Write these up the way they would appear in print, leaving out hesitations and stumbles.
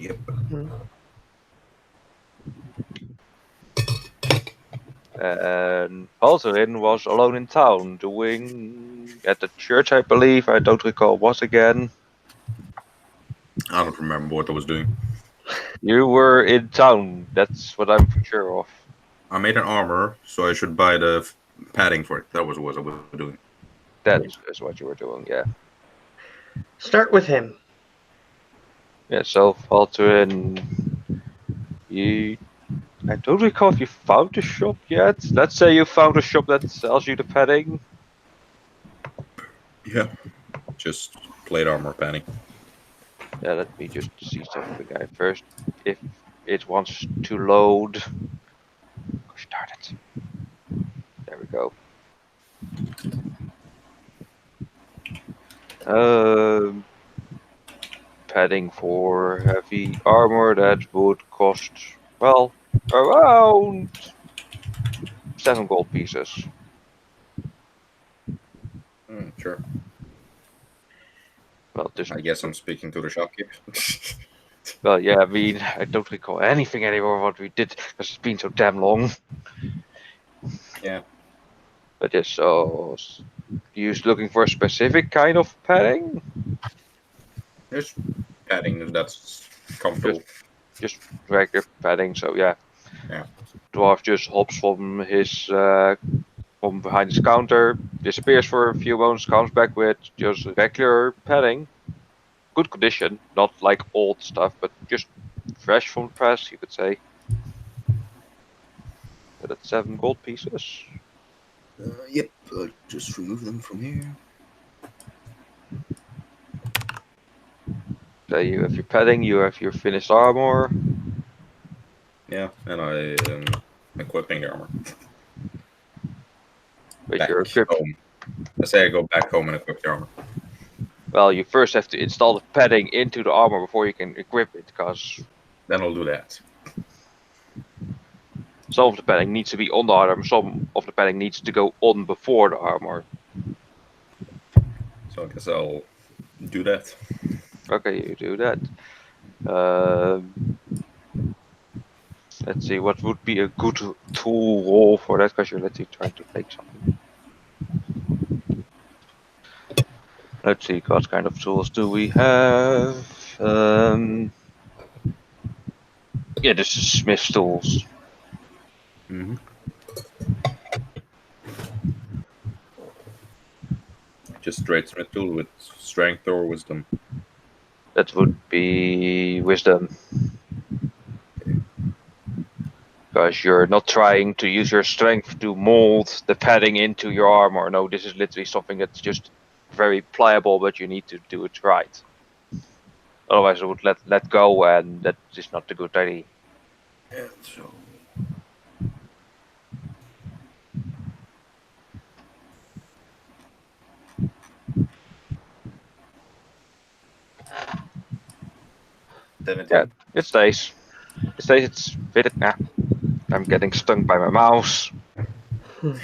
Yep. And Balduin was alone in town, doing at the church, I believe. I don't recall what again. I don't remember what I was doing. You were in town. That's what I'm for sure of. I made an armor, so I should buy the padding for it. That was what I was doing. That is what you were doing, yeah. Start with him. Yeah, so Balduin, you. I don't recall if you found a shop yet. Let's say you found a shop that sells you the padding. Yeah. Just plate armor padding. Yeah, let me just see something first. If it wants to load. Start it. There we go. Padding for heavy armor that would cost, well, around 7 gold pieces. Sure. Well, just I guess I'm speaking to the shopkeep. well, yeah. I mean, I don't recall anything anymore what we did because it's been so damn long. Yeah. But yes, so you're looking for a specific kind of padding? There's padding that's comfortable. Just regular padding. So yeah. Yeah. Dwarf just hops from his from behind his counter, disappears for a few moments, comes back with just regular padding. Good condition, not like old stuff, but just fresh from the press, you could say. But that's 7 gold pieces. Yep. I'll just remove them from here. So you have your padding, you have your finished armor. Yeah, and I am equipping the armor. With Back your equip. home. I say I go back home and equip the armor. Well, you first have to install the padding into the armor before you can equip it, because Then I'll do that. some of the padding needs to be on the armor, some of the padding needs to go on before the armor. So I guess I'll do that. Okay, you do that. Let's see, what would be a good tool roll for that? Because you're literally trying to make something. Let's see, what kind of tools do we have? Yeah, this is Smith's tools. Mm-hmm. Just straight smith tool with strength or wisdom. That would be wisdom. Because you're not trying to use your strength to mold the padding into your armor. No, this is literally something that's just very pliable, but you need to do it right. Otherwise, it would let go, and that is not a good idea. Yeah, so. Yeah, it stays. It stays. It's fitted now. I'm getting stung by my mouse. And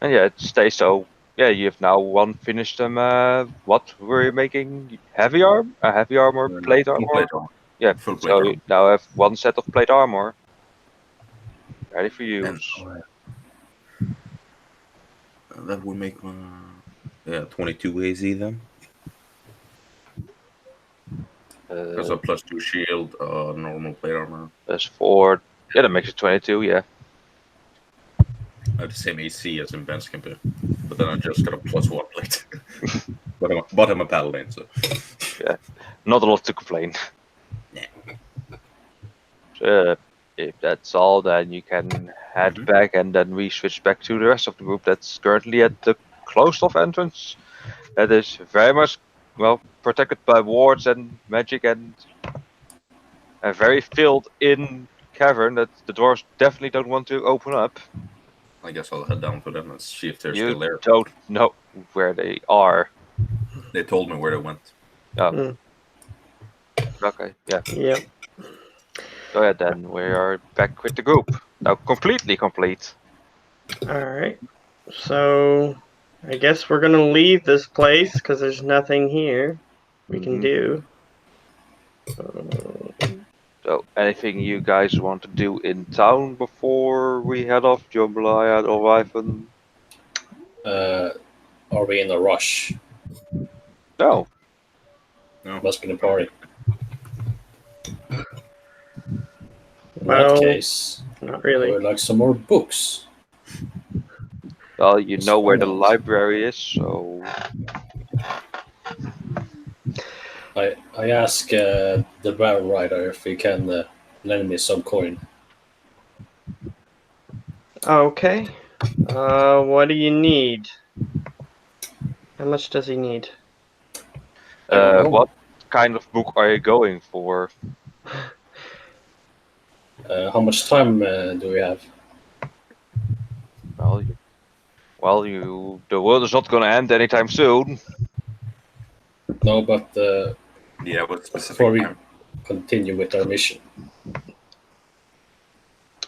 yeah, it stays. So yeah, you have now one finished. What were you making? Heavy armor? Heavy armor, plate armor. Plate armor. Yeah. Full plate So armor. you now have one set of plate armor ready for use. That would make 22 AZ then. Because a +2 shield, normal plate armor. That's 4. Yeah, that makes it 22. Yeah. I have the same AC as in Ben's campaign, but then I just got a +1 plate. but I'm a paladin, so. Yeah, not a lot to complain. Yeah. So, if that's all, then you can head back, and then we switch back to the rest of the group that's currently at the closed-off entrance. That is very much, well, protected by wards and magic, and a very filled-in cavern that the dwarves definitely don't want to open up. I guess I'll head down to them and see if they're You still there. don't know where they are. They told me where they went. Oh. Okay, yeah. Yep. Go ahead then. We are back with the group. Now completely complete. All right. So I guess we're gonna leave this place because there's nothing here we can Mhm. do. So, anything you guys want to do in town before we head off, Jambalaya or Ivan? Are we in a rush? No. No. Must be the party. In Well, that case, not I really. would like some more books. Well, you Yes, know why where the not? library is, so I ask the barrel rider if he can lend me some coin. Okay. What do you need? How much does he need? I don't know. what kind of book are you going for? How much time do we have? The world is not gonna end anytime soon. No, but Yeah, what before specific we time? continue with our mission,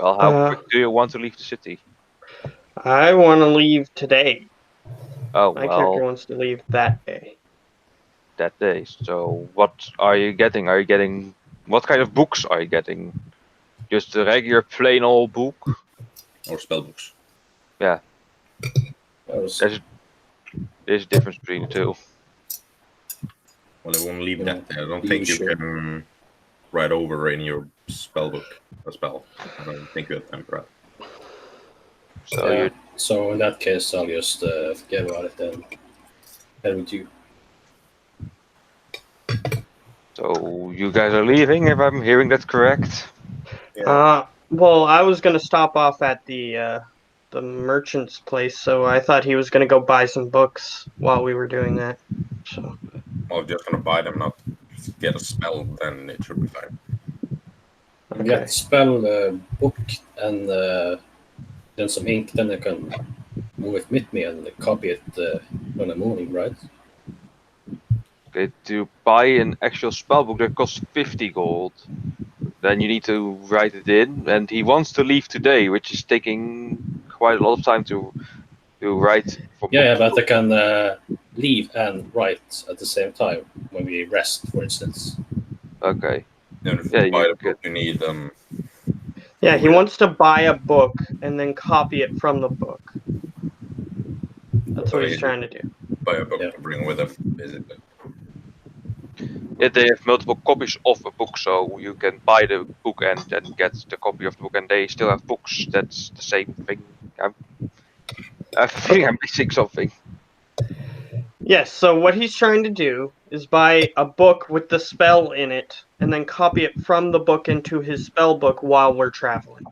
Well, how Uh, quick do you want to leave the city? I want to leave today. Oh, My character well, wants to leave that day. that day. So, what are you getting? What kind of books are you getting? Just a regular plain old book? Or spell books? I was, There's a difference between the two. Well, I won't leave Yeah, that there. I don't think you usual. can write over in your spell book a spell. I don't think you have time for that. So yeah. you So in that case, I'll just forget about it then. Head with you. So you guys are leaving, if I'm hearing that correct? Well, I was gonna stop off at the merchant's place, so I thought he was gonna go buy some books while we were doing that. So Well, if you're just gonna buy them, not get a spell, then it should be fine. okay. Get spell book and then some ink. Then I can move it with me and copy it when I'm moving, right? Okay, to buy an actual spellbook that costs 50 gold. Then you need to write it in, and he wants to leave today, which is taking quite a lot of time to write. Yeah, but I can leave and write at the same time when we rest, for instance. Okay. Then if Yeah, you buy you the book, you need Yeah, he wants to buy a book and then copy it from the book. That's what he's trying to do. buy a book Yeah. to bring with him, basically. Yeah, they have multiple copies of a book, so you can buy the book and then get the copy of the book, and they still have books. That's the same thing. I think I'm missing something. Yes, so what he's trying to do is buy a book with the spell in it and then copy it from the book into his spell book while we're traveling.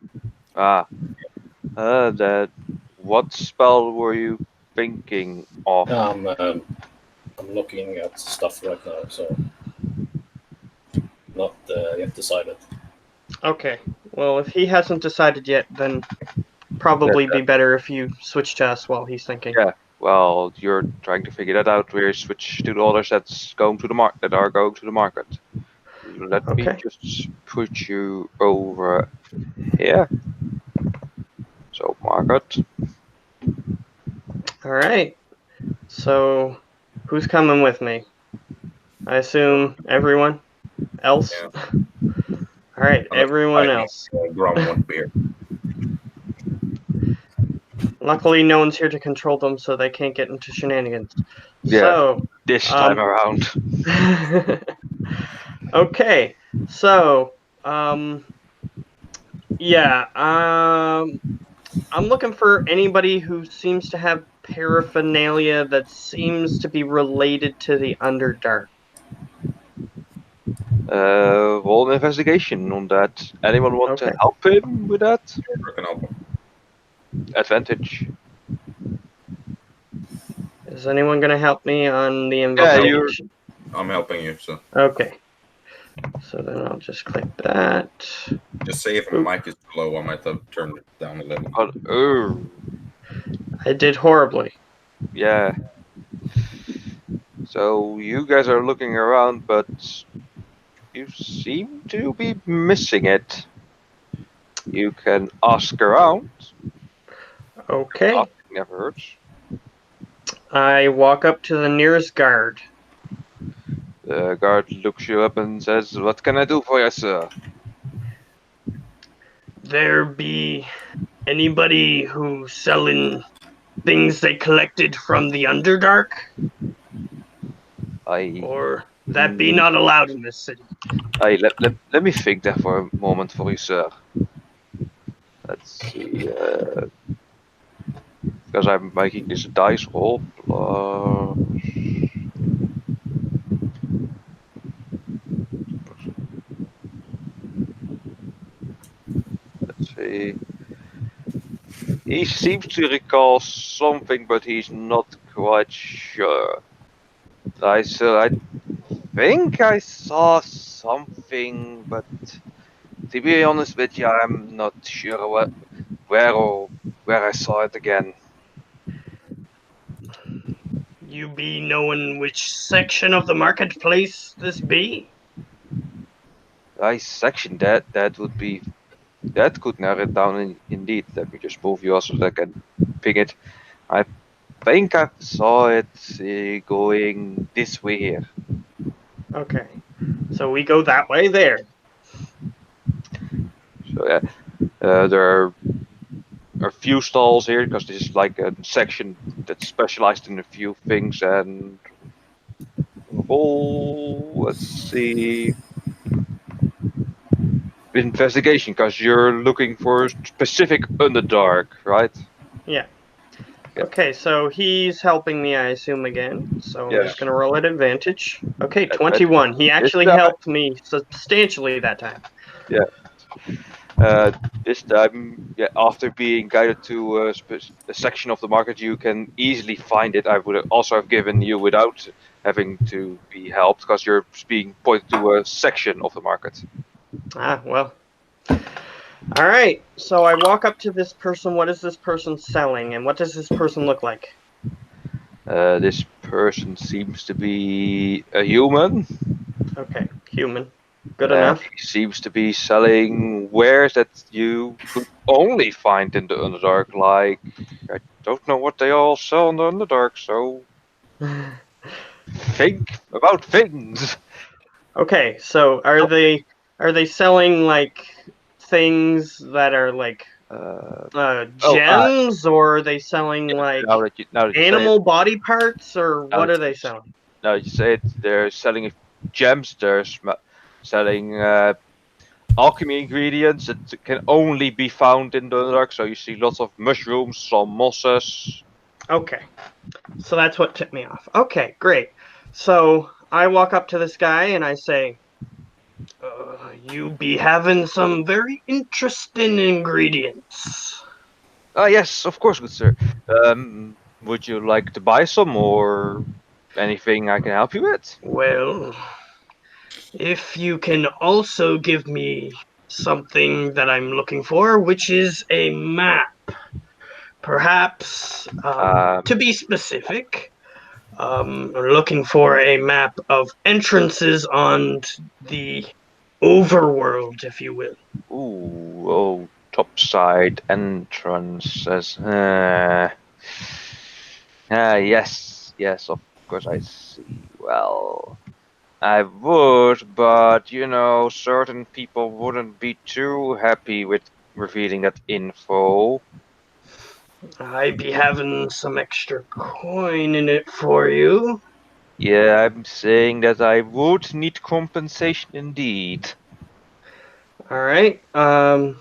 What spell were you thinking of? I'm looking at stuff right now, so not yet decided. Okay. Well, if he hasn't decided yet, then probably be better if you switch to us while he's thinking. Yeah. Well, you're trying to figure that out. We switch to the others that are going to the market. Let me Okay. just put you over here. So market. All right. So, who's coming with me? I assume everyone else. Yeah. All right, Unless everyone I else. think, Grom won't be here. Luckily, no one's here to control them, so they can't get into shenanigans. Yeah. So, This time around. okay. So, yeah. I'm looking for anybody who seems to have paraphernalia that seems to be related to the Underdark. Roll an investigation on that. Anyone want to Okay. help him with that? I can help him. Advantage. Is anyone going to help me on the you're- investigation? I'm helping you, so Okay. So then I'll just click that. just say if my mic is low, I might have turned it down a little. I did horribly. Yeah. So you guys are looking around, but you seem to be missing it. You can ask around. Okay. Asking never hurts. I walk up to the nearest guard. The guard looks you up and says, "What can I do for you, sir?" There be anybody who selling things they collected from the Underdark? Or that be not allowed in this city? Let me think there for a moment for you, sir. Let's see. Because I'm making this dice roll. Let's see. He seems to recall something, but he's not quite sure. I think I saw something, but to be honest with you, I'm not sure where I saw it again. You be knowing which section of the marketplace this be? Nice section. That would be. That could narrow it down indeed. Let me just move you also so I can pick it. I think I saw it going this way here. Okay. So we go that way there. So yeah, there are a few stalls here because this is like a section that's specialized in a few things. And let's see, investigation because you're looking for specific Underdark, right? Yeah. Yeah. Okay, so he's helping me, I assume, again. So I'm Yes. just gonna roll at advantage. Okay, At 21. He actually time. helped me substantially that time. This time, yeah, after being guided to a section of the market, you can easily find it. I would also have given you without having to be helped because you're being pointed to a section of the market. Ah, well. All right. So I walk up to this person. What is this person selling, and what does this person look like? This person seems to be a human. Okay, human. Good enough. He seems to be selling wares that you could only find in the Underdark. Like, I don't know what they all sell in the Underdark, so think about things. Okay, so are they selling like things that are like gems, or are they selling like now that you say animal body parts, or Now what that are they selling? it, now you say it, they're selling gems. They're selling alchemy ingredients that can only be found in the Underdark. So you see lots of mushrooms, some mosses. Okay, so that's what tipped me off. Okay, great. So I walk up to this guy and I say, "You be having some very interesting ingredients." Yes, of course, good sir. Would you like to buy some or anything I can help you with? Well, if you can also give me something that I'm looking for, which is a map. Perhaps, to be specific, looking for a map of entrances on the overworld, if you will. Oh, topside entrances. Yes, of course I see. Well, I would, but certain people wouldn't be too happy with revealing that info. I be having some extra coin in it for you. Yeah, I'm saying that I would need compensation indeed. All right. How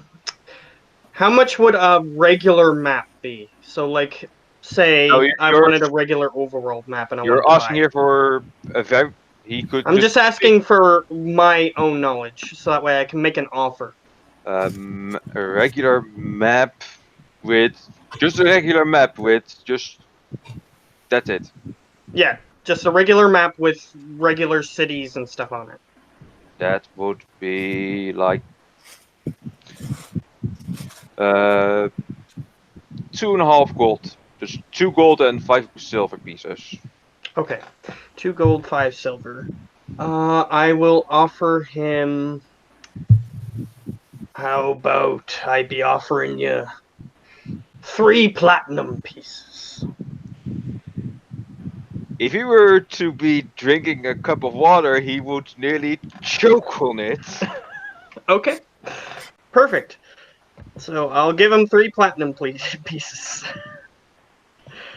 much would a regular map be? So, like, say No, I wanted a regular overworld map and I wanted You're to asking buy it. here for a very. He could I'm just asking for my own knowledge, so that way I can make an offer. a regular map with just a regular map with just that's it. Yeah, just a regular map with regular cities and stuff on it. That would be like 2.5 gold. Just 2 gold and 5 silver pieces. Okay, 2 gold, 5 silver. I will offer him. How about I be offering you 3 platinum pieces? if he were to be drinking a cup of water, he would nearly choke on it. Okay. Perfect. So I'll give him 3 platinum pieces.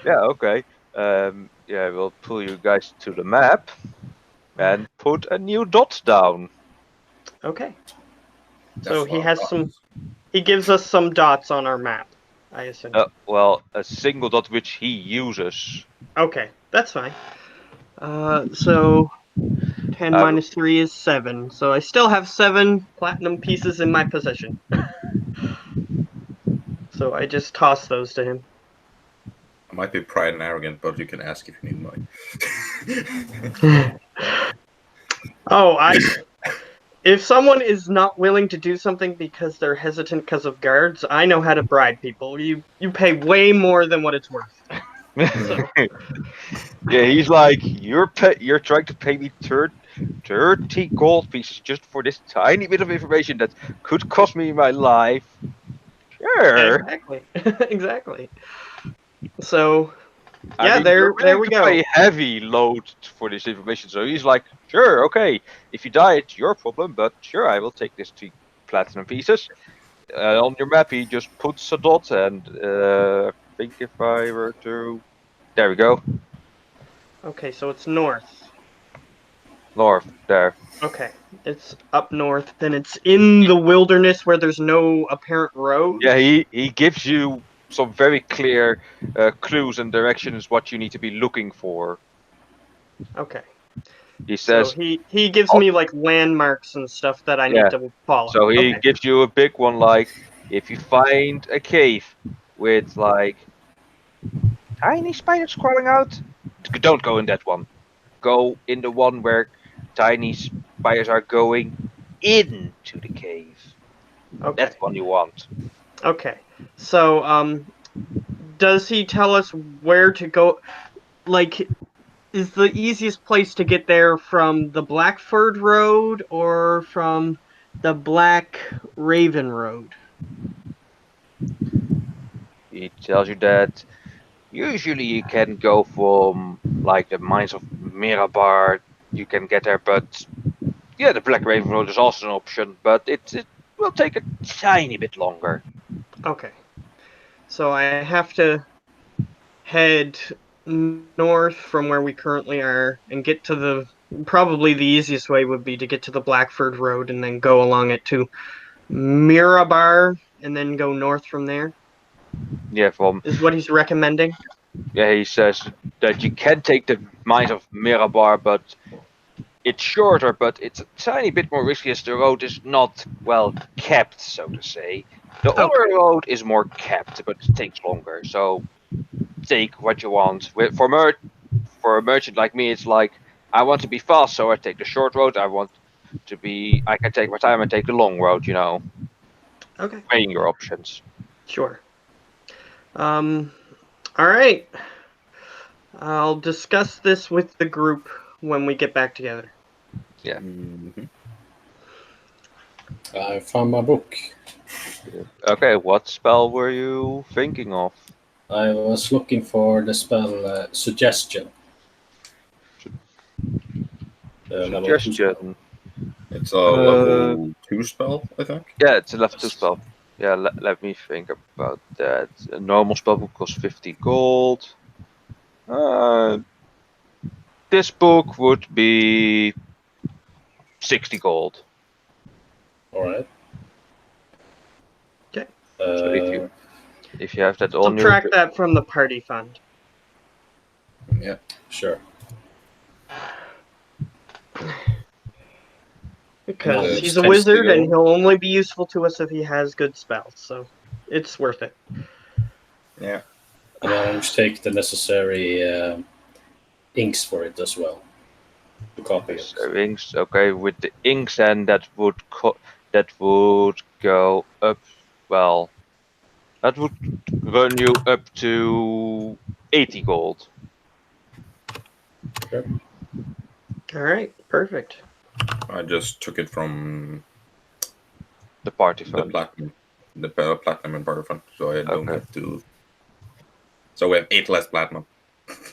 Yeah, okay. Yeah, we'll pull you guys to the map and put a new dot down. Okay. That's So a he lot of has dots. some. He gives us some dots on our map, I assume. Well, a single dot which he uses. Okay, that's fine. So 10 minus 3 is 7. So I still have 7 platinum pieces in my possession. So I just toss those to him. I might be pride and arrogant, but you can ask if you need money. Oh, if someone is not willing to do something because they're hesitant because of guards, I know how to bribe people. You pay way more than what it's worth. So. Yeah, he's like, you're trying to pay me 30 gold pieces just for this tiny bit of information that could cost me my life. Sure. Exactly. Exactly. So I yeah, mean, you're there willing we to go. pay heavy load for this information. So he's like, sure, okay. If you die, it's your problem, but sure, I will take this 2 platinum pieces. On your map, he just puts a dot, and I think if I were to, there we go, Okay, so it's north. north there. Okay, it's up north, and it's in the wilderness where there's no apparent road. Yeah, he gives you some very clear clues and directions what you need to be looking for. Okay, He so says, he gives me like landmarks and stuff that I need yeah. to follow. So he Okay. gives you a big one, like if you find a cave with like tiny spiders crawling out, don't go in that one. Go in the one where tiny spiders are going into the cave. Okay. That's one you want. Okay. So does he tell us where to go? Like, is the easiest place to get there from the Blackford Road or from the Black Raven Road? He tells you that usually you can go from like the mines of Mirabar, you can get there, but yeah, the Black Raven Road is also an option, but it will take a tiny bit longer. Okay. So I have to head north from where we currently are and get to the. Probably the easiest way would be to get to the Blackford Road and then go along it to Mirabar and then go north from there. Yeah, Is what he's recommending. yeah, he says that you can take the mines of Mirabar, but it's shorter, but it's a tiny bit more risky as the road is not well kept, so to say. The other Okay. road is more kept, but it takes longer. So take what you want. For a merchant like me, it's like I want to be fast, so I take the short road. I can take my time and take the long road. Okay. Weighing your options. Sure. All right. I'll discuss this with the group when we get back together. Mhm. I found my book. Okay, what spell were you thinking of? I was looking for the spell Suggestion. Level 2 spell. Suggestion. It's a level 2 spell, I think. Yeah, it's a level 2 spell. Yeah, let me think about that. A normal spell book costs 50 gold. This book would be 60 gold. Alright. Okay. So if you have that on your Subtract that from the party fund. Yeah. Sure. Because it's he's a 10 wizard to and go. he'll only be useful to us if he has good spells, so it's worth it. Yeah. And I'll take the necessary inks for it as well. To copy it. So inks, okay, with the inks, and that would go up. Well, that would run you up to 80 gold. Okay. All right, perfect. I just took it from The party the fund. platinum and barter fund, so I don't Okay. have to. So we have 8 less platinum.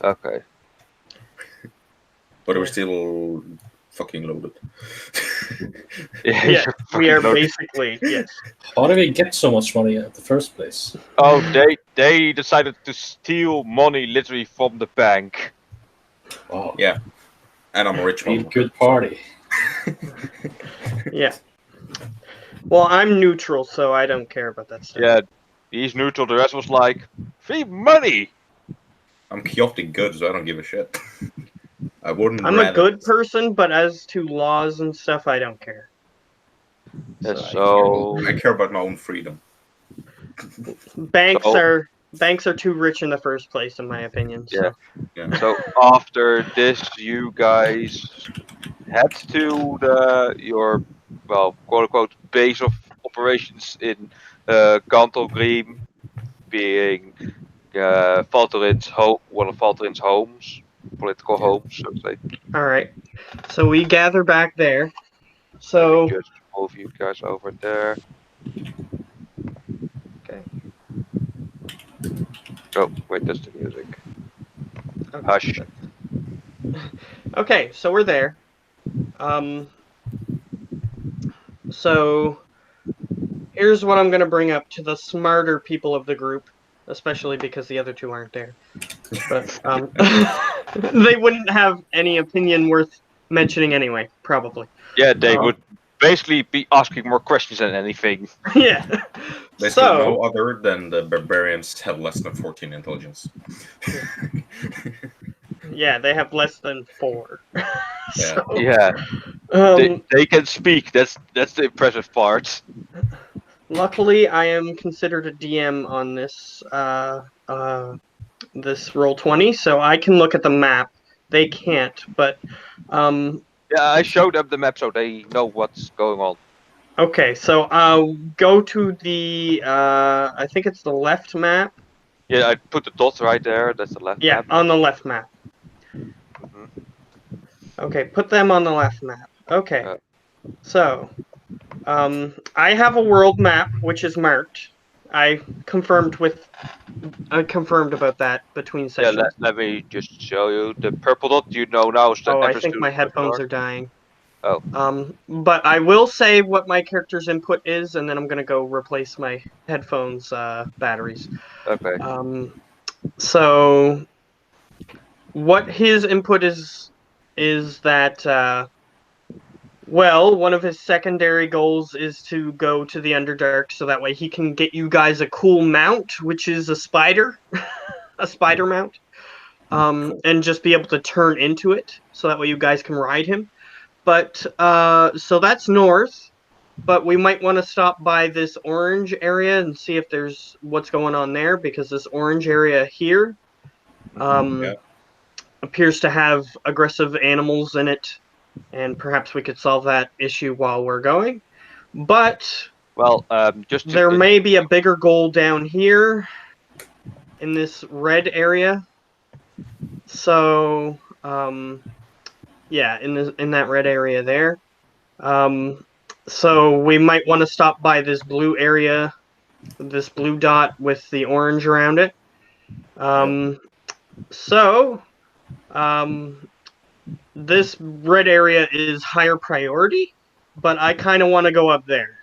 Okay. But we're still fucking loaded. Yeah, you're we are fucking loaded. basically, yes. How did we get so much money at the first place? Oh, they decided to steal money literally from the bank. Wow. Yeah. And I'm a rich Real motherfucker. good party. Yeah. Well, I'm neutral, so I don't care about that stuff. Yeah, he's neutral. The rest was like, free money. I'm chaotic good, so I don't give a shit. I wouldn't I'm a rather. good person, but as to laws and stuff, I don't care. Yeah, So, so I care about my own freedom. banks So- are too rich in the first place, in my opinion. So. Yeah. so after this, you guys head to your well, quote unquote base of operations in Kantelgrim, being one of Valterin's homes, political homes, so to say. All right. So we gather back there. Let So me just move you guys over there. okay. Oh, wait, that's the music. Okay. Hush. Okay, so we're there. So here's what I'm going to bring up to the smarter people of the group, especially because the other two aren't there. But they wouldn't have any opinion worth mentioning anyway, probably. Yeah, they Oh. would basically be asking more questions than anything. Yeah. Basically, So no other than the barbarians have less than 14 intelligence. yeah, they have less than 4. Yeah. Yeah, they can speak. That's the impressive part. Luckily, I am considered a DM on this this Roll20, so I can look at the map. They can't, but Yeah, I showed them the map so they know what's going on. okay. So go to the I think it's the left map. Yeah, I put the dots right there. That's the left Yeah, map. on the left map. Mhm. Okay, put them on the left map. Okay. Uh. So I have a world map which is marked. I confirmed about that between Yeah, sessions. let me just show you the purple dot. You know now is the Oh, I entrance think to my the headphones door. are dying. Oh. But I will say what my character's input is, and then I'm gonna go replace my headphones batteries. Okay. So what his input is that well, one of his secondary goals is to go to the Underdark so that way he can get you guys a cool mount, which is a spider, a spider mount, and just be able to turn into it so that way you guys can ride him. But so that's north, but we might want to stop by this orange area and see if there's what's going on there, because this orange area here Yeah. appears to have aggressive animals in it, and perhaps we could solve that issue while we're going. But Well, just to, there may be a bigger goal down here in this red area. So yeah, in that red area there. So we might want to stop by this blue area, this blue dot with the orange around it. So this red area is higher priority, but I kind of want to go up there.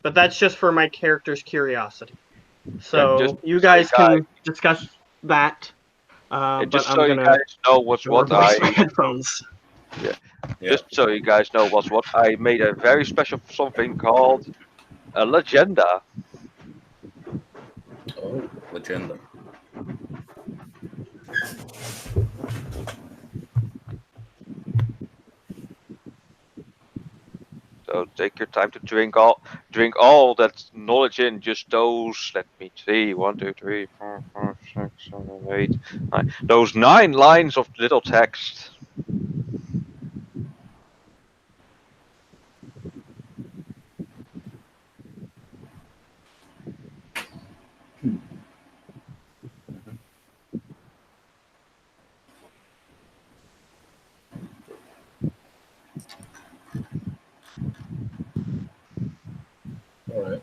But that's just for my character's curiosity. So just you so guys you can discuss that. just But so I'm you gonna guys know what's what, replace my headphones. Yeah. just so you guys know what's what, I made a very special something called a legenda. Oh, Legenda. So take your time to drink all that knowledge in. Just those. Let me see. 1, 2, 3, 4, 5, 6, 7, 8, 9. Those 9 lines of little text. all right.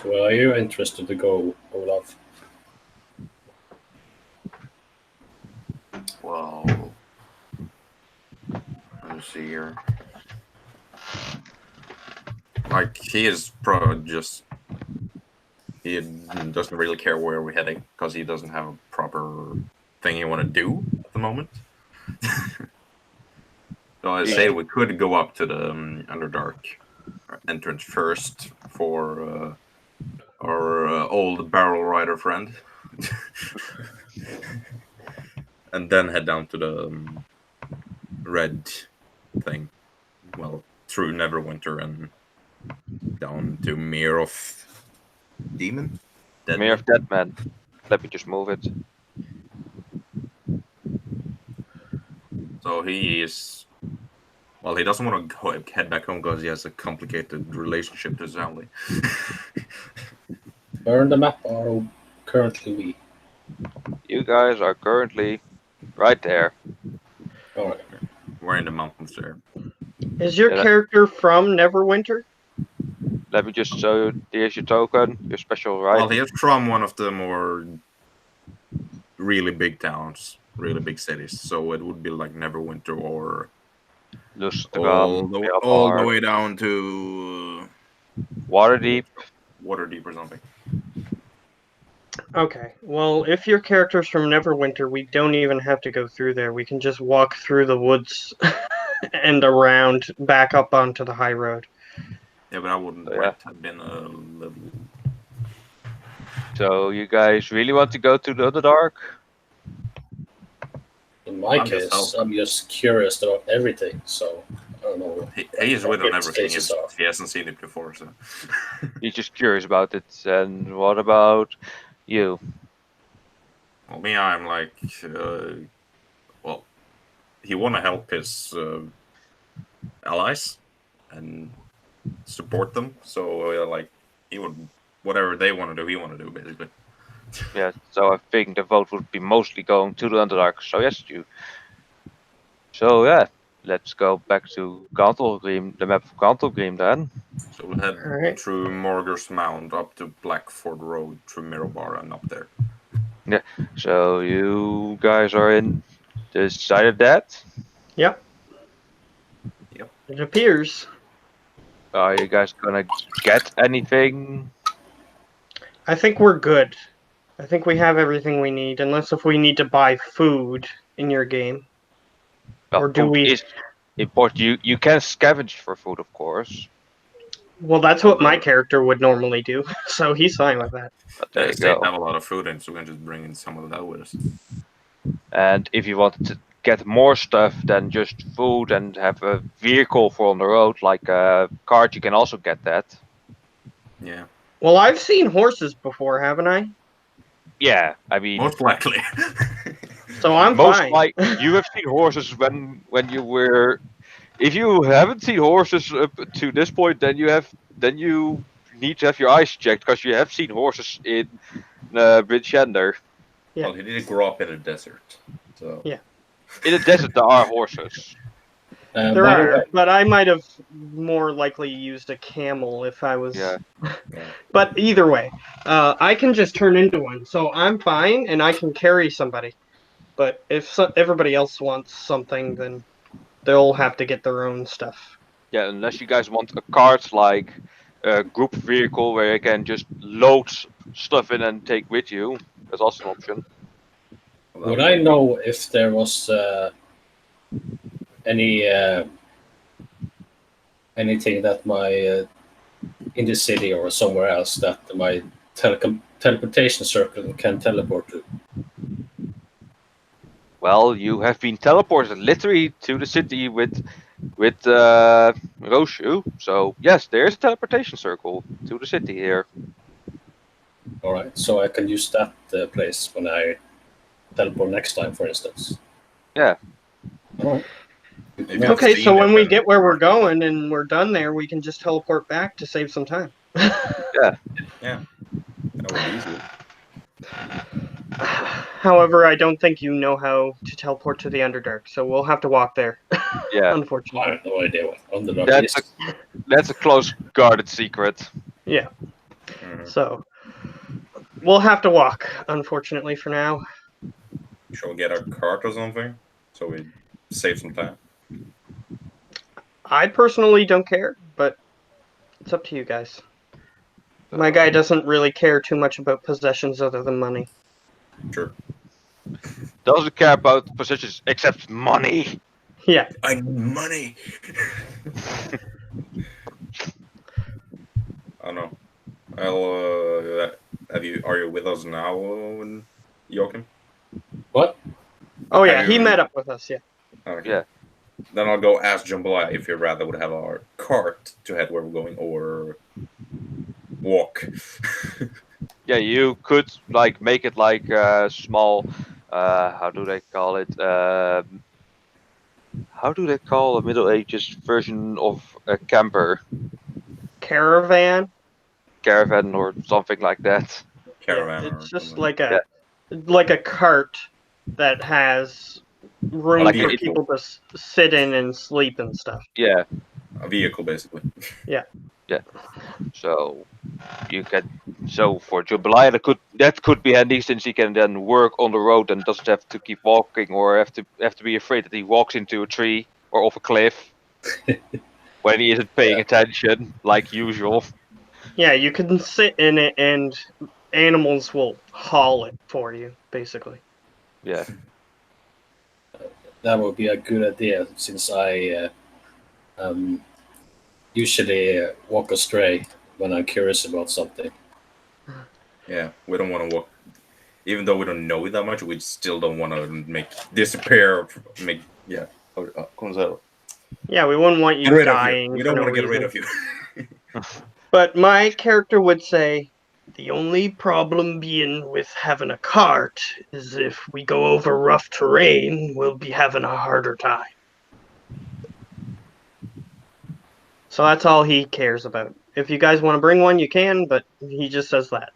So are you interested to go, Olaf? Well, let me see here. Like, he is just. He doesn't really care where we're heading because he doesn't have a proper thing he want to do at the moment. So I say we could go up to the Underdark entrance first for our old barrel rider friend, and then head down to the red thing. Well, through Neverwinter and down to Mere of Demon. Mere of Deadman. Let me just move it. So he is. Well, he doesn't want to head back home because he has a complicated relationship to his family. Where on the map are currently we? You guys are currently right there. Alright. We're in the mountains there. Is your Yeah, character from Neverwinter? Let me just show you. Here's your token, your special right. Well, he is from one of the more really big towns, really big cities. So it would be like Neverwinter or all the way down to Waterdeep. Waterdeep or something. Okay. Well, if your character's from Neverwinter, we don't even have to go through there. We can just walk through the woods and around back up onto the high road. Yeah, but I wouldn't have been a little. So you guys really want to go to the Underdark? In my case, I'm just curious about everything, so I don't know. He is with on everything. He hasn't seen it before, so. He's just curious about it. And what about you? Well, me, I'm like, well, he want to help his allies and support them. So, like, he would, whatever they want to do, he want to do, basically. Yeah, so I think the vote would be mostly going to the Underdark. So yes, you. So yeah, let's go back to Gantelgrim, the map of Gantelgrim then. So we'll head through Morgur's Mound up to Blackford Road through Mirobar and up there. Yeah, so you guys are in decided that? Yep. Yep. It appears. Are you guys gonna get anything? I think we're good. I think we have everything we need, unless if we need to buy food in your game. Well, or do we? Is important. You can scavenge for food, of course. Well, that's what my character would normally do, so he's fine with that. But there you They go. have a lot of food in, so we can just bring in some of that with us. And if you wanted to get more stuff than just food and have a vehicle for on the road, like a cart, you can also get that. Yeah. Well, I've seen horses before, haven't I? Yeah, I mean, Most likely. So I'm most fine. like you have seen horses when you were. If you haven't seen horses up to this point, then you need to have your eyes checked because you have seen horses in Bridgender. Yeah. Well, he did grow up in a desert, so. Yeah. In the desert, there are horses. There are, but I might have more likely used a camel if I was. Yeah. But either way, I can just turn into one, so I'm fine, and I can carry somebody. But if everybody else wants something, then they'll have to get their own stuff. Yeah, unless you guys want a cart, like a group vehicle where you can just load stuff in and take with you. That's also an option. Would I know if there was anything that my in the city or somewhere else that my teleportation circle can teleport to? Well, you have been teleported literally to the city with Roshu. So yes, there is a teleportation circle to the city here. All right, so I can use that place when I teleport next time, for instance. Yeah. All right. Okay, so when we get where we're going and we're done there, we can just teleport back to save some time. Yeah. Yeah. That would be easy. However, I don't think you know how to teleport to the Underdark, so we'll have to walk there. Yeah. Unfortunately. I have no idea what Underdark is. That's a close guarded secret. Yeah. So we'll have to walk, unfortunately, for now. Shall we get a cart or something so we save some time? I personally don't care, but it's up to you guys. My guy doesn't really care too much about possessions other than money. Sure. Doesn't care about possessions except money. Yeah. I need money. I don't know. I'll. Are you with us now, Joachim? What? Oh yeah, Have he you- met up with us. Yeah. Okay. Yeah. Then I'll go ask Jambalaya if you rather would have our cart to head where we're going or walk. Yeah, you could like make it like a small. How do they call it? How do they call a Middle Ages version of a camper, Caravan. caravan, or something like that? Caravan Yeah, or it's just something. like a cart that has room Like for it- people to sit in and sleep and stuff. Yeah. A vehicle, basically. So you can. So for Jambalaya, that could be handy since he can then work on the road and doesn't have to keep walking or have to be afraid that he walks into a tree or off a cliff when he isn't paying attention like usual. Yeah, you can sit in it and animals will haul it for you, basically. Yeah. That would be a good idea since I usually walk astray when I'm curious about something. Yeah, we don't want to walk. Even though we don't know it that much, we still don't want to make disappear. Make yeah. Yeah, we wouldn't want you Get rid of you. dying. We for don't no want to get rid reason. of you. But my character would say the only problem being with having a cart is if we go over rough terrain, we'll be having a harder time. So that's all he cares about. If you guys want to bring one, you can, but he just says that.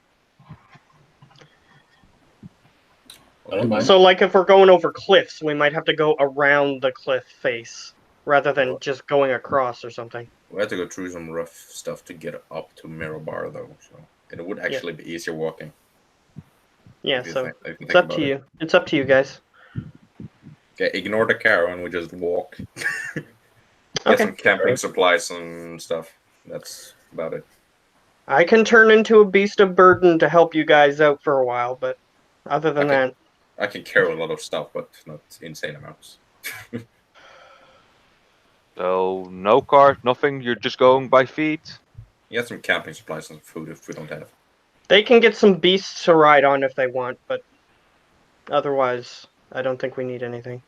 I don't mind. So, like, if we're going over cliffs, we might have to go around the cliff face rather than just going across or something. We had to go through some rough stuff to get up to Mirobar, though. So it would actually be easier walking. Yeah, if you so think- if you it's think up about to it. you. It's up to you guys. Okay, ignore the caravan. We just walk. Get Okay. some camping supplies and stuff. That's about it. I can turn into a beast of burden to help you guys out for a while, but other than Okay. that, I can carry a lot of stuff, but not insane amounts. So no cart, nothing. You're just going by feet. Get some camping supplies and food if we don't have. they can get some beasts to ride on if they want, but otherwise, I don't think we need anything.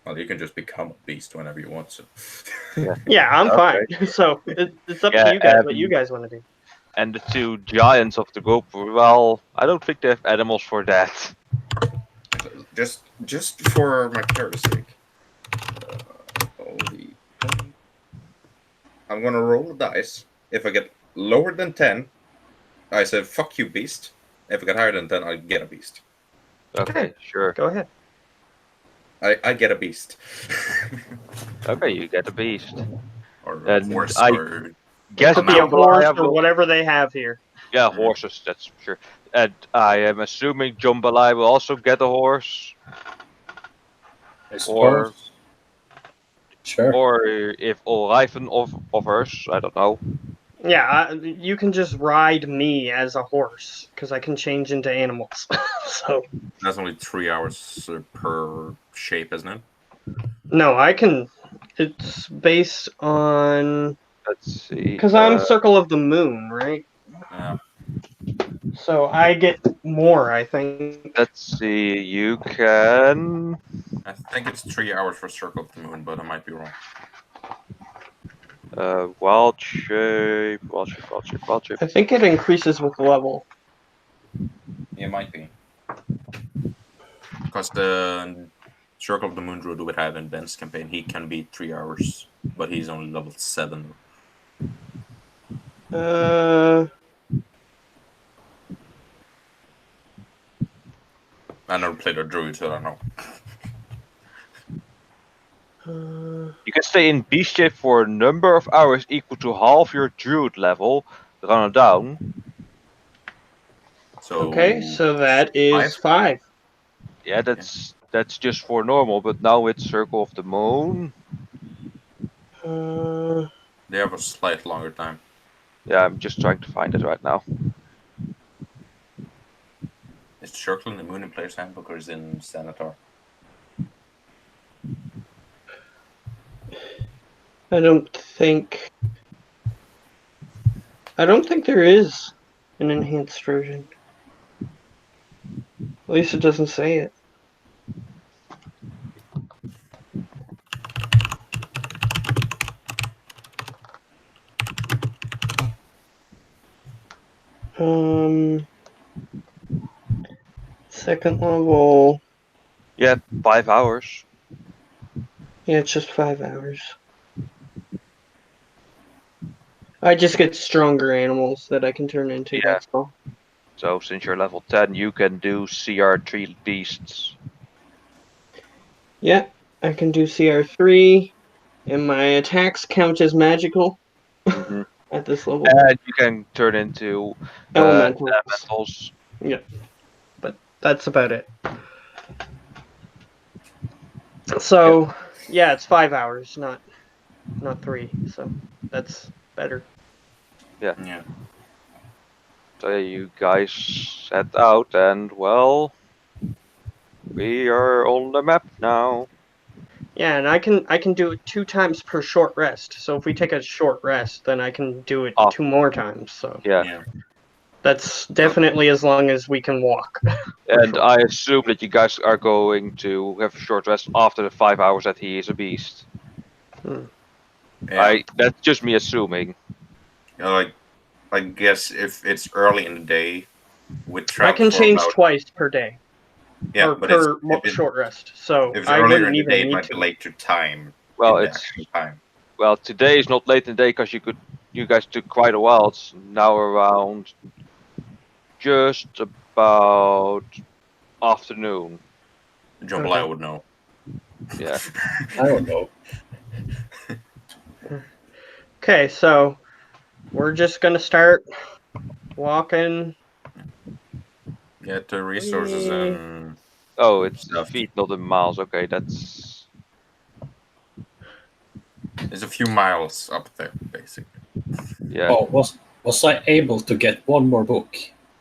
Well, you can just become a beast whenever you want to. Yeah, I'm Okay. fine. So it's up Yeah, to you guys what you guys want to do. And the two giants of the group, well, I don't think they have animals for that. Just for my character's sake. I'm gonna roll the dice. If I get lower than 10, I say fuck you, beast. If I get higher than 10, I get a beast. Okay, sure. Go ahead. I get a beast. Okay, you get a beast. Or And horse I- or Guess Could be a Now, horse Jambalaya or will- whatever they have here. Yeah, horses, that's sure. And I am assuming Jambalaya will also get a horse. I suppose. Sure. Or if Olyven offers, I don't know. Yeah, you can just ride me as a horse because I can change into animals. So that's only 3 hours per shape, isn't it? no, I can. It's based on Let's see. because I'm Circle of the Moon, right? Yeah. So I get more, I think. Let's see. You can. I think it's 3 hours for Circle of the Moon, but I might be wrong. Wild shape, wild shape, wild shape, wild shape. I think it increases with level. It might be. Because the Circle of the Moon druid would have in Ben's campaign, he can be 3 hours, but he's only level 7. I never played a druid, so I don't know. uh, You can stay in beast shape for a number of hours equal to half your druid level, but run down. So Okay, so that is 5. Yeah, that's just for normal, but now it's Circle of the Moon. they have a slight longer time. Yeah, I'm just trying to find it right now. Is Circle in the Moon in Player's Handbook or is it in Senator? I don't think there is an enhanced version. At least it doesn't say it. Second level. Yeah, 5 hours. Yeah, it's just 5 hours. I just get stronger animals that I can turn into. Yeah. That's all. So since you're level 10, you can do CR3 beasts. Yeah, I can do CR3, and my attacks count as magical Mhm. at this level. And you can turn into Elementals. elementals. But that's about it. So yeah, it's 5 hours, not 3. So that's better. Yeah. So yeah, you guys set out, and well, we are on the map now. Yeah, and I can do it 2 times per short rest. So if we take a short rest, then I can do it Oh. 2 more times. So Yeah, Yeah. that's definitely as long as we can walk. and sure. I assume that you guys are going to have a short rest after the 5 hours that he is a beast. Yeah. That's just me assuming. You know, like, I guess if it's early in the day, with I travel can for change about twice per day. yeah, or but per if it, short rest. So if it's I earlier wouldn't in the even day, it need might be to. late to time Well, in the it's actual time. well today is not late in the day because you guys took quite a while. It's now around just about afternoon. Jambalaya Okay. would know. Yeah. I don't know. Okay, so we're just gonna start walking. Get the resources and Oh, it's stuff. feet, not in miles. Okay, that's There's a few miles up there, basically. yeah. Oh, was I able to get one more book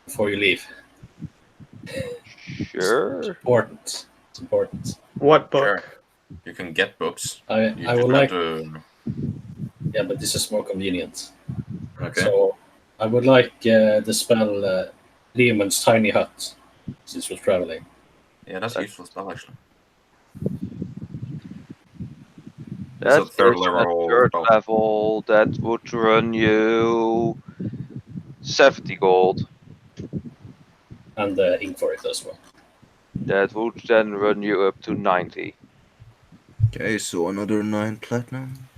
before you leave? Sure. Important. It's important. What book? Sure. You can get books. I You I just would have like. to. Yeah, but this is more convenient. Okay. So I would like the spell Lehman's Tiny Hut, since we're traveling. Yeah, that's a useful spell actually. It's That a third is a level third spell. level. That would run you 70 gold. And ink for it as well. That would then run you up to 90. Okay, so another 9 platinum.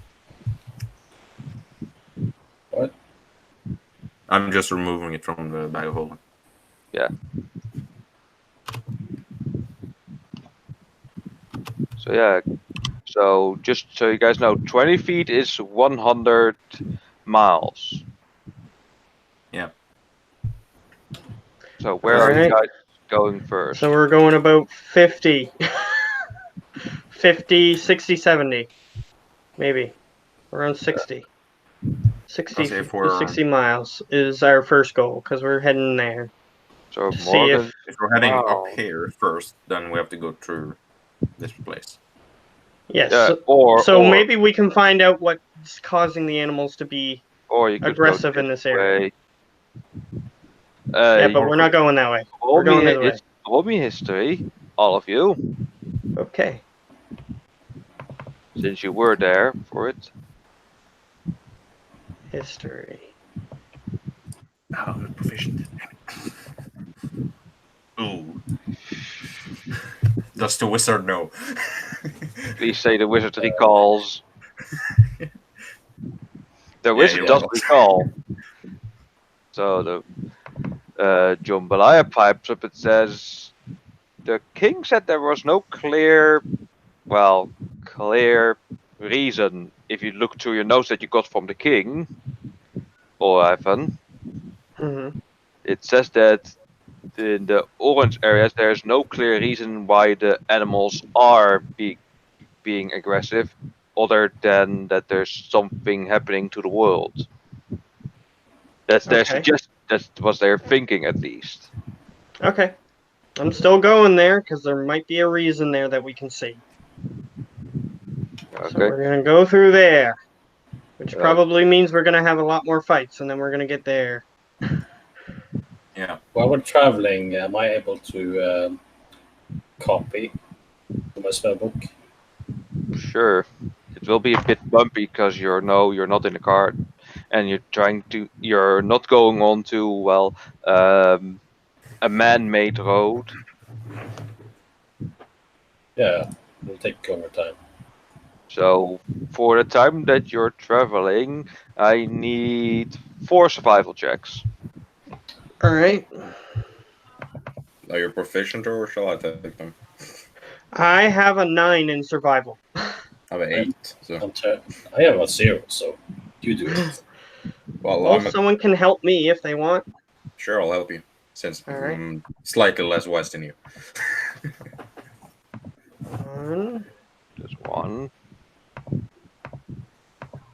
What? I'm just removing it from the bag of holding. Yeah. So yeah. So just so you guys know, 20 feet is 100 miles. Yeah. So where are you Alright. guys going first? So we're going about 50. 50, 60, 70. Maybe. Around 60. 60, Because if 50, we're 60 miles is our first goal because we're heading there. So To more see than if heading Wow. up here first, then we have to go through this place. yes. yeah, So or maybe we can find out what's causing the animals to be or you could aggressive go in this area. way. Yeah, but we're not going that way. We're going this way. Roll me history, all of you, Okay. since you were there for it. History. Oh, I'm proficient. Ooh. Does the wizard know? Please say the wizard recalls. The wizard he does will. recall. So the Jambalaya pipes up. It says the king said there was no clear reason if you look through your notes that you got from the king, or Ivan, Mm-hmm. It says that in the orange areas there's no clear reason why the animals are being aggressive, other than that there's something happening to the world. That's their Okay. that was their thinking at least. Okay. I'm still going there because there might be a reason there that we can see. So Okay. we're gonna go through there, which Uh, probably means we're gonna have a lot more fights, and then we're gonna get there. Yeah. While we're traveling, am I able to copy my spell book? Sure. It will be a bit bumpy because you're not in the car, and you're not going on to a man-made road. Yeah, it'll take longer time. So for the time that you're traveling, I need 4 survival checks. All right. Are you proficient or shall I take them? I have a 9 in survival. I have an 8. So I have a 0, so you do it. well, Well, someone can help me if they want. sure I'll help you since All right. I'm slightly less wise than you. 1, That's 1,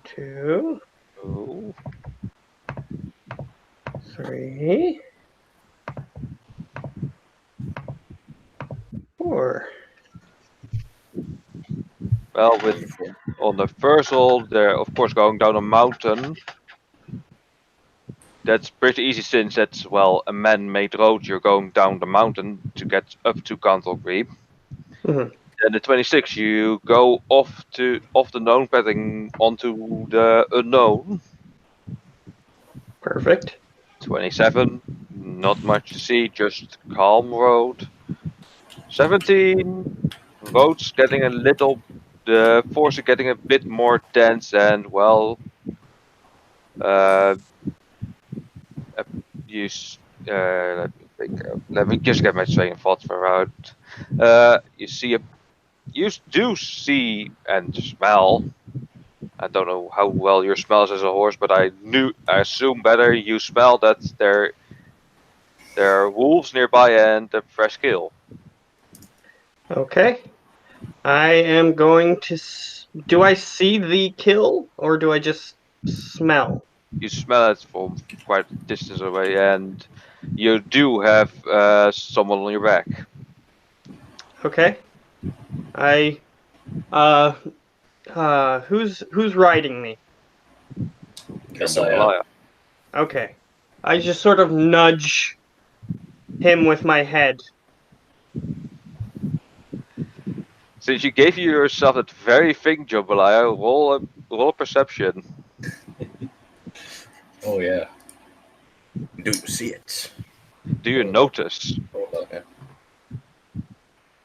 2, 2. 3, 4. Well, on the first roll, they're of course going down a mountain. That's pretty easy since that's a man-made road. You're going down the mountain to get up to Canterbury. Mhm. Then the 26, you go off the known pattern onto the unknown. Perfect. 27, not much to see, just calm road. 17, roads getting the force is getting a bit more dense and let me think. Let me just get my train of thought for out. You do see and smell. I don't know how well your smells as a horse, but I assume better. You smell that there are wolves nearby and a fresh kill. Okay. I am going to. Do I see the kill or do I just smell? You smell it from quite a distance away, and you do have someone on your back. Okay. I. Uh. Who's riding me? Yes, I am. Jambalaya. Okay. I just sort of nudge him with my head. Since you gave yourself that very thing, Jambalaya, roll a perception. Oh, yeah. Do you see it? Do you notice? Hold on. Yeah.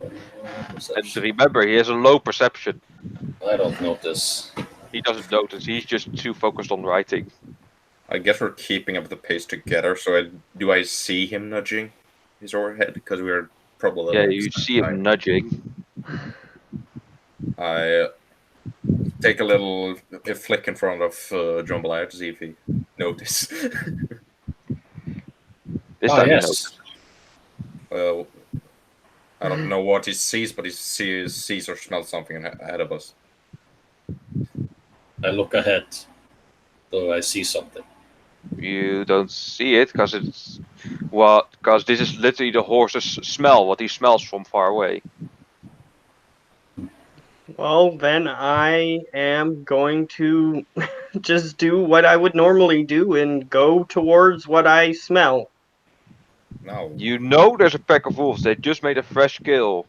And Perception. remember, he has a low perception. I don't notice. He doesn't notice. He's just too focused on writing. I guess we're keeping up the pace together. So do I see him nudging his overhead because we're probably Yeah, like you side see by him nudging. I take a little flick in front of Jambalaya to see if he notices. This Ah, time you yes. notice. Well, I don't know what he sees, but he sees or smells something ahead of us. I look ahead, so I see something. You don't see it because because this is literally the horse's smell. What he smells from far away. Well, then I am going to just do what I would normally do and go towards what I smell. No. You know there's a pack of wolves. They just made a fresh kill.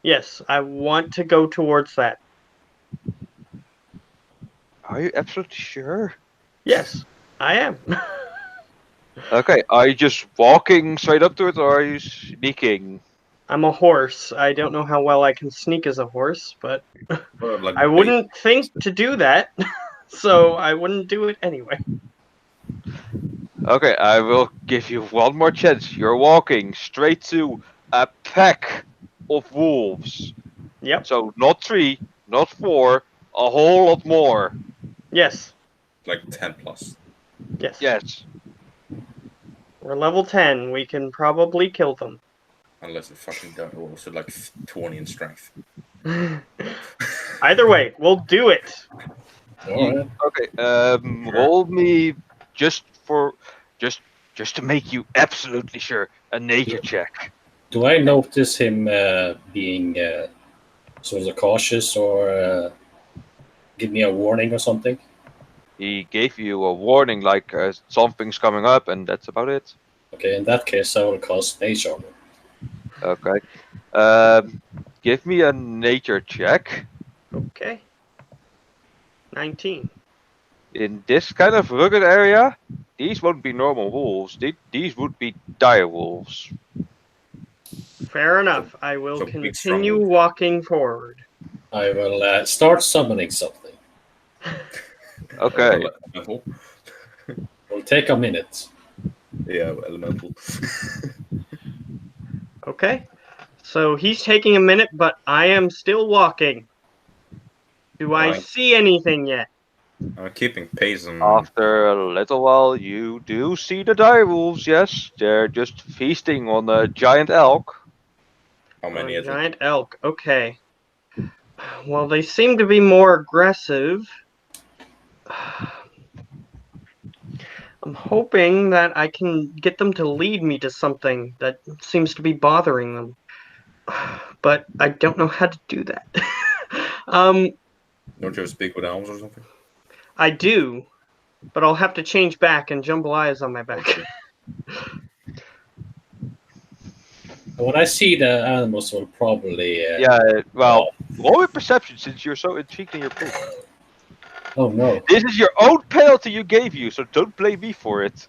Yes, I want to go towards that. Are you absolutely sure? Yes, I am. Okay, are you just walking straight up to it, or are you sneaking? I'm a horse. I don't know how well I can sneak as a horse, but Like I wouldn't think to do that, so I wouldn't do it anyway. Okay, I will give you one more chance. You're walking straight to a pack of wolves. Yep. So not 3, not 4, a whole lot more. Yes. like 10 plus. Yes. Yes. We're level 10. We can probably kill them. Unless the fucking die rolls at like 20 in strength. Either way, we'll do it. Alright. Okay. Roll me just to make you absolutely sure a nature check. Do I notice him being sort of cautious or give me a warning or something? He gave you a warning, like something's coming up, and that's about it. Okay, in that case, I will cast Mage Armor. Okay. Give me a nature check. Okay. 19. In this kind of rugged area, these won't be normal wolves. These would be dire wolves. Fair enough. I will so big, strong continue wolf. walking forward. I will start summoning something. Okay. Elemental. It'll take a minute. Yeah, elemental. Okay. So he's taking a minute, but I am still walking. Do I Right. see anything yet? I'm keeping pace and After a little while, you do see the dire wolves. Yes, they're just feasting on a giant elk. how many A is it? giant elk. Okay. Well, they seem to be more aggressive. I'm hoping that I can get them to lead me to something that seems to be bothering them. But I don't know how to do that. Don't you speak with elves or something? I do, but I'll have to change back and jambalaya is on my back. When I see the animals, will probably. Yeah. Well, roll with perception since you're so intrigued in your book. Oh no. This is your own penalty you gave you, so don't blame me for it.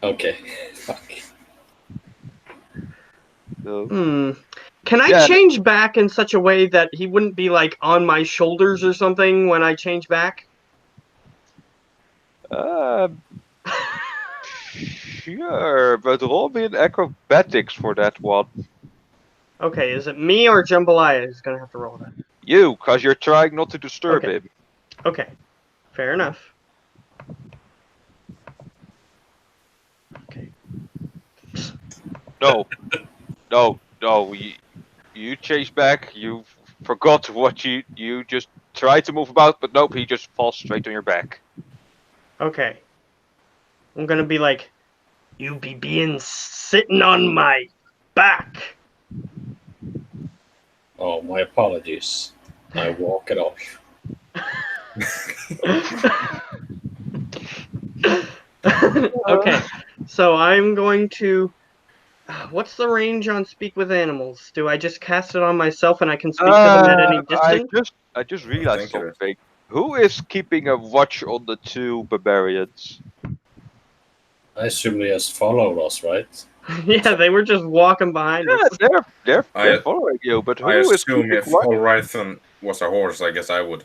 Okay. Fuck. So, Can I Yeah. change back in such a way that he wouldn't be like on my shoulders or something when I change back? Sure, but roll me an acrobatics for that one. Okay, is it me or jambalaya who's gonna have to roll that? You, because you're trying not to disturb Okay. him. Okay, fair enough. Okay. No. You chase back. You forgot what you just tried to move about, but nope, he just falls straight on your back. Okay. I'm gonna be like, you be being sitting on my back. Oh, my apologies. I walk it off. Okay, so I'm going to. What's the range on Speak with Animals? Do I just cast it on myself and I can speak to them at any distance? I just realized think it is. something. Who is keeping a watch on the two barbarians? I assume they just followed us, right? Yeah, they were just walking behind Yeah, us. they're I- following you, but who I is assume keeping if watch? Olrython was a horse, I guess I would.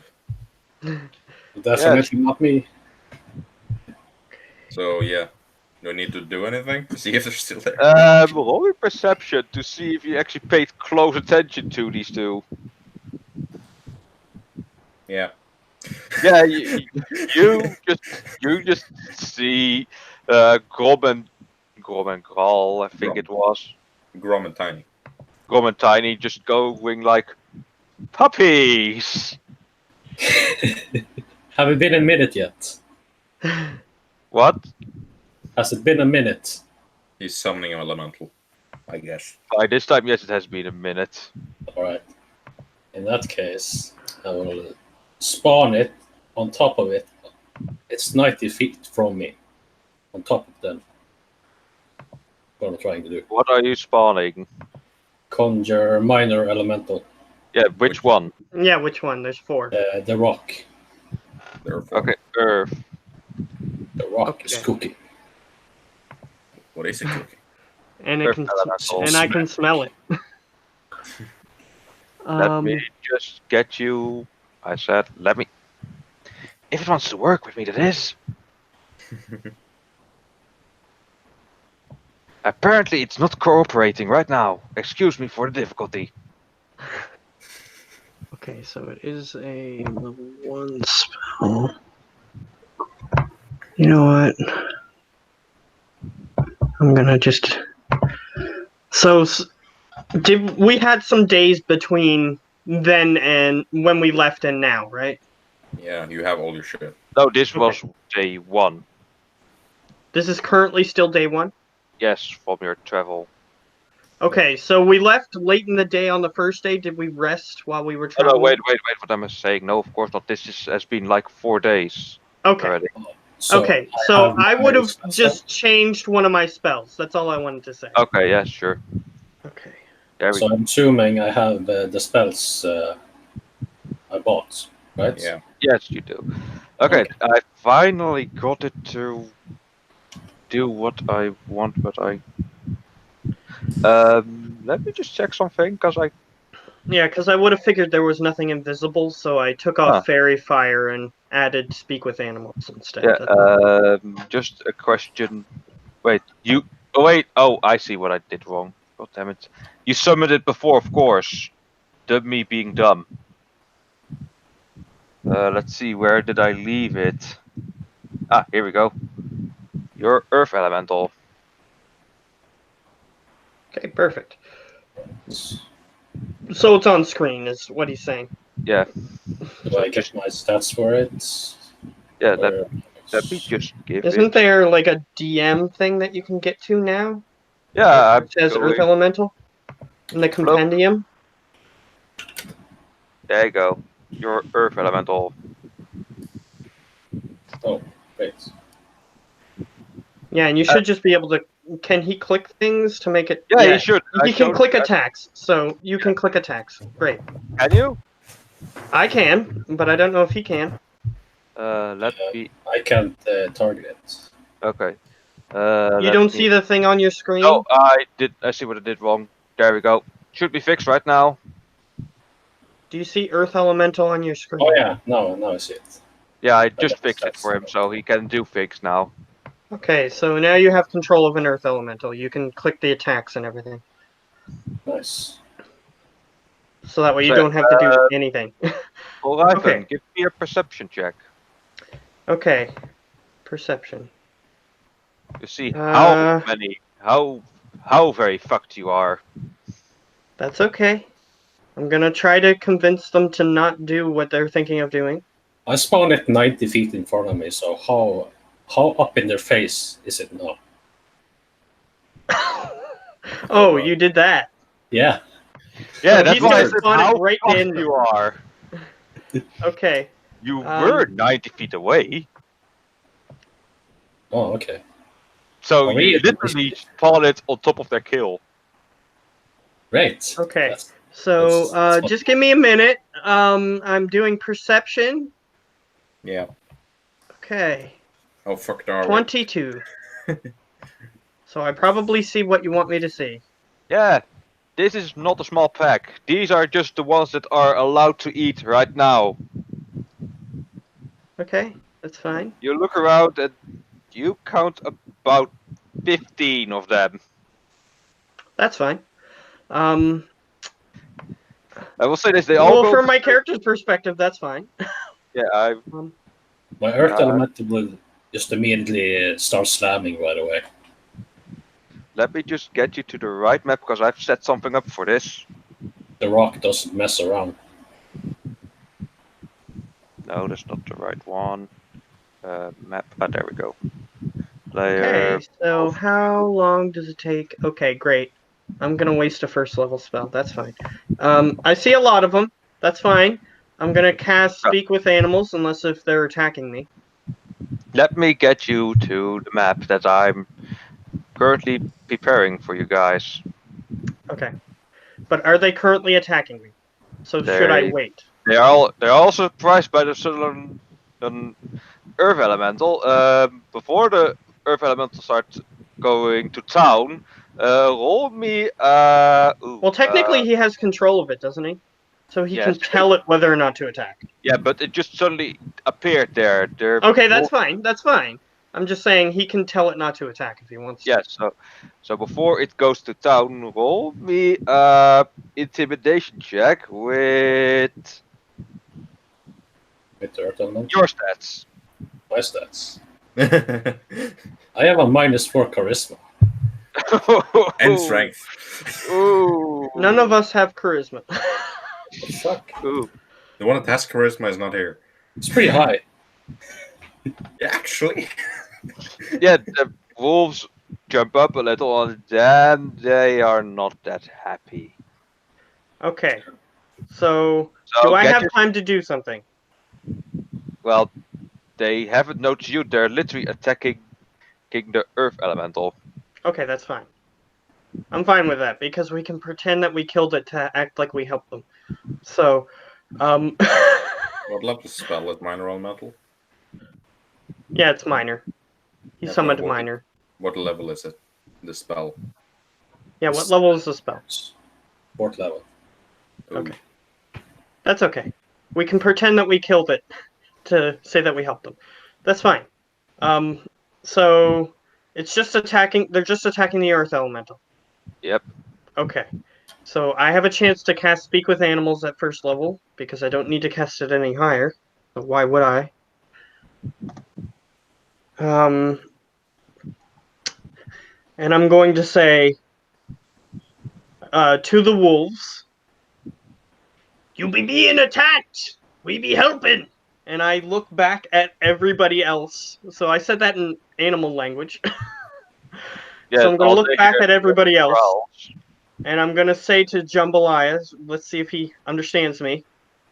Definitely not me. So yeah. Do I need to do anything to see if they're still there? Roll me perception to see if you actually paid close attention to these two. Yeah. Yeah, you just see Grom and Graal, I think Grom. it was. Grom and Tiny. Grom and Tiny just going like puppies. Have it been a minute yet? What? Has it been a minute? He's summoning an elemental, I guess. By this time, yes, it has been a minute. Alright. In that case, I will spawn it on top of it. It's 90 feet from me. On top of them. What I'm trying to do. What are you spawning? Conjure minor elemental. Yeah, which one? Yeah, which one? There's 4. The rock. Therefore, Okay, Earth. The rock is Okay. cooking. what is it cooking? And it Earth can elemental. and I can smell it. Let me just get you. I said, let me. If it wants to work with me, that is. Apparently, it's not cooperating right now. Excuse me for the difficulty. Okay, so it is a level 1 spell. You know what? I'm gonna just. So, did we had some days between then and when we left and now, right? Yeah, you have all your shit. No, this Okay. was day 1. This is currently still day 1. Yes, from your travel. Okay, so we left late in the day on the first day. Did we rest while we were Oh, traveling? no, wait, what am I saying? No, of course not. Has been like 4 days Okay. already. So Okay, so have I my would have spell just changed one of my spells. That's all I wanted to say. Okay, yeah, sure. Okay. There we So go. I'm assuming I have the spells I bought, right? Yeah. Yes, you do. Okay, Okay. I finally got it to do what I want, but I... let me just check something, because I... Yeah, because I would have figured there was nothing invisible, so I took off Huh. Fairy Fire and added Speak with Animals instead. Yeah, That's all. just a question. Wait, you... Oh, wait. Oh, I see what I did wrong. God damn it. You summoned it before, of course. Me being dumb. Let's see, where did I leave it? Ah, here we go. Your Earth Elemental. Okay, perfect. So it's on screen, is what he's saying. Yeah, Do I get my stats for it? yeah, Or- let me just give Isn't it... there like a DM thing that you can get to now? Yeah, I'm It says Earth going... Elemental in the compendium. There you go. Your Earth Elemental. Oh, wait. Yeah, and you should just be able to. Can he click things to make it? Yeah, you should. He can click attacks, so you can click attacks. Great. Can you? I can, but I don't know if he can. Let me... I can't target it. Okay. You don't see the thing on your screen? Oh, I see what I did wrong. There we go. Should be fixed right now. Do you see Earth Elemental on your screen? Oh yeah, now I see it. Yeah, I just got fixed it stats. for him, so he can do fix now. Okay, so now you have control of an Earth Elemental. You can click the attacks and everything. Nice. So that way you So, don't have to do anything. Alright Okay. then, give me a perception check. Okay. Perception. To see Uh, how very fucked you are. That's okay. I'm gonna try to convince them to not do what they're thinking of doing. I spawned it 90 feet in front of me, so how up in their face is it now? Oh, you did that. Yeah. Yeah, So that's he's why I gonna said spawn it how right fucked in. you are. Okay. You were 90 feet away, Oh, okay. so Oh, you really? literally spawned it on top of their kill. Great. Okay. That's- So that's just give me a minute. I'm doing perception. Yeah. Okay. How fucked are we? 22. So I probably see what you want me to see. Yeah, this is not a small pack. These are just the ones that are allowed to eat right now. Okay, that's fine. You look around and you count about 15 of them. That's fine. Um, I will say this, they all well, go... from my character's perspective, that's fine. Yeah, My Earth Uh, Elemental will just immediately start slamming right away. let me just get you to the right map, because I've set something up for this. The rock doesn't mess around. No, that's not the right one. Map, there we go. Player... Okay, so how long does it take? Okay, great. I'm gonna waste a first level spell. That's fine. I see a lot of them. That's fine. I'm gonna cast Speak with Animals, unless if they're attacking me. Let me get you to the map that I'm currently preparing for you guys. Okay. But are they currently attacking me? So should I They- wait? They're all surprised by the sudden Earth Elemental. Before the Earth Elemental starts going to town, roll me. Well, technically, he has control of it, doesn't he? So he can Yes. tell it whether or not to attack. Yeah, but it just suddenly appeared there. Okay, that's fine. That's fine. I'm just saying he can tell it not to attack if he wants to. Yeah, so before it goes to town, roll me intimidation check with With the Earth Elemental. your stats. My stats. I have a -4 charisma. And strength. Ooh. None of us have charisma. What the fuck? Ooh. The one that has charisma is not here. It's pretty high. Yeah, actually. Yeah, the wolves jump up a little and then they are not that happy. Okay. So, So do I get have your- time to do something? Well, they haven't noticed you. They're literally attacking the earth elemental. Okay, that's fine. I'm fine with that because we can pretend that we killed it to act like we helped them. So, What level spell is minor elemental? yeah, it's minor. He Okay, summoned what- minor. What level is it? The spell. Yeah, what level is the spell? Fourth level. Ooh. Okay. That's okay. We can pretend that we killed it to say that we helped them. That's fine. So it's just attacking. They're just attacking the earth elemental. Yep. Okay. So I have a chance to cast Speak with Animals at first level because I don't need to cast it any higher. So why would I? And I'm going to say to the wolves, "You be being attacked. We be helping." And I look back at everybody else. So I said that in animal language. Yeah. So I'm gonna all look they back hear at everybody is else. growls. And I'm gonna say to Jambalaya, let's see if he understands me.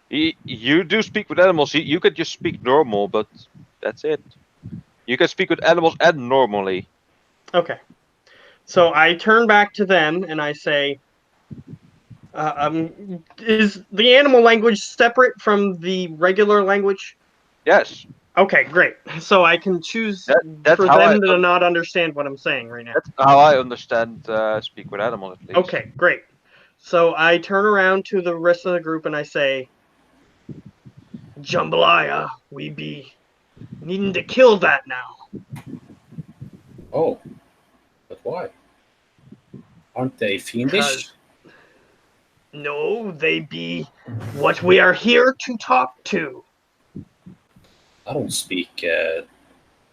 You do speak with animals. You could just speak normal, but that's it. You can speak with animals and normally. Okay. So I turn back to them and I say, is the animal language separate from the regular language? Yes. Okay, great. So I can choose That's for how them I to not understand what I'm saying right now. That's how I understand speak with animals at least. Okay, great. So I turn around to the rest of the group and I say, Jambalaya, we be needing to kill that now. Oh. But why? Aren't they fiendish? No, they be what we are here to talk to. I don't speak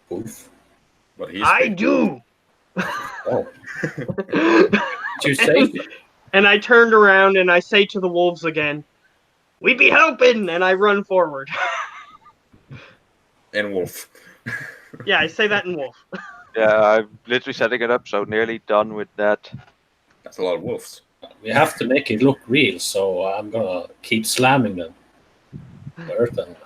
wolf. But he's I do. Oh. Did you say? And I turned around and I say to the wolves again, "We be helping!" And I run forward. And wolf. Yeah, I say that in wolf. Yeah, I'm literally setting it up, so nearly done with that. That's a lot of wolves. We have to make it look real, so I'm gonna keep slamming them. The earth elemental.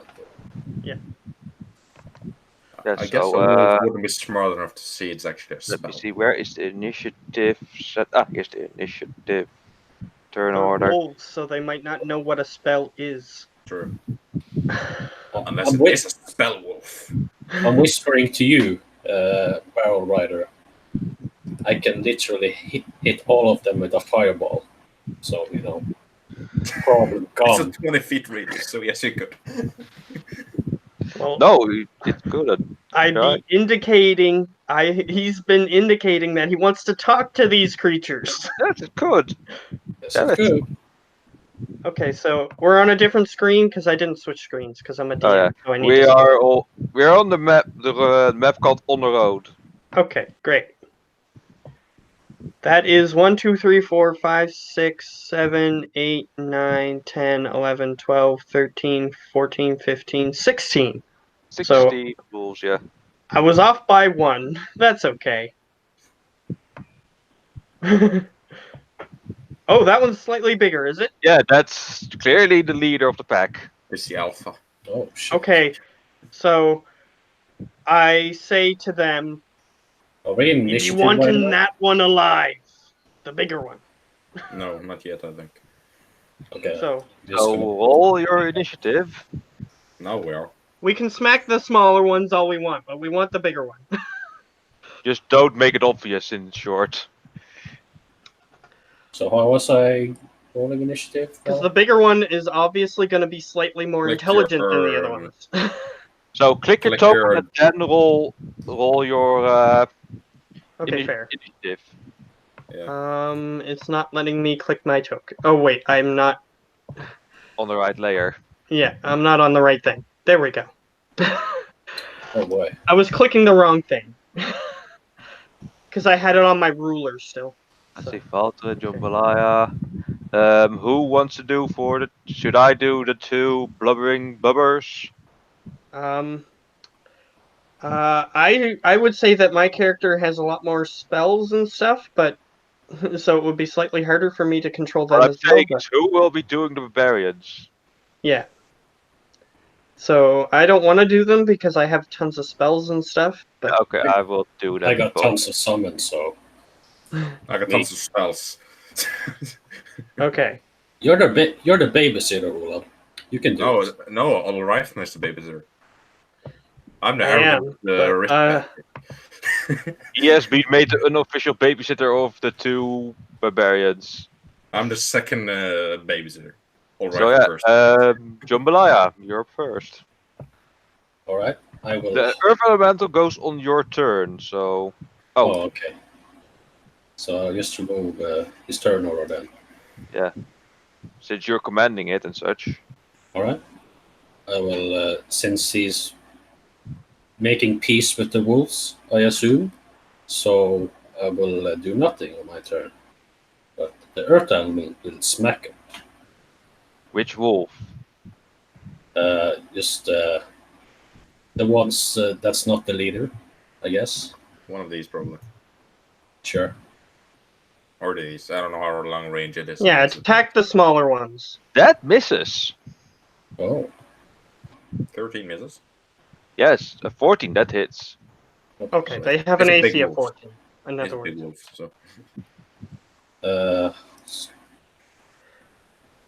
Yeah, I guess so, a wolf wouldn't be smart enough to see it's actually a Let me spell. see, where is the initiative set? Ah, here's the initiative. Turn They're order. wolves, so they might not know what a spell is. True. Unless I'm, it whi- is a spell wolf. I'm whispering to you, Barrel Rider. I can literally hit all of them with a fireball. So, problem It's a gone. 20 feet radius, so yes, you could. Well, No, it's good. I'd Right. be indicating. He's been indicating that he wants to talk to these creatures. Yes, it's good. Yes, Damn it's it. good. Okay, so we're on a different screen because I didn't switch screens because I'm a DM. Oh, yeah. So I need We're on the map, the map called On the Road. Okay, great. That is 1, 2, 3, 4, 5, 6, 7, 8, 9, 10, 11, 12, 13, 14, 15, 16. 60 rules, yeah. I was off by 1. That's okay. Oh, that one's slightly bigger, is it? Yeah, that's clearly the leader of the pack. It's the alpha. Oh, shit. Okay, so I say to them, Are we in "You be initiative right wanting now? that one alive, the bigger one." No, not yet, I think. Okay. So just So gonna- roll your initiative. Now we are. we can smack the smaller ones all we want, but we want the bigger one. Just don't make it obvious, in short. So how was I rolling initiative? Because the bigger one is obviously going to be slightly more Click intelligent than the your, other ones. So click your Click token your- and then roll your Okay, fair. initiative. Yeah. It's not letting me click my token. Oh wait, I'm not. On the right layer. Yeah, I'm not on the right thing. There we go. Oh boy. I was clicking the wrong thing. because I had it on my ruler still. I So, see Valtteri, Jambalaya. Who wants to do for the? Should I do the 2 blubbering bubbers? I would say that my character has a lot more spells and stuff, but so it would be slightly harder for me to control them What I'm as well. saying But is, who will be doing the barbarians? yeah. So I don't want to do them because I have tons of spells and stuff. But Okay, I will do that. I got both. tons of summons, so I got Me. tons of spells. okay, you're the babysitter, Ulan. You can do No, it. no, all right, Mr. Babysitter. I'm the I arrogant am, but, aristocrat. He has been made the unofficial babysitter of the 2 barbarians. I'm the second babysitter. All right, So yeah, first. Jambalaya, you're up first. All right, I will. The Earth Elemental goes on your turn, so... Oh, okay. So I'll just remove his turn order then. Since you're commanding it and such. All right. I will, since he's making peace with the wolves, I assume. So I will do nothing on my turn. But the earth element will smack him. Which wolf? Just the ones that's not the leader, I guess. One of these, probably. Sure. Or these. I don't know how long range it is. yeah, attack the smaller ones. That misses. Oh. 13 misses. Yes, a 14, that hits. Okay, So they have it's an a big AC of wolf. 14. It's In other a big words, wolf, so.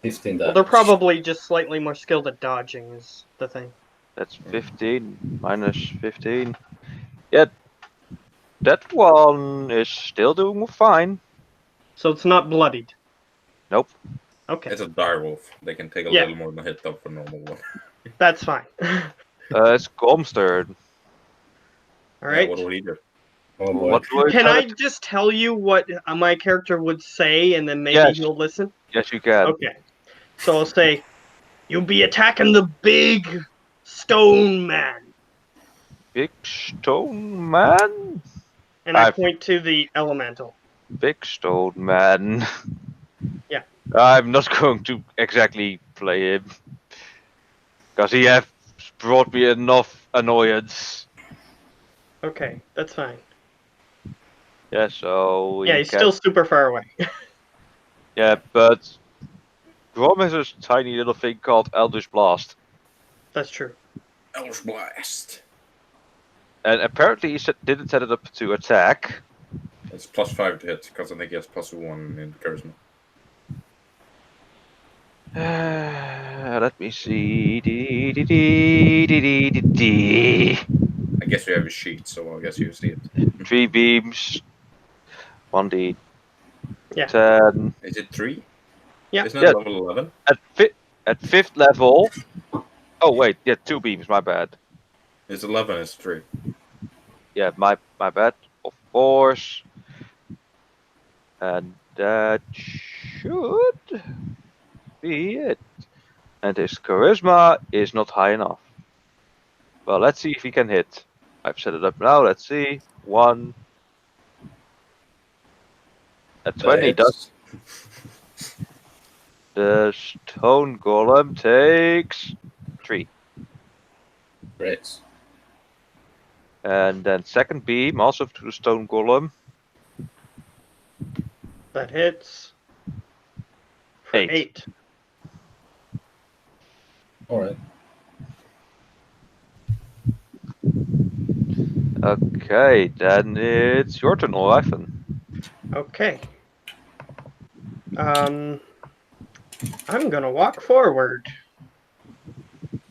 15 well, damage. they're probably just slightly more skilled at dodging. Is the thing. That's 15, minus 15. Yeah, that one is still doing fine. So it's not bloodied. Nope. Okay, It's a dire wolf. They can take a Yeah. little more than hit up a normal one. that's fine. It's Grom's turn. All right. What will he do? Oh boy. What do I Can tell I it? just tell you what my character would say, and then maybe Yes. he'll listen? Yes, you can. Okay. So I'll say, "You'll be attacking the big stone man," Big stone man? and I I've- point to the elemental. Big stone man. Yeah. I'm not going to exactly play him. Because he has brought me enough annoyance. Okay, that's fine. Yeah, so... Yeah, he he's can- still super far away. Yeah, but... Grom has a tiny little thing called Eldritch Blast. That's true. Eldritch Blast. And apparently he didn't set it up to attack. It's +5 to hit, because I think he has +1 in charisma. Let me see. Dee. I guess you have a sheet, so I guess you see it. 3 beams. 1d. Yeah. 10. Is it 3? Yeah. Isn't it Yeah. level 11? At 5th level. Oh wait, yeah, 2 beams. My bad. It's 11, it's 3. Yeah, my bad. Of course. And that should be it. And his charisma is not high enough. Well, let's see if he can hit. I've set it up now. Let's see. 1. At 20 does. The stone golem takes 3. Great. And then second beam also to the stone golem. That hits. For 8. 8. All right. Okay, then it's your turn, Olyphon. Okay. I'm gonna walk forward.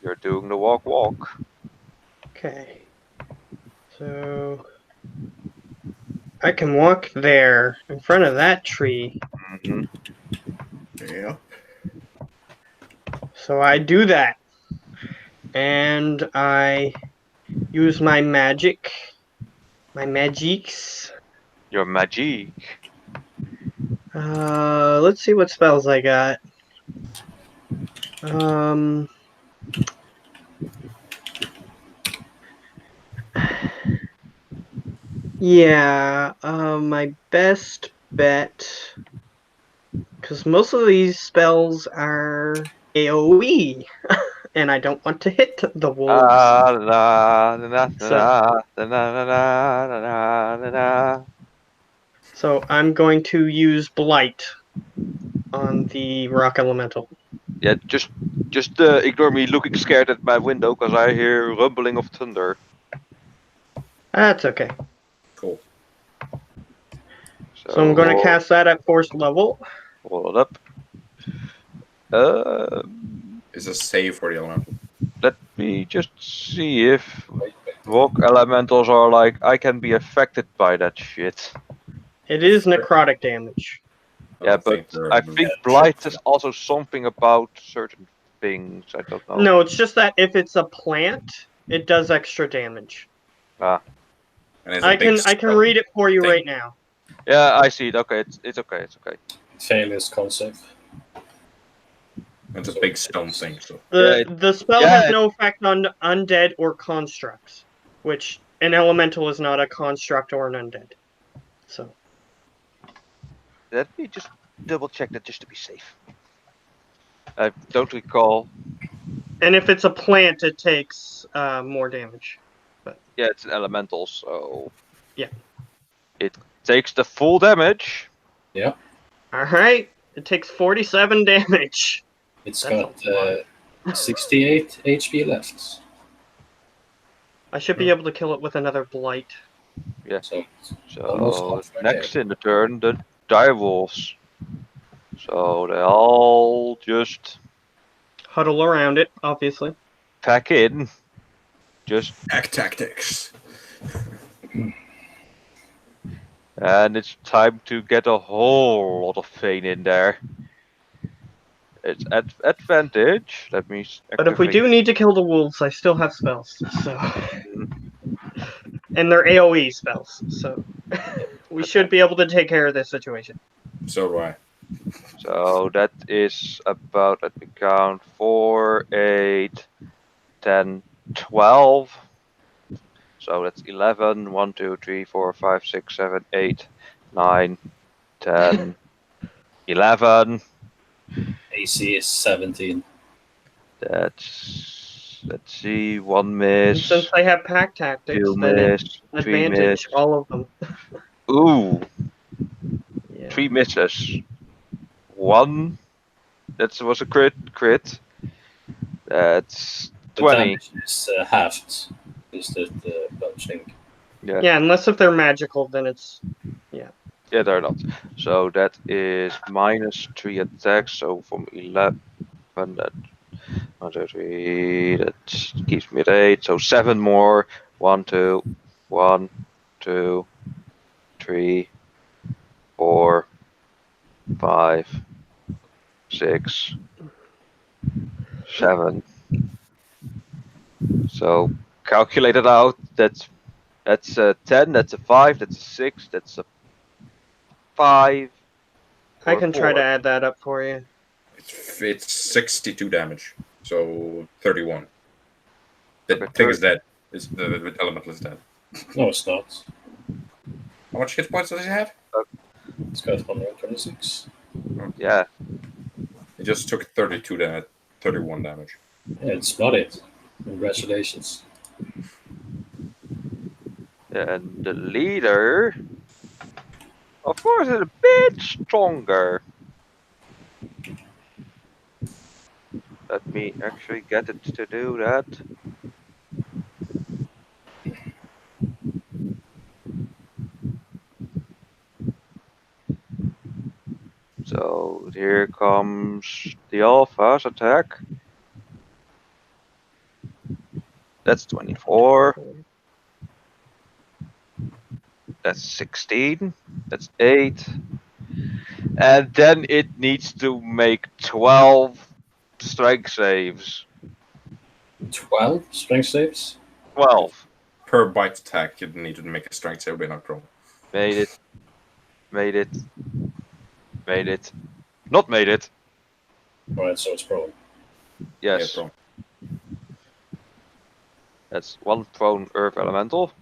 You're doing the walk. Okay. So I can walk there in front of that tree. Mhm. Yeah. So I do that. And I use my magic. My magics. Your magic. Let's see what spells I got. Yeah, my best bet, because most of these spells are AoE, and I don't want to hit the wolves. Ah, na, na, na, So- na, na, na, na, na, na, na. So I'm going to use Blight on the Rock Elemental. Yeah, just ignore me looking scared at my window because I hear rumbling of thunder. That's okay. Cool. So I'm going to hold- cast that at 4th level. Hold up. It's a save for the elemental. Let me just see if Wait. rock elementals are like I can be affected by that shit. It is necrotic damage. I Yeah, don't but think they're I immune think to blight shit. is also something about certain things. I don't know. No, it's just that if it's a plant, it does extra damage. And it's a I big can spell. read it for you thing. right now. Yeah, I see it. Okay, it's okay. It's okay. Failures concept. It's a big stone thing, so The spell yeah, has no effect on undead or constructs, which an elemental is not a construct or an undead. So Let me just double check that just to be safe. I don't recall. and if it's a plant, it takes more damage. Yeah, it's an elemental, so Yeah. it takes the full damage. All right, it takes 47 damage. It's That's got a lot. 68 HP left. I should be able to kill it with another blight. So So almost halfway next there. in the turn, the direwolves. So they all just Huddle around it, obviously. pack in. Just act tactics. and it's time to get a whole lot of Fane in there. It's at advantage. Let me. But if we activate- do need to kill the wolves, I still have spells. So, and they're AOE spells. So, we should be able to take care of this situation. So do I. So that is about, let me count, 4, 8, 10, 12. So that's 11, 1, 2, 3, 4, 5, 6, 7, 8, 9, 10, 11. AC is 17. That's, let's see, 1 And miss, since I have pack tactics, 2 then it's miss, 3 miss. advantage all of them. Ooh, Yeah. 3 misses. 1, that was a crit. That's The 20. damage is halved. Is the punching? Yeah, unless if they're magical, then it's Yeah, they're not. So that is minus 3 attacks. So from 11, that 1, 2, 3, that gives me 8. So 7 more. 1, 2, 1, 2, 3, 4, 5, 6, 7. So calculate it out. That's a 10. That's a 5. That's a 6. That's a 5. I or can try 4. to add that up for you. It's 62 damage, so 31. The Okay, thing is dead. Is the elemental is dead. No, it's not. How much hit points does he have? It's got 126. Yeah. He just took 31 damage. Yeah, it's bloodied. Congratulations. And the leader, of course, is a bit stronger. Let me actually get it to do that. So here comes the Alpha's attack. That's 24. That's 16. That's 8. And then it needs to make 12 strength saves. 12 strength saves. 12. Per bite attack, you need to make a strength save when not prone. Made it. Made it. Made it. Not made it. Alright, so it's prone. Yes. Yeah, prone. That's 1 prone earth elemental.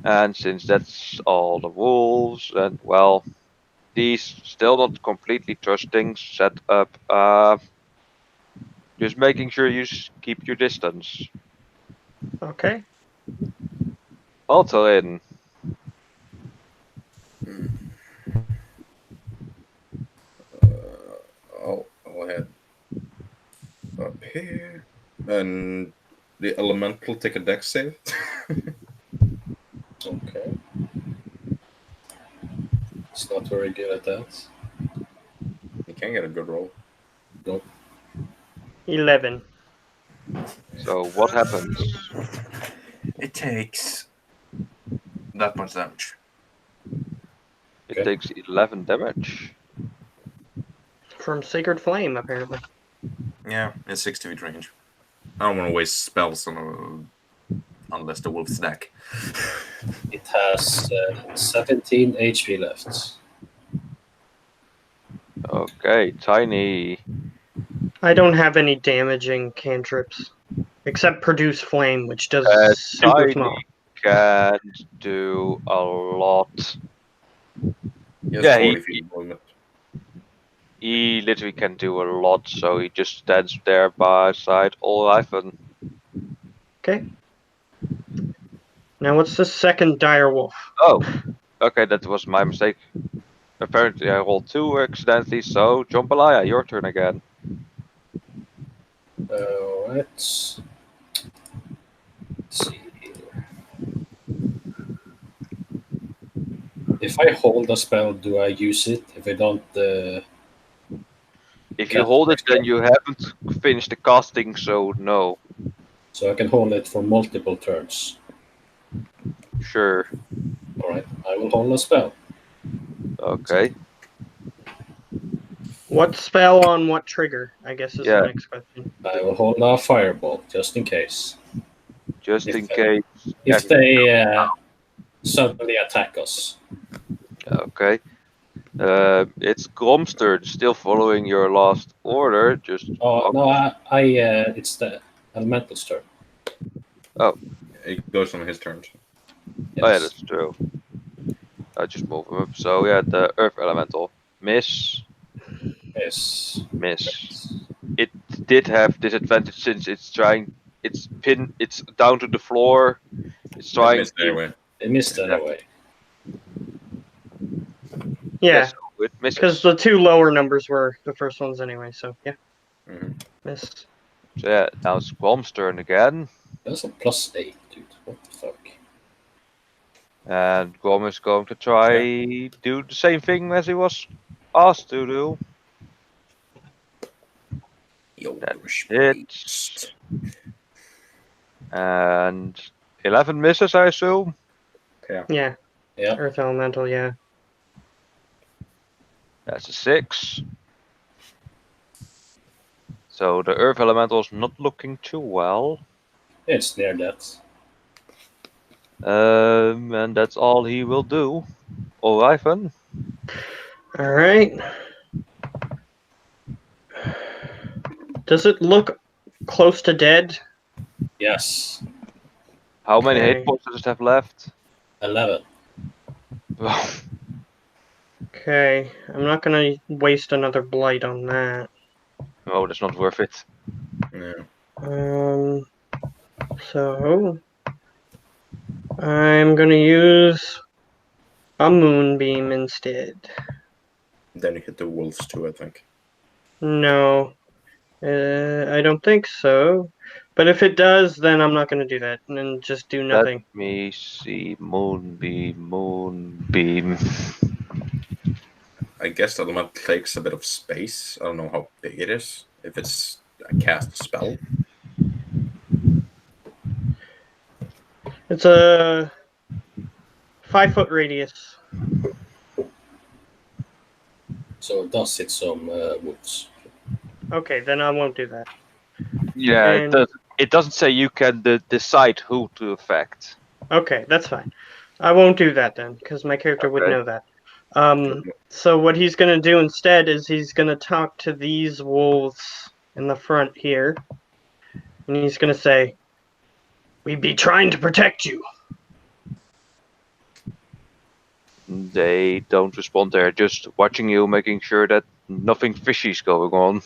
And since that's all the wolves, and well, these still not completely trusting setup. Just making sure you keep your distance. Okay. Altarin, I'll head up here. And the elemental take a dex save. Okay. It's not very good at that. You can get a good roll. Nope. 11. so what happens? It takes that much damage. It Okay. takes 11 damage. From Sacred Flame, apparently. Yeah, it's 60 feet range. I don't want to waste spells on unless the wolf stack. It has 17 HP left. Okay, Tiny. I don't have any damaging cantrips. Except Produce Flame, which does super Tiny small. can do a lot. He has Yeah, 40 feet movement. he literally can do a lot, so he just stands there by side Olriven. Okay. Now what's the second dire wolf? Oh, okay, that was my mistake. Apparently I rolled 2 accidentally, so Jambalaya, your turn again. Alright. Let's see here. If I hold a spell, do I use it? If I don't, If you Cast hold it, next then turn. you haven't finished the casting, so no. so I can hold it for multiple turns. Sure. Alright, I will hold a spell. Okay. What spell on what trigger? I guess is Yeah. the next question. I will hold a fireball just in case. Just If, in case. If they suddenly attack us. Okay. It's Gromster still following your last order. Just Oh no, it's the elemental's turn. It goes on his turn. Yes. Oh yeah, that's true. I just move him up. So yeah, the Earth Elemental. Miss. Yes. Miss. It did have disadvantage since it's trying. It's down to the floor. It's It trying. missed anyway. They missed Yeah. anyway. Yeah, Yes, it misses. because the two lower numbers were the first ones anyway, so yeah. Mhm. Missed. So yeah, now it's Grom's turn again. That's a +8, dude. What the fuck? And Grom is going to try do the same thing as he was asked to do. That hits. And 11 misses, I assume. Yeah. Yeah. Earth Elemental, yeah. That's a 6. So the Earth Elemental's not looking too well. It's near that. And that's all he will do. Ivan. Alright. Does it look close to dead? Yes. How many Okay. hit points does it have left? 11. Okay. I'm not gonna waste another blight on that. Oh, that's not worth it. Yeah. So I'm gonna use a moonbeam instead. Then you hit the wolves too, I think. No, I don't think so. But if it does, then I'm not gonna do that, and then just do nothing. Let me see. Moonbeam. I guess the element takes a bit of space. I don't know how big it is. If it's a cast spell. It's a 5-foot radius. So it does hit some wolves. Okay, then I won't do that. Yeah, And- it doesn't say you can decide who to affect. Okay, that's fine. I won't do that then, because my character would Okay. know that. So what he's gonna do instead is he's gonna talk to these wolves in the front here, and he's gonna say, "We be trying to protect you." They don't respond. They're just watching you, making sure that nothing fishy's going on.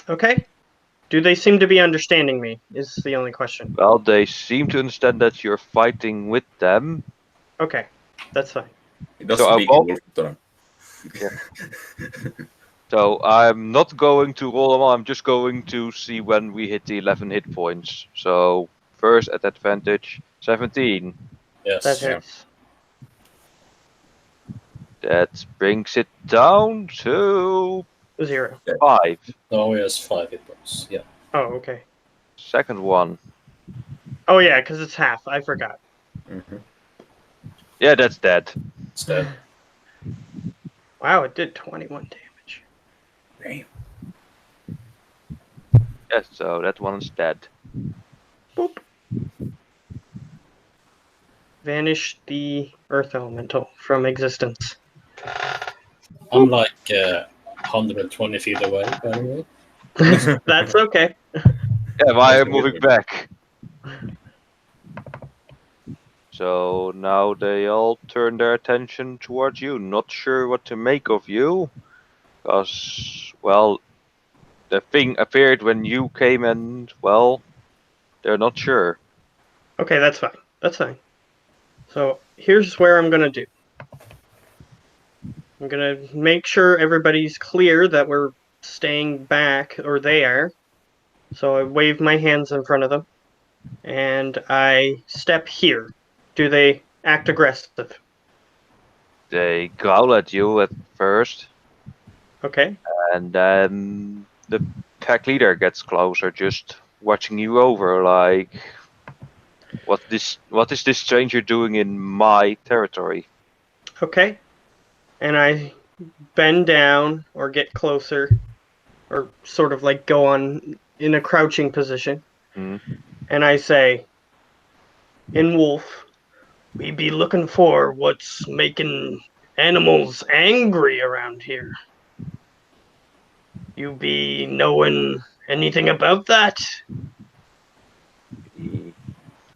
Okay. Do they seem to be understanding me? Is the only question. Well, they seem to understand that you're fighting with them. Okay, that's fine. He does So speak above- in wolf to them. So I'm not going to roll them all. I'm just going to see when we hit the 11 hit points. So first at advantage, 17. Yes. That hits. That brings it down to 0. 5. Now he has 5 hit points. Yeah. Oh, okay. Second one. Oh yeah, because it's half. I forgot. Mhm. Yeah, that's dead. It's dead. Wow, it did 21 damage. Damn. Yes, so that one's dead. Boop. Vanish the Earth Elemental from existence. I'm like 120 feet away, by the way. That's okay. Yeah, why That's am moving good. back? So now they all turn their attention towards you. Not sure what to make of you. Because, well, the thing appeared when you came and, well, they're not sure. Okay, that's fine. That's fine. So here's where I'm gonna do. I'm gonna make sure everybody's clear that we're staying back, or they are. So I wave my hands in front of them, and I step here. Do they act aggressive? They growl at you at first, Okay. and then the pack leader gets closer, just watching you over, like, what is this stranger doing in my territory? Okay. And I bend down or get closer, or sort of like go on in a crouching position. Hmm. And I say, in Wolf, we be looking for what's making animals angry around here. You be knowing anything about that? He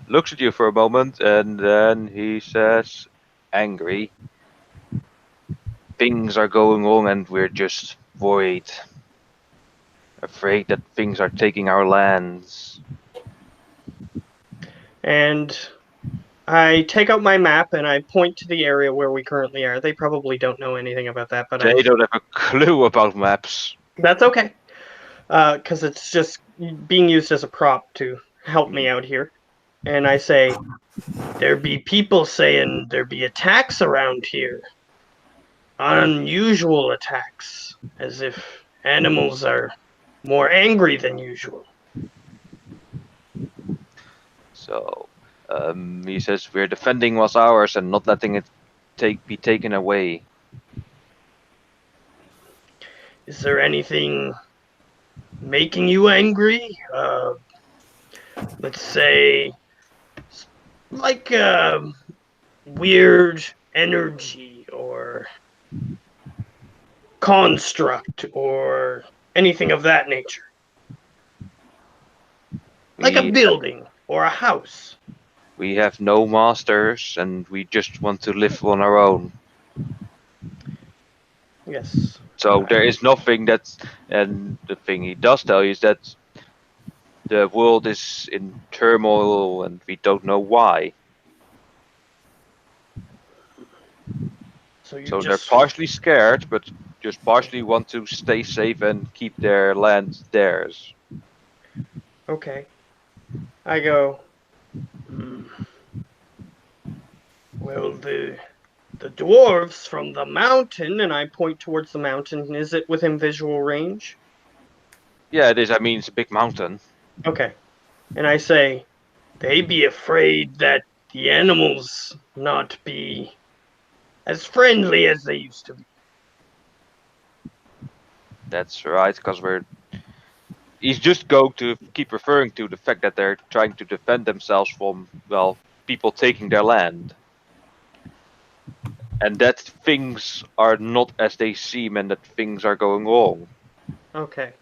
looks at you for a moment, and then he says, angry. Things are going wrong, and we're just worried. Afraid that things are taking our lands. And I take out my map and I point to the area where we currently are. They probably don't know anything about that, but They don't have a clue about maps. that's okay. Because it's just being used as a prop to help me out here. And I say, there be people saying there be attacks around here. Unusual attacks. As if animals are more angry than usual. So he says we're defending what's ours and not letting it be taken away. Is there anything making you angry? Let's say, like weird energy or construct or anything of that nature. Like a We- building or a house. We have no masters and we just want to live on our own. Yes. So there is nothing that's, and the thing he does tell you is that the world is in turmoil and we don't know why. So you So just they're partially scared, but just partially want to stay safe and keep their land theirs. okay. I go. "Hmm. Well, the dwarves from the mountain, and I point towards the mountain. Is it within visual range? Yeah, it is. I mean, it's a big mountain. Okay. And I say, they be afraid that the animals not be as friendly as they used to be. That's right, because he's just going to keep referring to the fact that they're trying to defend themselves from, well, people taking their land. And that things are not as they seem and that things are going wrong. Okay.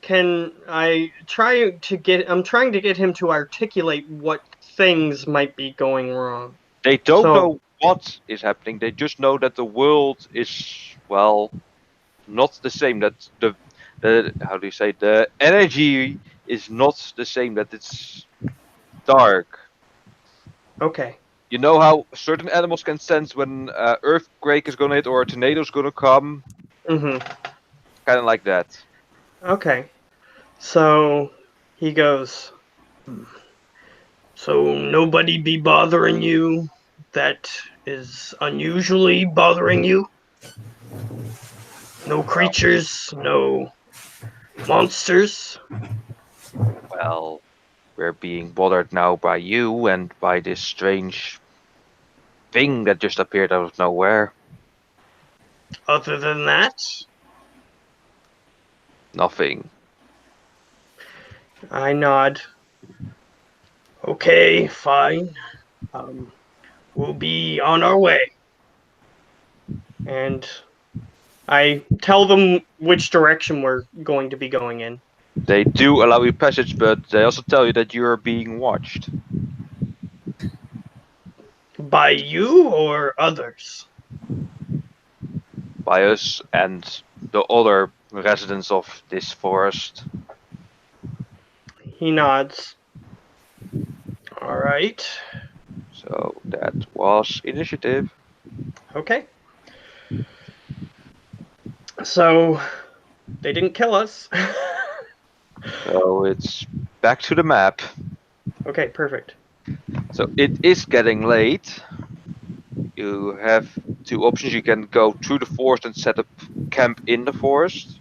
Can I try to get? I'm trying to get him to articulate what things might be going wrong. They don't So- know what is happening. They just know that the world is, well, not the same. That the how do you say, the energy is not the same. That it's dark. Okay. You know how certain animals can sense when earthquake is gonna hit or a tornado is gonna come, Mm-hmm. kind of like that. Okay. So he goes, so nobody be bothering you that is unusually bothering you? No creatures, no monsters? Well, we're being bothered now by you and by this strange thing that just appeared out of nowhere. Other than that, Nothing. I nod. Okay, fine. We'll be on our way. And I tell them which direction we're going to be going in. They do allow you passage, but they also tell you that you're being watched. By you or others? By us and the other residents of this forest. He nods. All right. So that was initiative. Okay. So they didn't kill us. So it's back to the map. Okay, perfect. So it is getting late. You have two options. You can go through the forest and set up camp in the forest.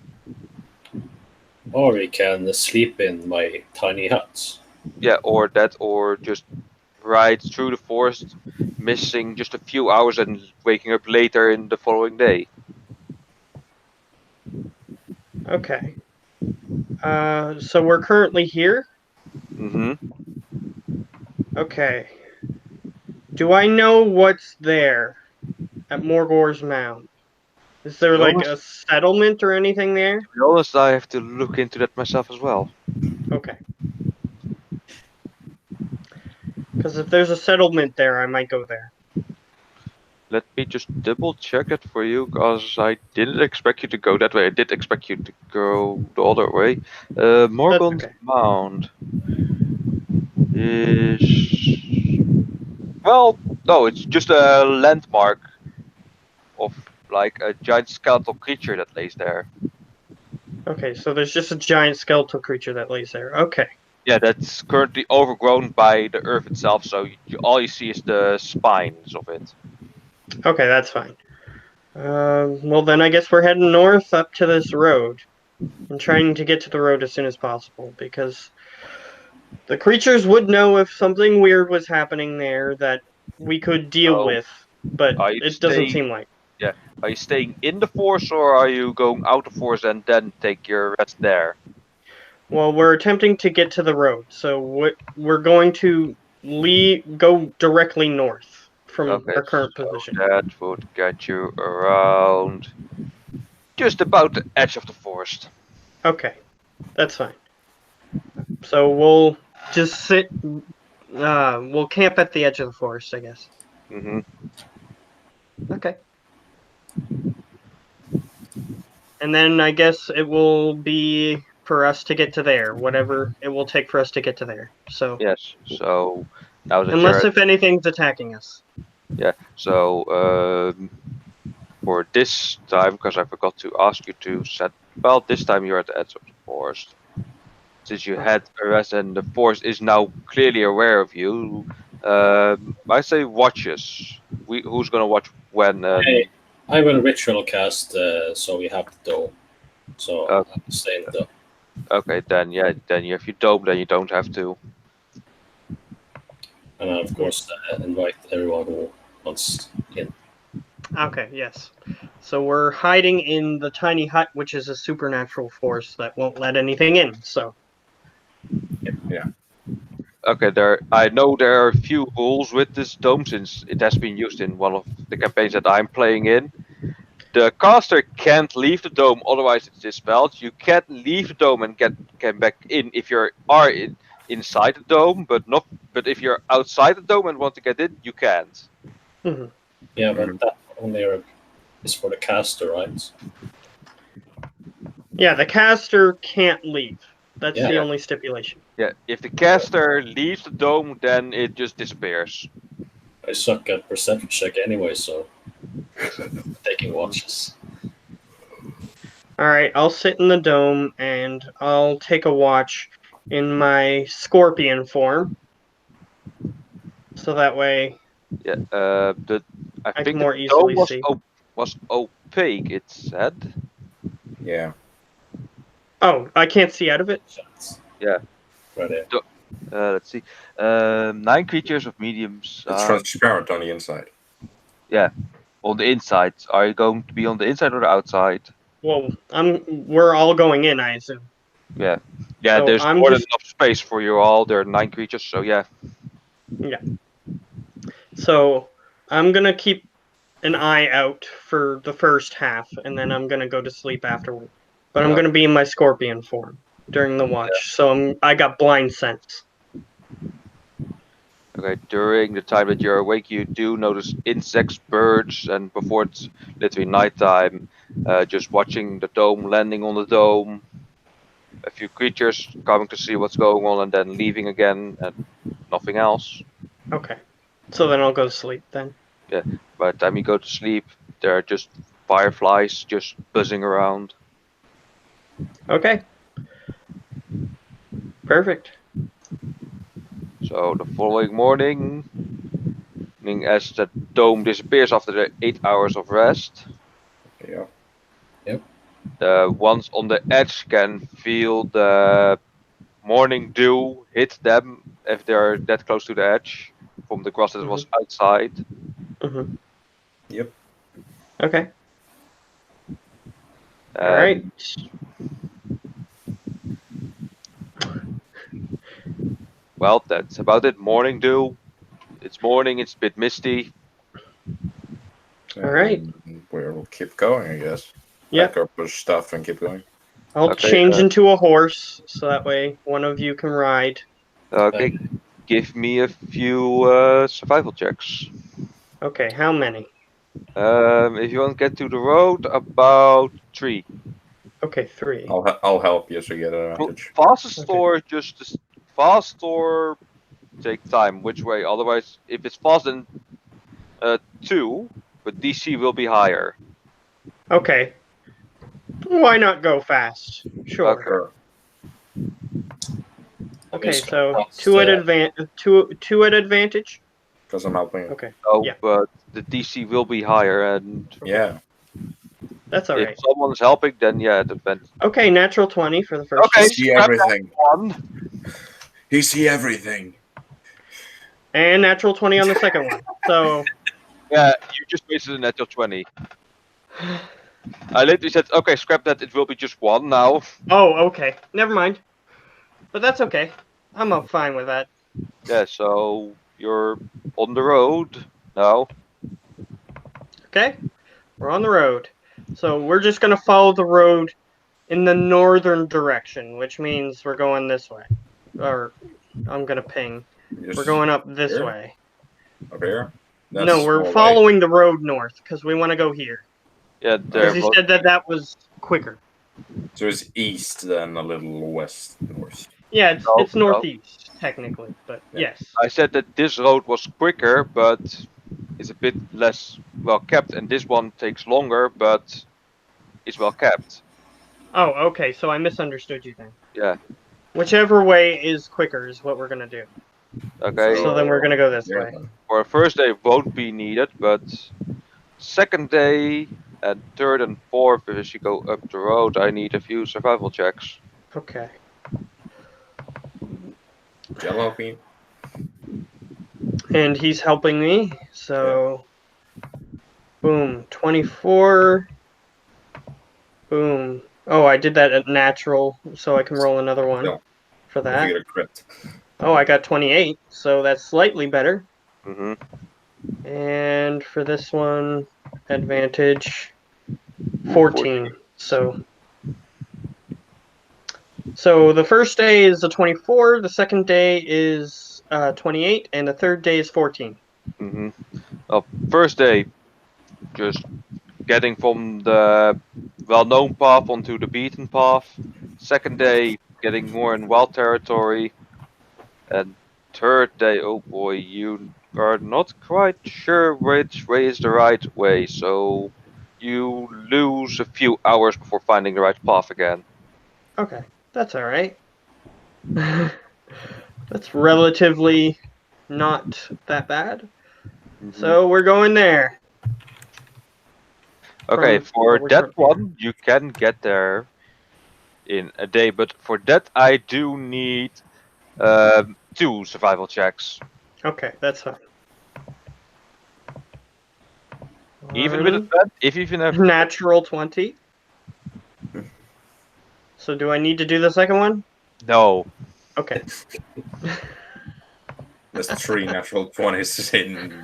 Or we can sleep in my tiny hut. Yeah, or that, or just ride through the forest, missing just a few hours and waking up later in the following day. Okay. So we're currently here? Mm-hmm. Okay. Do I know what's there at Morgor's Mound? Is there To be like honest- a settlement or anything there? To be honest, I have to look into that myself as well. Okay. Because if there's a settlement there, I might go there. Let me just double check that for you, because I didn't expect you to go that way. I did expect you to go the other way. Morgon's okay. Mound is... Well, no, it's just a landmark of like a giant skeletal creature that lays there. Okay, so there's just a giant skeletal creature that lays there. Okay. Yeah, that's currently overgrown by the earth itself, so all you see is the spines of it. Okay, that's fine. Well, then I guess we're heading north up to this road. I'm trying to get to the road as soon as possible because the creatures would know if something weird was happening there that we could deal Oh, with, but are you it doesn't staying- seem like. Are you staying in the forest or are you going out of the forest and then take your rest there? Well, we're attempting to get to the road, so we're going to go directly north from Okay, our current so position. that would get you around just about the edge of the forest. Okay, that's fine. So we'll just sit. We'll camp at the edge of the forest, I guess. Mm-hmm. Okay. And then I guess it will be for us to get to there, whatever it will take for us to get to there. So Yes, so now that unless you're... if anything's attacking us. Yeah, so for this time, because I forgot to ask you to set... Well, this time you're at the edge of the forest. Since you had a rest and the forest is now clearly aware of you, I say watches. Who's gonna watch when? Hey, I will ritual cast, so we have the dome. So Okay. I'll stay in the dome. Okay, then yeah, then if you don't, then you don't have to. And I, of course, invite everyone who wants in. Okay, yes. So we're hiding in the tiny hut, which is a supernatural force that won't let anything in. So Okay, I know there are a few rules with this dome since it has been used in one of the campaigns that I'm playing in. The caster can't leave the dome, otherwise it's dispelled. You can't leave the dome and get back in if you are inside the dome, but if you're outside the dome and want to get in, you can't. Mhm. Yeah, but that only is for the caster, right? Yeah, the caster can't leave. That's the Yeah. only stipulation. Yeah, if the caster leaves the dome, then it just disappears. I suck at perception check anyway, so taking watches. All right, I'll sit in the dome and I'll take a watch in my scorpion form. So that way Yeah, I I think can more the dome easily see. was opaque. It said. Yeah. Oh, I can't see out of it? Shots. Yeah. Right there. Let's see. 9 creatures of medium It's size. transparent on the inside. On the inside. Are you going to be on the inside or the outside? Well, we're all going in, I assume. Yeah, So there's I'm more than just- enough space for you all. There are 9 creatures, so yeah. So I'm gonna keep an eye out for the first half, and then I'm gonna go to sleep afterward. But I'm Yeah. gonna be in my scorpion form during the watch, so I got blind sense. Okay, during the time that you're awake, you do notice insects, birds, and before it's literally nighttime, just watching the dome, landing on the dome. A few creatures coming to see what's going on and then leaving again, and nothing else. Okay. So then I'll go to sleep then. By the time you go to sleep, there are just fireflies just buzzing around. Okay. Perfect. So the following morning, as the dome disappears after the 8 hours of rest, Yeah. the ones on the edge can feel the morning dew hit them if they're that close to the edge from the grass that was outside. Mm-hmm. Yep. Okay. All right. Well, that's about it. Morning dew. It's morning. It's a bit misty. All right. We'll keep going, I guess. Yep. Pack our push stuff and keep going. I'll Okay, change into a horse, so that way one of you can ride. Okay, give me a few survival checks. Okay, how many? If you want to get to the road, about 3. Okay, 3. I'll help you so you get an advantage. Fastest Okay. store, just fast or take time. Which way? Otherwise, if it's faster than 2, but DC will be higher. Okay. Why not go fast? Sure. Sure. Okay, so two at advantage. Because I'm helping you. Okay, No, Yeah. but the DC will be higher, and Yeah. that's all if right. someone's helping, then yeah, it depends. Okay, natural 20 for the first Okay. one. See scrap that everything. one. He see everything. And natural 20 on the second one. So, Yeah, you just wasted a natural 20. I literally said, okay, scrap that. It will be just 1 now. oh, okay. Never mind. But that's okay. I'm fine with that. Yeah, so you're on the road now. Okay? We're on the road. So, we're just going to follow the road in the northern direction, which means we're going this way. Or, I'm going to ping. Just We're going up this here? way. Up here? No, we're Norway. following the road north because we want to go here. Yeah, Because they're he said that was quicker. So it's east, then a little west, north. Yeah, No, it's no. northeast technically, but Yeah. yes. I said that this road was quicker, but it's a bit less well kept, and this one takes longer, but it's well kept. Oh, okay. So I misunderstood you then. Yeah. Whichever way is quicker is what we're gonna do. Okay. So then we're gonna go this Yeah, way. then. For a first day won't be needed, but second day and third and fourth, as you go up the road, I need a few survival checks. Okay. Jello bean. And he's helping me. So, boom, 24. Boom. Oh, I did that at natural, so I can roll another one Yeah. for If you that. get a crit. Oh, I got 28, so that's slightly better. Mm-hmm. And for this one, advantage 14. So the first day is a 24, the second day is 28, and the third day is 14. Mm-hmm. Well, first day, just getting from the well-known path onto the beaten path. Second day, getting more in wild territory. And third day, oh boy, you are not quite sure which way is the right way, so you lose a few hours before finding the right path again. Okay, that's all right. That's relatively not that bad. So we're going there. Okay, from for where we that currently are. one, you can get there in a day, but for that, I do need 2 survival checks. Okay, that's fine. Even with One that, if you even have natural 20. So do I need to do the second one? no, Okay. There's 3 natural 20s in.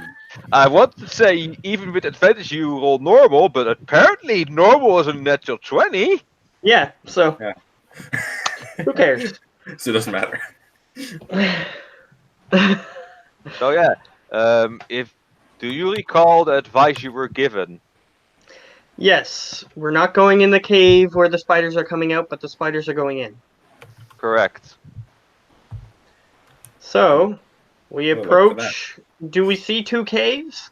I want to say even with advantage you roll normal, but apparently normal is a natural 20. Yeah, so Yeah. who cares? So it doesn't matter. So yeah, if do you recall the advice you were given? Yes, we're not going in the cave where the spiders are coming out, but the spiders are going in. Correct. So we Well, look for approach. Do we see 2 caves?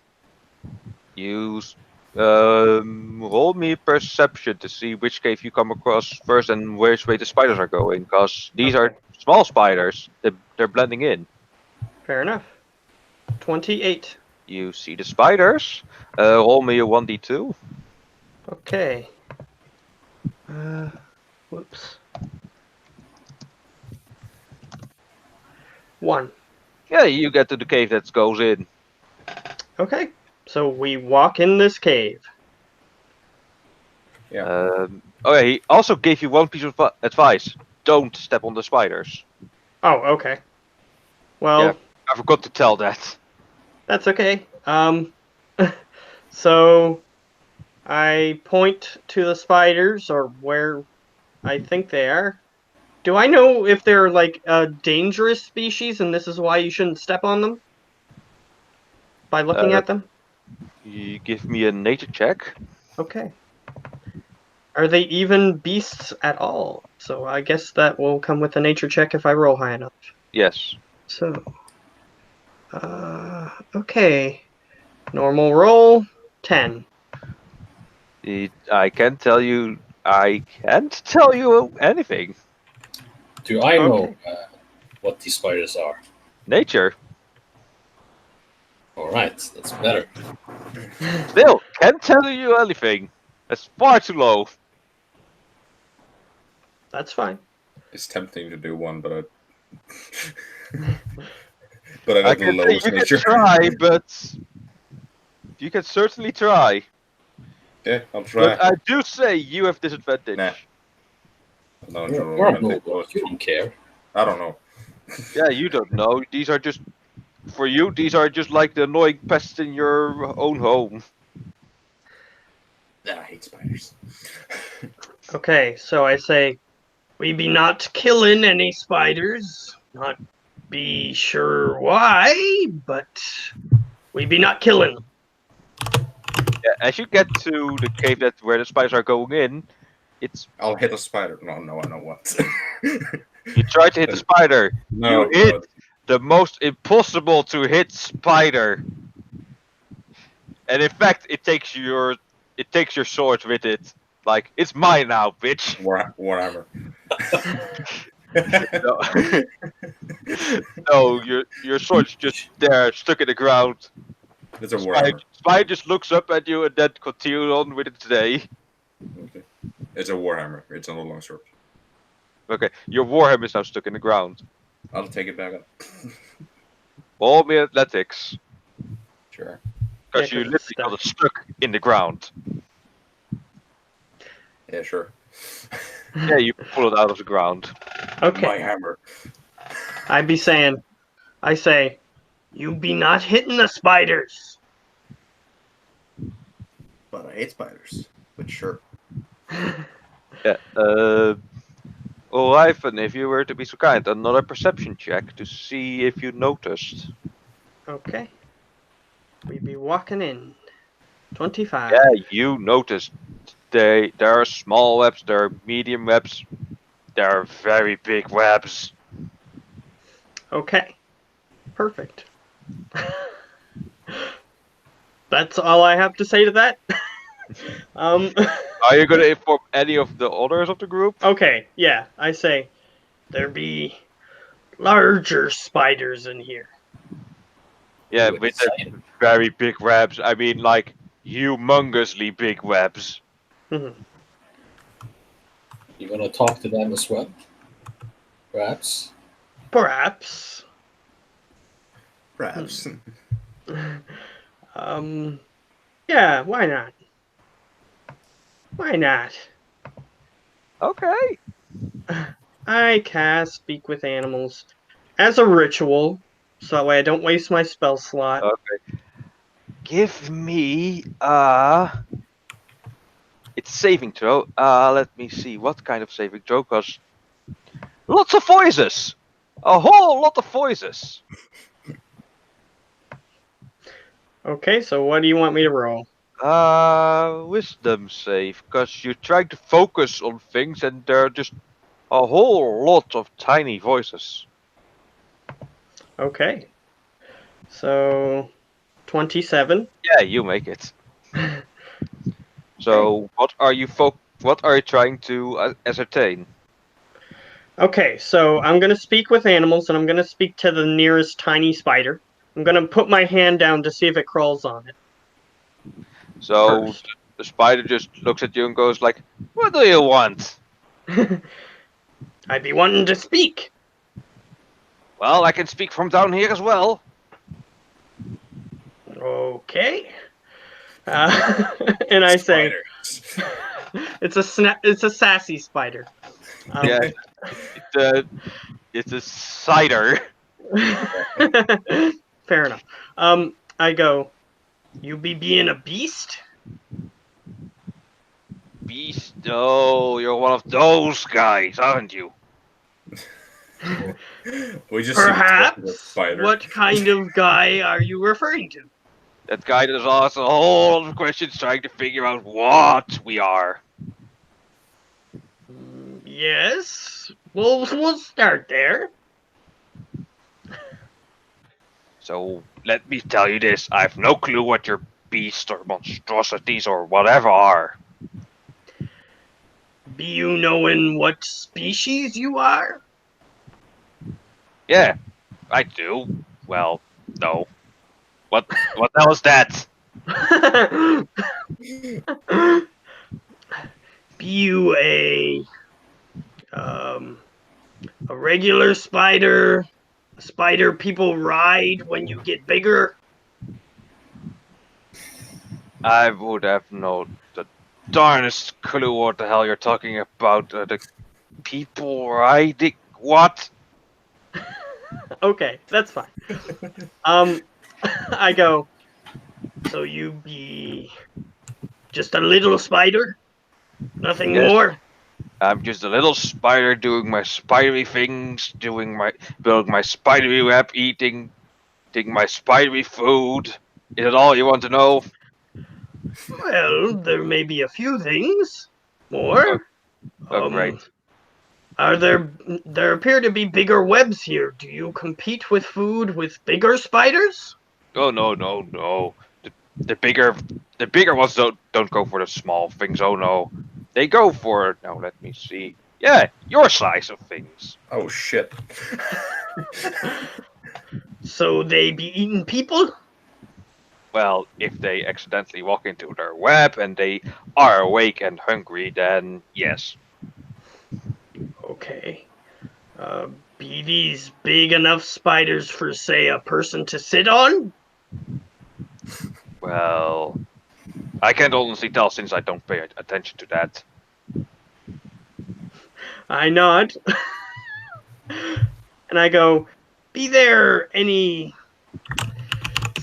Use roll me perception to see which cave you come across first and which way the spiders are going, because these are Okay. small spiders. They're blending in. Fair enough. 28. You see the spiders. Roll me a 1d2. Okay. Whoops. 1. Yeah, you get to the cave that goes in. Okay. So we walk in this cave. Yeah. Okay, he also gave you one piece of advice. Don't step on the spiders. Oh, okay. Well, Yeah. I forgot to tell that. that's okay. So I point to the spiders or where I think they are. Do I know if they're like a dangerous species and this is why you shouldn't step on them? By looking at them? You give me a nature check. Okay. Are they even beasts at all? So I guess that will come with a nature check if I roll high enough. Yes. So, okay. Normal roll, 10. I can't tell you. I can't tell you anything. Do I know Okay. what these spiders are? Nature. All right, that's better. Still, can't tell you anything. That's far too low. That's fine. It's tempting to do one, but but I I got the can say lowest you nature. can try, but you can certainly try. Yeah, I'll try. But I do say you have disadvantage. Nah. No, You're general a advantage. noble. You don't care. I don't know. Yeah, you don't know. These are just for you. These are just like the annoying pests in your own home. I hate spiders. Okay, so I say, we be not killing any spiders. Not be sure why, but we be not killing them. Yeah, as you get to the cave where the spiders are going in, I'll hit a spider. No, I know what. you try to hit the spider. No, You hit the most impossible to hit spider. And in fact, it takes your sword with it. Like, it's mine now, bitch. Warhammer. No, your sword's just there, stuck in the ground. It's a Warhammer. Spider just looks up at you and then continues on with its day. Okay. It's a Warhammer. It's not a longsword. Okay, your warhammer is now stuck in the ground. I'll take it back up. Roll me athletics. Sure. Because Yeah, you 'cause literally it's got it stuck in the ground. Yeah, sure. Yeah, you pull it out of the ground. Okay, My hammer. I say, you be not hitting the spiders. But I hate spiders. But sure. Yeah. Ivan, if you were to be so kind, another perception check to see if you noticed. Okay. We be walking in. 25. Yeah, you noticed there are small webs, there are medium webs, there are very big webs. Okay. Perfect. That's all I have to say to that. um, Are you gonna inform any of the others of the group? okay, yeah, I say there be larger spiders in here. Yeah, Ooh, with the exciting. very big webs. I mean, like humongously big webs. Mhm. You gonna talk to them as well? Perhaps. Perhaps. Perhaps. Yeah, why not? Why not? Okay. I cast Speak with Animals as a ritual, so that way I don't waste my spell slot. Okay. Give me it's saving throw. Let me see what kind of saving throw. Cause lots of voices. A whole lot of voices. Okay, so what do you want me to roll? Wisdom save. Cause you're trying to focus on things, and there are just a whole lot of tiny voices. Okay. So 27. Yeah, you make it. So, what are you What are you trying to ascertain? Okay, so I'm gonna speak with animals and I'm gonna speak to the nearest tiny spider. I'm gonna put my hand down to see if it crawls on it. So First. the spider just looks at you and goes like, "What do you want?" I'd be wanting to speak. Well, I can speak from down here as well. Okay. And I say, Spiders. it's a sassy spider. Yeah, it's a cider. Fair enough. I go, you be being a beast? Beast. Oh, you're one of those guys, aren't you? We just see the top of the Perhaps. spider. What kind of guy are you referring to? That guy that has asked a whole lot of questions trying to figure out what we are. Yes. We'll start there. So let me tell you this: I have no clue what your beast or monstrosities or whatever are. Be you knowing what species you are? Yeah, I do. Well, no. What the hell is that? Be you a regular spider? A spider people ride when you get bigger? I would have no the darnest clue what the hell you're talking about. The people riding what? Okay, that's fine. I go, so you be just a little spider? Nothing Yes, more? I'm just a little spider doing my spidery things, building my spidery web, eating my spidery food. Is it all you want to know? Well, there may be a few things Oh, more. oh great. Are there appear to be bigger webs here. Do you compete with food with bigger spiders? Oh no. The bigger ones don't go for the small things. Oh no, they go for now. Let me see. Yeah, your size of things. Oh shit. So they be eating people? Well, if they accidentally walk into their web and they are awake and hungry, then yes. Okay. Be these big enough spiders for, say, a person to sit on? Well, I can't honestly tell since I don't pay attention to that. I nod. And I go, be there any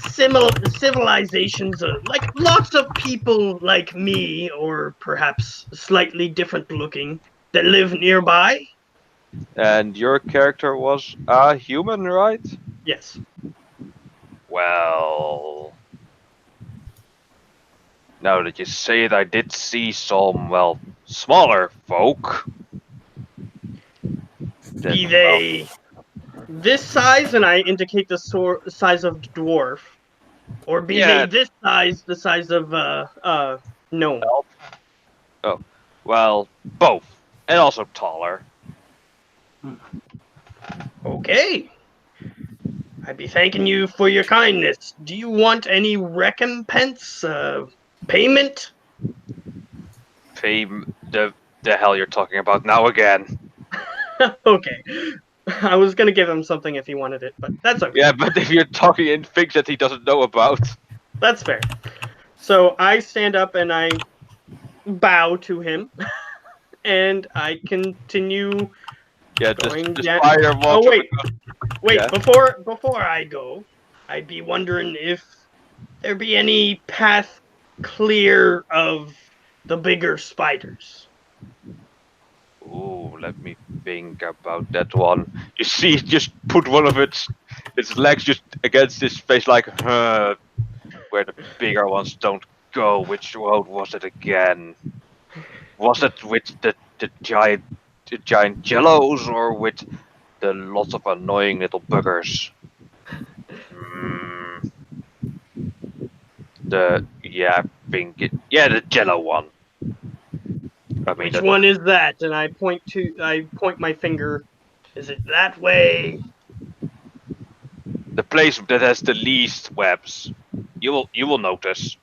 similar civilizations, like lots of people like me, or perhaps slightly different looking, that live nearby? And your character was a human, right? Yes. Well, Now that you say it, I did see some, well, smaller folk. That, Be they this size, and I indicate the size of dwarf, or be Yeah. they this size, the size of gnome. well, both. And also taller. Okay. I'd be thanking you for your kindness. Do you want any recompense? Payment? Fame, the hell you're talking about now again. Okay. I was gonna give him something if he wanted it, but that's okay. Yeah, but if you're talking in things that he doesn't know about. That's fair. So I stand up and I bow to him, and I continue. Yeah, Going the down- spider walks Oh wait, wait. Yeah. Before I go, I'd be wondering if there be any path clear of the bigger spiders. Ooh, let me think about that one. You see, it just put one of its legs just against his face, like, where the bigger ones don't go. Which road was it again? Was it with the giant jellos, or with the lots of annoying little buggers? Hmm. The jello one. I mean, Which one is that? And I point my finger. Is it that way? the place that has the least webs. You will notice.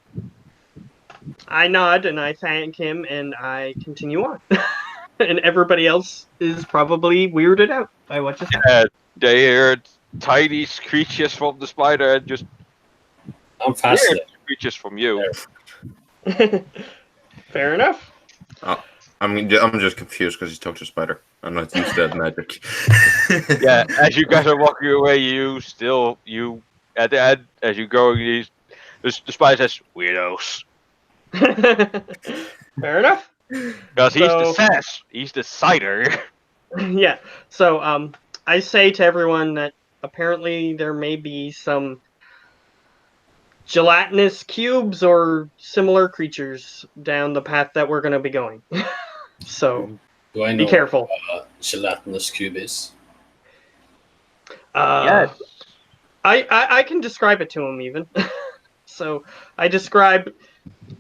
I nod and I thank him and I continue on. And everybody else is probably weirded out by what just happened. They hear tiny screeches from the spider and just I'm weird fascinated. screeches from you. Fair enough. I'm just confused because he talked to spider. I'm not used to that magic. Yeah, as you guys are walking away, you at the end as you go, the spider says weirdos Fair enough. because he's the So- sass, he's the cider. Yeah. So I say to everyone that apparently there may be some gelatinous cubes or similar creatures down the path that we're going to be going. So Do I know be careful. gelatinous cube is? Yes. I can describe it to him even. So I describe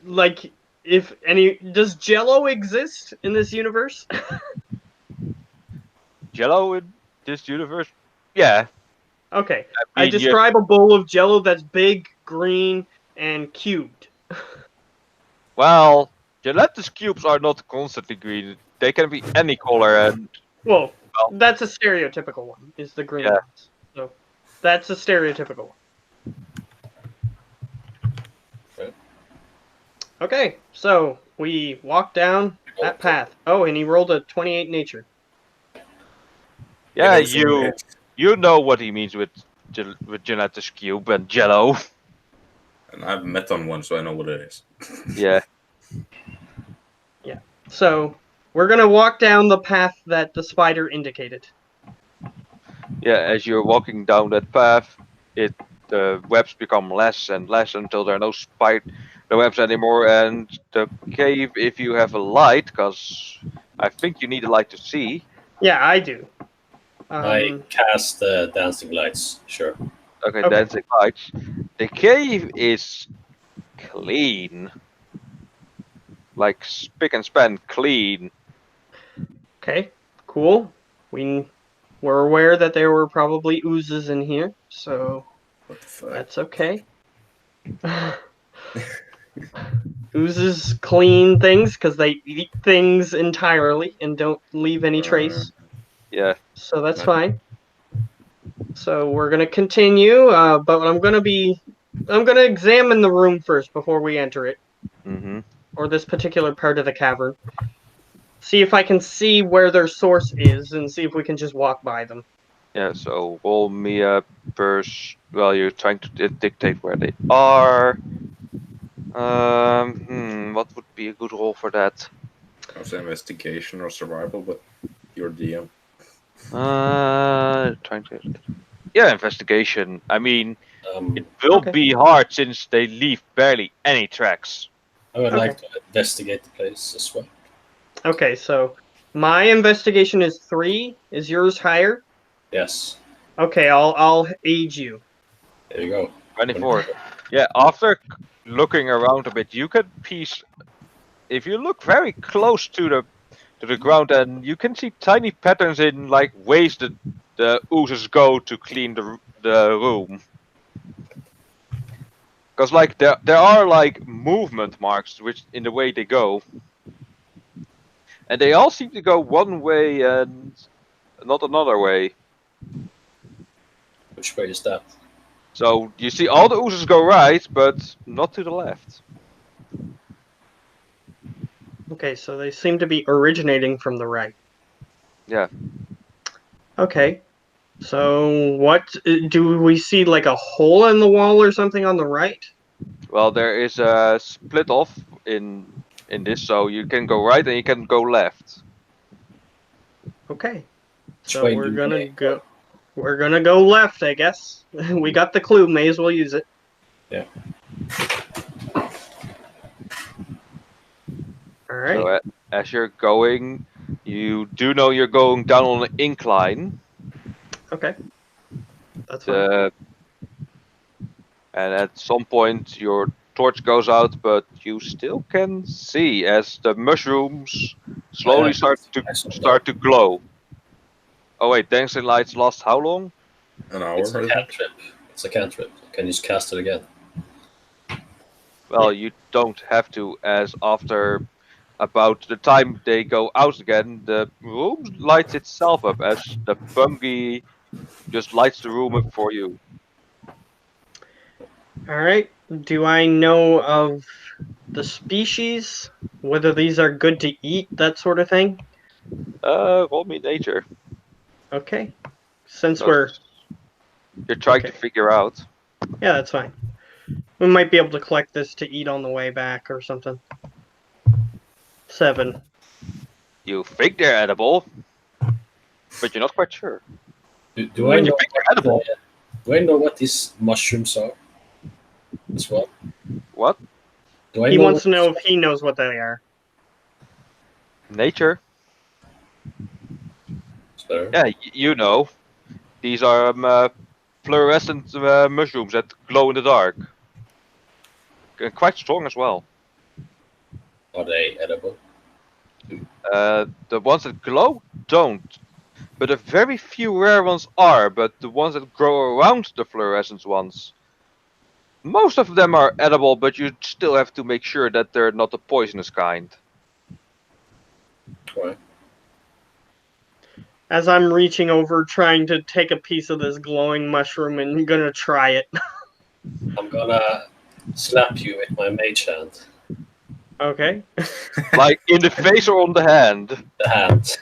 like if any does Jello exist in this universe? Jello in this universe? Yeah. Okay. I I mean, describe a bowl of Jello that's big, green, and cubed. well, gelatinous cubes are not constantly green. They can be any color, and Well, Well- that's a stereotypical one. Is the green Yeah. ones. So that's a stereotypical one. Okay. Okay, so we walk down that path. Oh, and he rolled a 28 nature. yeah, Also, you know what he means with gelatinous cube and Jello. and I've met on one, so I know what it is. Yeah. So we're gonna walk down the path that the spider indicated. Yeah, as you're walking down that path, the webs become less and less until there are no webs anymore, and the cave, if you have a light, because I think you need a light to see. Yeah, I do. I cast dancing lights. Sure. Okay, Okay. dancing lights. The cave is clean, like spick and span clean. Okay, cool. We were aware that there were probably oozes in here, so What the fuck? that's okay. Oozes clean things because they eat things entirely and don't leave any trace. Yeah. So that's Right. fine. So we're gonna continue, but I'm gonna examine the room first before we enter it, Mm-hmm. or this particular part of the cavern. See if I can see where their source is, and see if we can just walk by them. Yeah, so roll me up first. Well, you're trying to dictate where they are. What would be a good roll for that? I was investigation or survival, but you're DM. Trying to. Yeah, investigation. I mean, Um, it will Okay. be hard since they leave barely any tracks. I would Okay. like to investigate the place as well. Okay, so my investigation is 3. Is yours higher? Yes. Okay, I'll aid you. There you go. 24. Yeah, after looking around a bit, you can piece. If you look very close to the ground, and you can see tiny patterns in like ways that the oozes go to clean the room. Because like there are like movement marks which in the way they go, and they all seem to go one way and not another way. Which way is that? So you see all the oozes go right, but not to the left. Okay, so they seem to be originating from the right. Yeah. Okay. So what do we see like a hole in the wall or something on the right? Well, there is a split off in this, so you can go right and you can go left. Okay. Which So way we're do gonna they go. We're gonna go left, I guess. We got the clue. May as well use it. Yeah. All right. So as you're going, you do know you're going down on an incline. Okay. That's fine. And at some point your torch goes out, but you still can see as the mushrooms slowly start to glow. Oh wait, dancing lights last how long? An hour. It's a I think. cantrip. It's a cantrip. Can you just cast it again? Well, you don't have to, as after about the time they go out again, the room lights itself up as the fungi just lights the room up for you. All right. Do I know of the species? Whether these are good to eat, that sort of thing? Roll me nature. Okay. Since So we're you're trying to okay. figure out. Yeah, that's fine. We might be able to collect this to eat on the way back or something. 7. You think they're edible, but you're not quite sure. Do I But you know think they're what edible. do I know what these mushrooms are as well? What? Do I He know wants to what know if he knows what they are. Nature? it's better? Yeah, you know. These are fluorescent mushrooms that glow in the dark. Quite strong as well. Are they edible? The ones that glow don't. But a very few rare ones are, but the ones that grow around the fluorescent ones, most of them are edible, but you still have to make sure that they're not the poisonous kind. Right. As I'm reaching over trying to take a piece of this glowing mushroom and gonna try it. I'm gonna slap you with my mage hand. Okay. Like in the face or on the hand. The hand.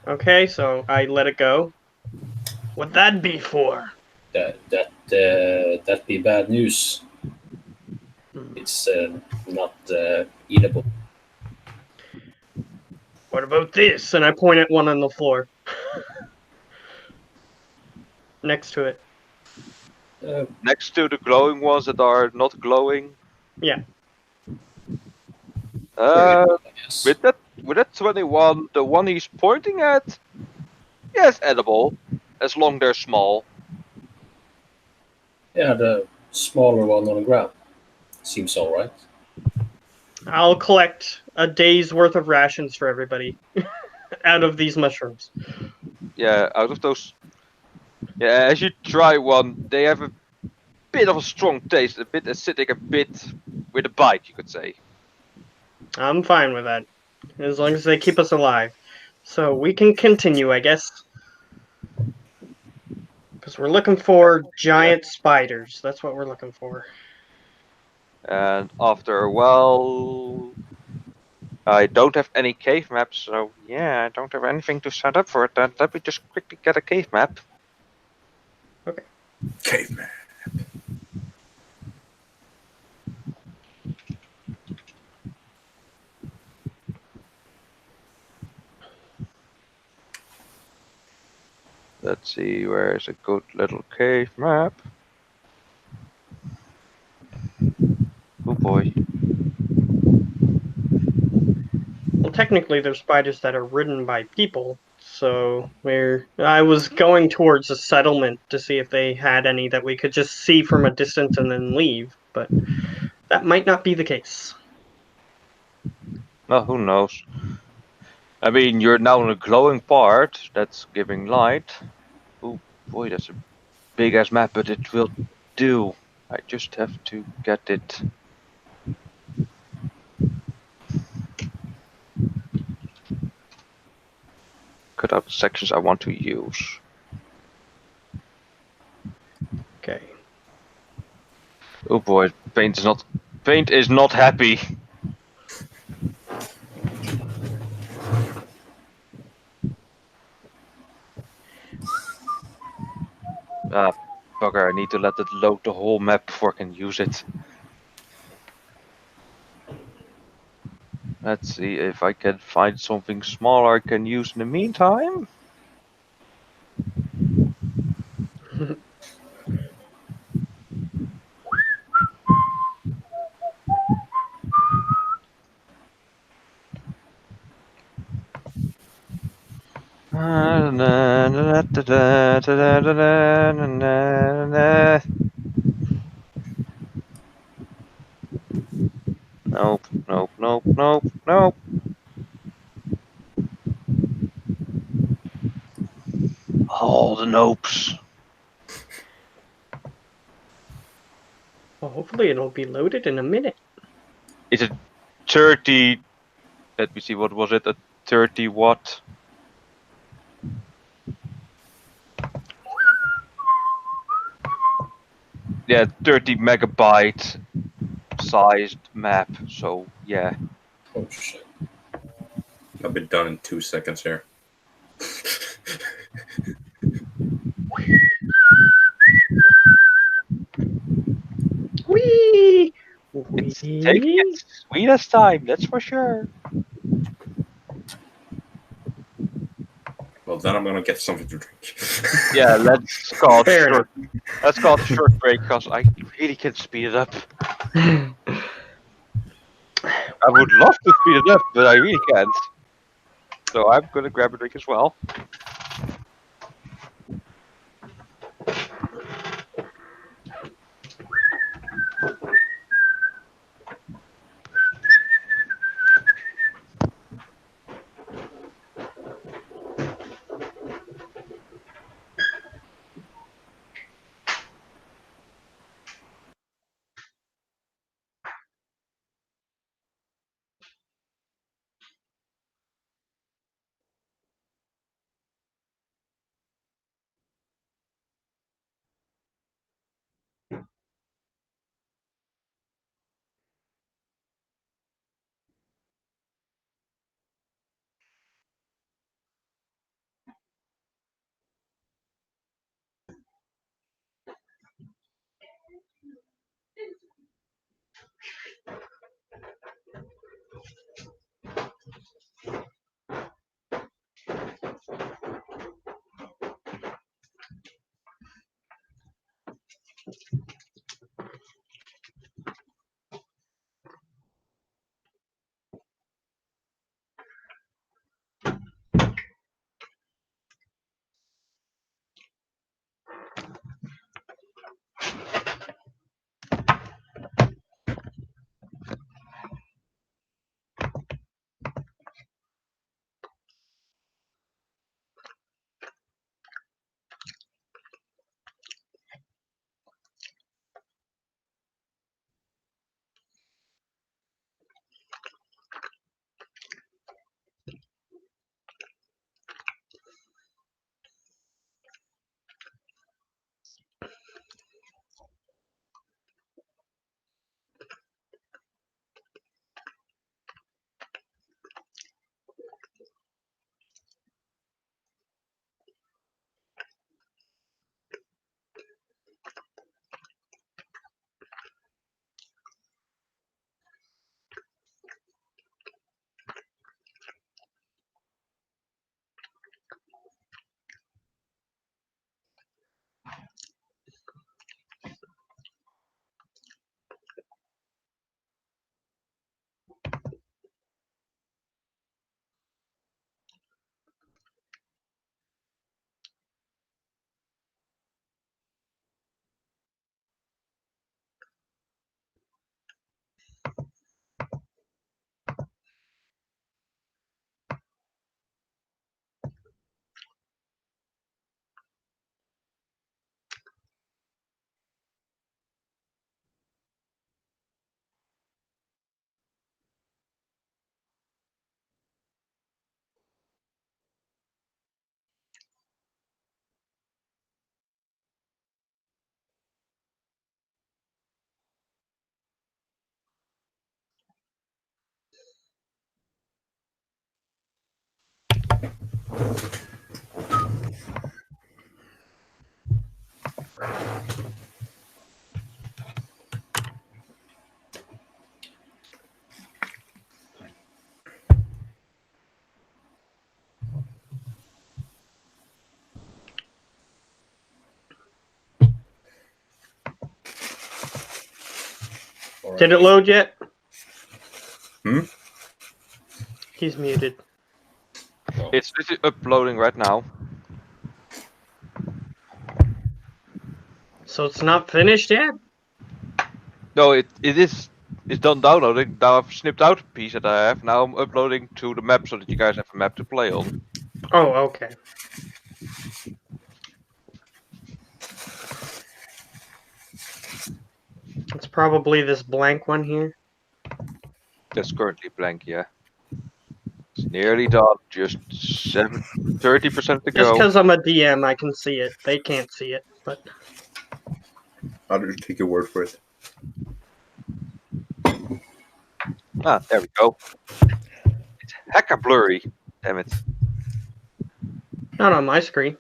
Okay, so I let it go. What'd that be for? That be bad news. It's not eatable. What about this? And I point at one on the floor. Next to it. Next to the glowing ones that are not glowing. Yeah. Yes. With that 21, the one he's pointing at, yes, edible, as long they're small. Yeah, the smaller one on the ground. Seems alright. I'll collect a day's worth of rations for everybody out of these mushrooms. Yeah, out of those. Yeah, as you try one, they have a bit of a strong taste, a bit acidic, a bit with a bite, you could say. I'm fine with that. As long as they keep us alive. So we can continue, I guess. Because we're looking for giant spiders. That's what we're looking for. And after a while, I don't have any cave maps, so yeah, I don't have anything to set up for it. Then let me just quickly get a cave map. Caveman. Let's see, where's a good little cave map? Oh boy. technically they're spiders that are ridden by people. So I was going towards a settlement to see if they had any that we could just see from a distance and then leave, but that might not be the case. Well, who knows? I mean, you're now in a glowing part that's giving light. Oh boy, that's a big ass map, but it will do. I just have to get it. Cut out the sections I want to use. Okay. Oh boy, Paint is not happy. Ah, bugger, I need to let it load the whole map before I can use it. Let's see if I can find something smaller I can use in the meantime. Nope, nope, nope, nope, nope. All the nopes. Well, hopefully it'll be loaded in a minute. It's a 30. Let me see, what was it? A 30 watt? Yeah, 30 megabyte sized map. So, yeah. Oh shit. I'll be done in 2 seconds here. Whee! It's taking Whee! its sweetest time, that's for sure. Well, then I'm gonna get something to drink. Yeah, let's call it Fair short. Let's call it a short break because I really can't speed it up. I would love to speed it up, but I really can't. So I'm gonna grab a drink as well. Or Did it load yet? Hmm? He's muted. no. It's literally uploading right now. So it's not finished yet? No, it is. It's done downloading. Now I've snipped out a piece that I have. Now I'm uploading to the map so that you guys have a map to play on. Oh, okay. It's probably this blank one here. That's currently blank, yeah. It's nearly done. Just 30% to Just go. because I'm a DM, I can see it. They can't see it, but I'll just take your word for it. Ah, there we go. It's hecka blurry. Damn it. not on my screen.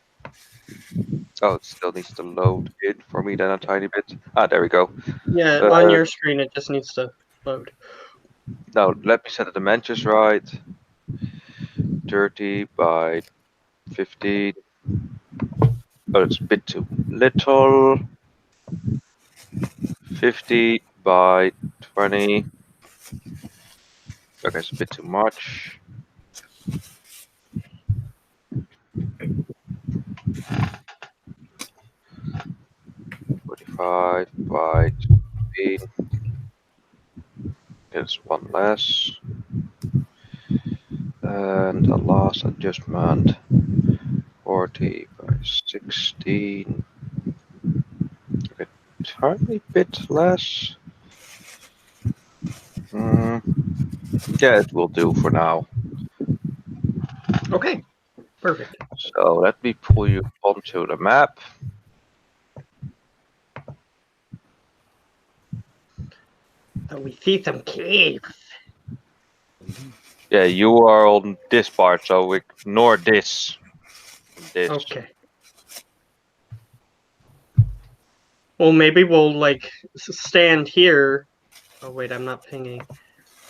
Oh, it still needs to load in for me then a tiny bit. Ah, there we go. Yeah, Uh, on your screen, it just needs to load. Now, let me set the dimensions right. 30 by 15. Oh, it's a bit too little. 50 by 20. Okay, it's a bit too much. Forty-five by 15. It's one less. And the last adjustment. 40 by 16. Okay, tiny bit less. Yeah, it will do for now. Okay, perfect. So let me pull you onto the map. So we see some caves. Yeah, you are on this part, so ignore this. This. Okay. Well, maybe we'll like stand here. Oh wait, I'm not pinging.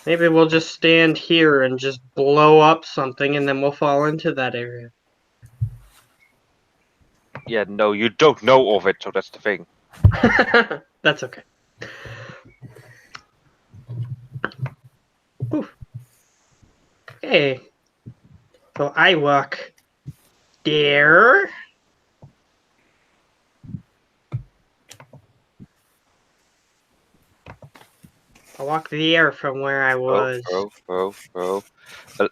Maybe we'll just stand here and just blow up something, and then we'll fall into that area. Yeah, no, you don't know of it, so that's the thing. That's okay. Oof. Okay. So I walk there. I walk there from where I was.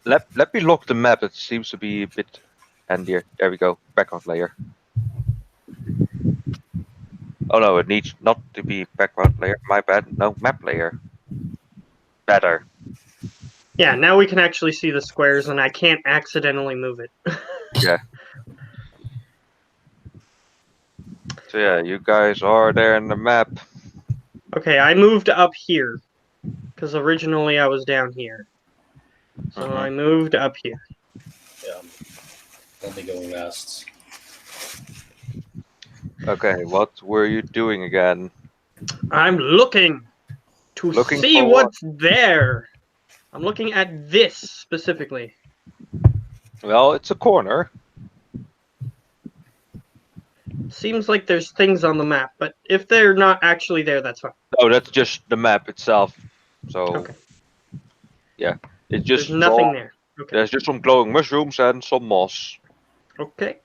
Let me lock the map. It seems to be a bit handier. There we go. Background layer. Oh no, it needs not to be background layer. My bad. No, map layer. Better. Yeah, now we can actually see the squares, and I can't accidentally move it. Yeah. So yeah, you guys are there in the map. Okay, I moved up here because originally I was down here. So Mhm. I moved up here. Yeah, I'll be going last. Okay, what were you doing again? I'm looking to Looking see for what's there. I'm looking at this specifically. Well, it's a corner. Seems like there's things on the map, but if they're not actually there, that's fine. No, that's just the map itself. So Okay. yeah, it's There's just nothing there. Okay. There's just some glowing mushrooms and some moss. Okay.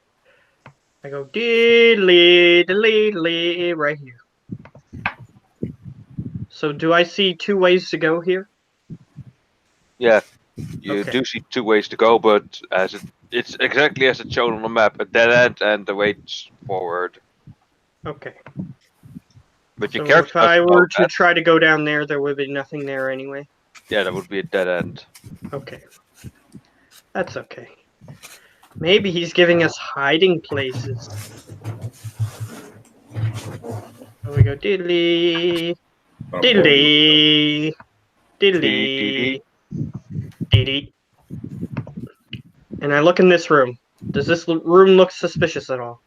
I go diddly diddly diddly right here. So do I see two ways to go here? Yeah, you Okay. do see two ways to go, but it's exactly as it's shown on the map: a dead end and the way forward. Okay. But your So character if I doesn't know were to that. try to go down there, there would be nothing there anyway. Yeah, that would be a dead end. Okay. That's okay. Maybe he's giving us hiding places. So we go diddly, diddly, diddly, diddly. And I look in this room. Does this room look suspicious at all?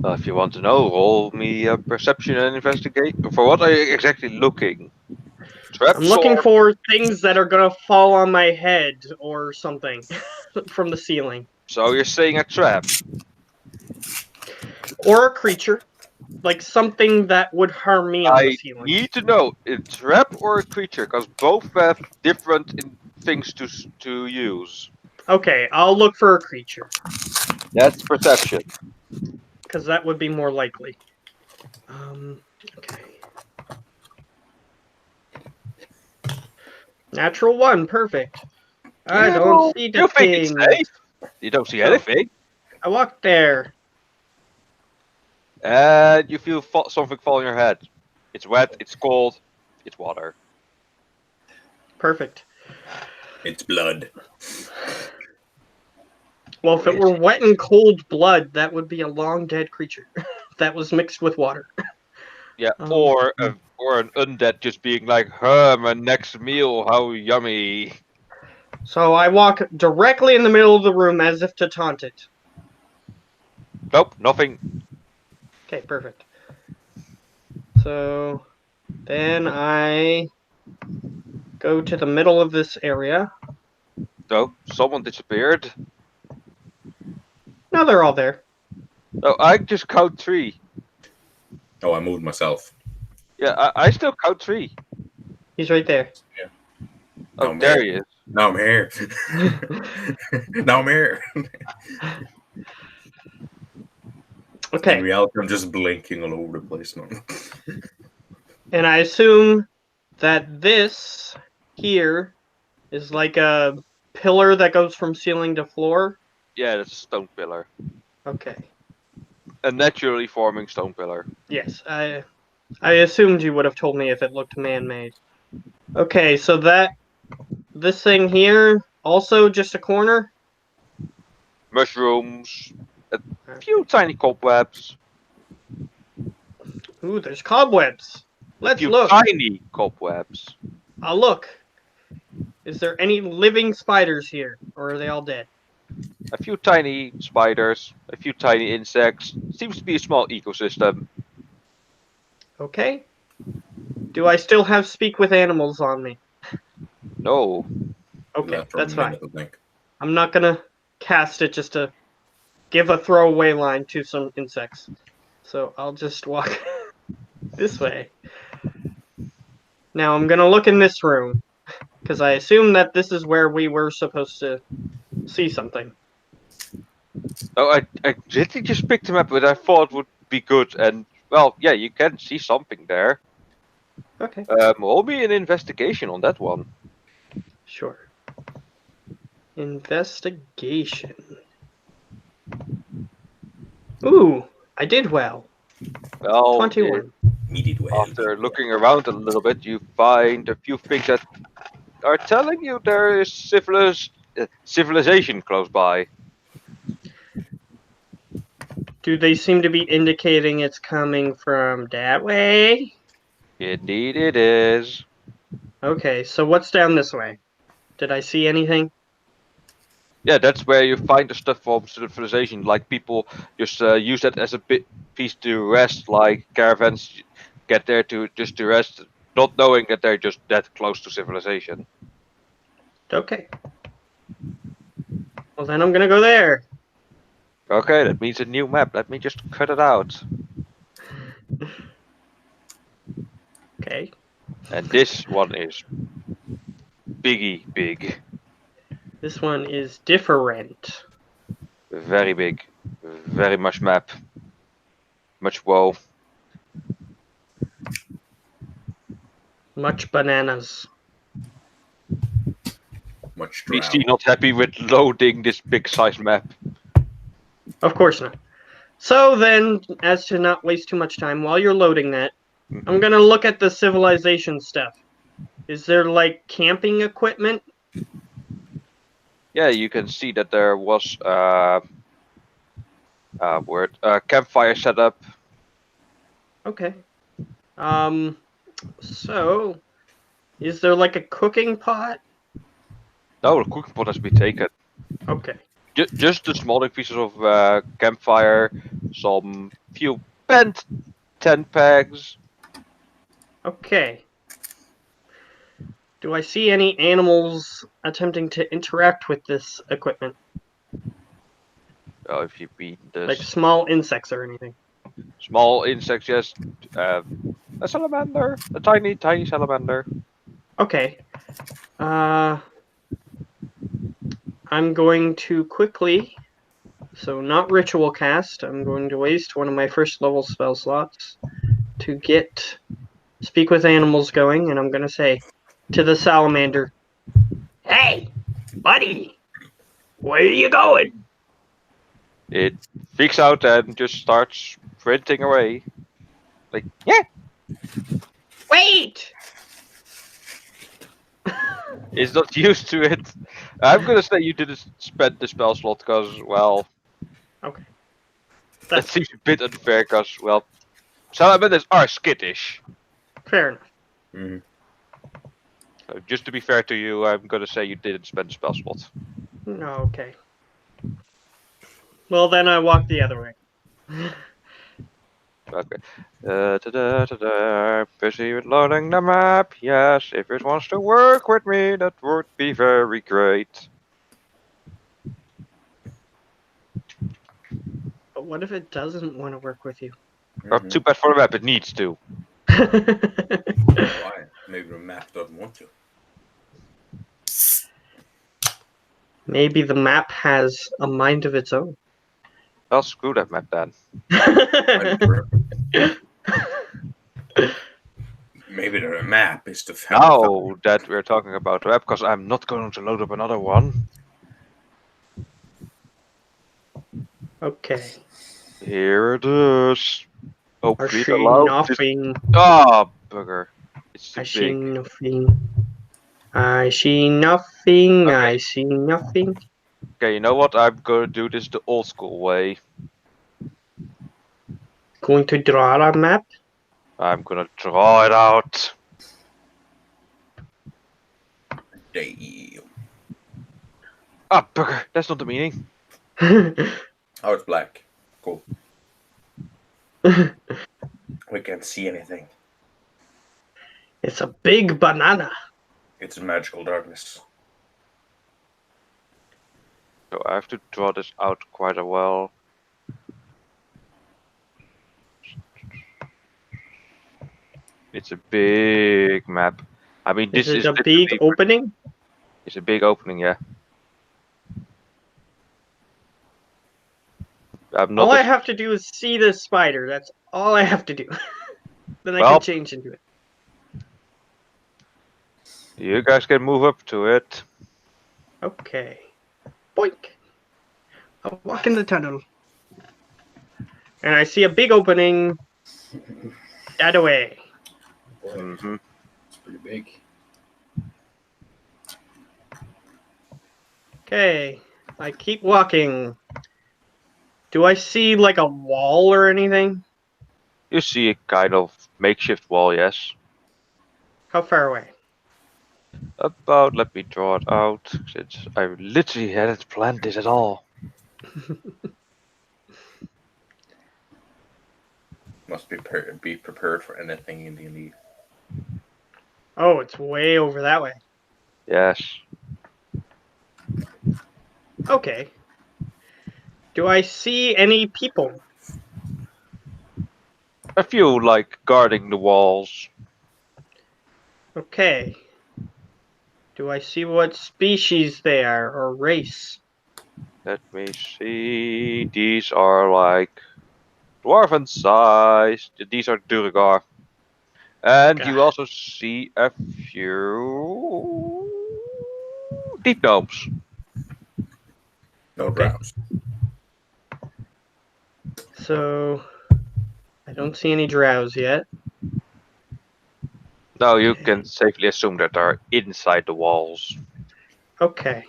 If you want to know, roll me a perception and investigate. For what are you exactly looking? Traps I'm looking or- for things that are gonna fall on my head or something from the ceiling. So you're saying a trap? Or a creature. Like something that would harm me on the I ceiling. need to know a trap or a creature, because both have different things to use. Okay, I'll look for a creature. That's perception. Because that would be more likely. Okay. Natural 1, perfect. I don't see the You think it's thing. safe? You don't see No. anything, I walk there. and you feel something fall on your head. It's wet. It's cold. It's water. Perfect. It's blood. Well, if it were wet and cold blood, that would be a long dead creature that was mixed with water. Yeah, Um, or an undead just being like, "Huh, my next meal, how yummy." So I walk directly in the middle of the room as if to taunt it. Nope, nothing. Okay, perfect. So then I go to the middle of this area. No, someone disappeared. No, they're all there. No, I just count 3. Oh, I moved myself. Yeah, I still count 3. He's right there. Oh, I'm there here. he is. Now I'm here. Now I'm here. In Okay, reality, I'm just blinking all over the place now. and I assume that this here is like a pillar that goes from ceiling to floor. Yeah, that's a stone pillar. Okay. A naturally forming stone pillar. Yes, I assumed you would have told me if it looked man-made. Okay, so this thing here also just a corner. Mushrooms. A few tiny cobwebs. Ooh, there's cobwebs. Let's few look. tiny cobwebs. I'll look. Is there any living spiders here, or are they all dead? A few tiny spiders. A few tiny insects. Seems to be a small ecosystem. Okay. Do I still have speak with animals on me? No. Okay, Left for a that's fine. minute, I think. I'm not gonna cast it just to give a throwaway line to some insects. So I'll just walk this way. Now I'm gonna look in this room, because I assume that this is where we were supposed to see something. Oh, I literally just picked him up, but I thought would be good. And, well, yeah, you can see something there. Okay, Roll me an investigation on that one. sure. Investigation. Ooh, I did well. Well, 21. Needed well. after looking around a little bit, you find a few things that are telling you there is civilization close by. Do they seem to be indicating it's coming from that way? Indeed, it is. Okay, so what's down this way? Did I see anything? Yeah, that's where you find the stuff from civilization. Like people just use that as a piece to rest. Like caravans get there to rest, not knowing that they're just that close to civilization. Okay. Well, then I'm gonna go there. Okay, that means a new map. Let me just cut it out. Okay. And this one is biggie big, This one is different. very big, very much map, much wow. Much bananas. Much PC drow. not happy with loading this big size map. Of course not. So then, as to not waste too much time, while you're loading that, I'm gonna look at the civilization stuff. Is there like camping equipment? Yeah, you can see that there was campfire set up. Okay. Is there like a cooking pot? No, the cooking pot has been taken. Okay. Just the smaller pieces of campfire, some few bent tent pegs. Okay. Do I see any animals attempting to interact with this equipment? Oh, if you beat Like this small insects or anything? small insects, yes. A salamander, a tiny salamander. Okay. I'm going to quickly, so not ritual cast, I'm going to waste one of my first level spell slots to get speak with animals going, and I'm going to say to the salamander, "Hey, buddy, where are you going?" It freaks out and just starts sprinting away. Like, yeah, Wait! it's not used to it. I'm gonna say you didn't spend the spell slot because, well, Okay. that That's seems a bit unfair because, well, salamanders are skittish. fair enough. Mhm. So just to be fair to you, I'm gonna say you didn't spend the spell slot. Okay. Well, then I walk the other way. Okay. Busy with loading the map. Yes, if it wants to work with me, that would be very great. But what if it doesn't want to work with you? Not too bad for the map. It needs to. Why? Maybe the map doesn't want to. Maybe the map has a mind of its own. Well, screw that map then. Maybe the map is the Now that we're talking about the map, because I'm not going to load up another one. Okay. Here it is. I Hopefully it see allows this. nothing. Ah, bugger. It's too I see big. nothing. I see nothing. Okay. I see nothing. Okay, you know what? I'm gonna do this the old school way. Going to draw a map. I'm gonna draw it out. Damn. Ah, bugger. That's not the meaning. Oh, it's black. Cool. We can't see anything. It's a big banana. It's magical darkness. So I have to draw this out quite a well. It's a big map. I mean, Is this it is a big literally- opening? It's a big opening, yeah. I'm not. All I have to do is see this spider. That's all I have to do. Then I Well- can change into it. You guys can move up to it. Okay. Boink. I'll walk in the tunnel. And I see a big opening. That away. Boy, Mm-hmm. it's pretty big. Okay. I keep walking. Do I see like a wall or anything? You see a kind of makeshift wall, yes. How far away? About, let me draw it out, since I literally hadn't planned this at all. Must be prepared for anything in D&D. Oh, it's way over that way. Yes. Okay. Do I see any people? A few, like, guarding the walls. Okay. Do I see what species they are or race? Let me see. These are, like, dwarven size. These are Duergar. And you Gah. also see a few deep gnomes. No Okay. drows. So I don't see any drows yet. No, you can safely assume that they're inside the walls. Okay.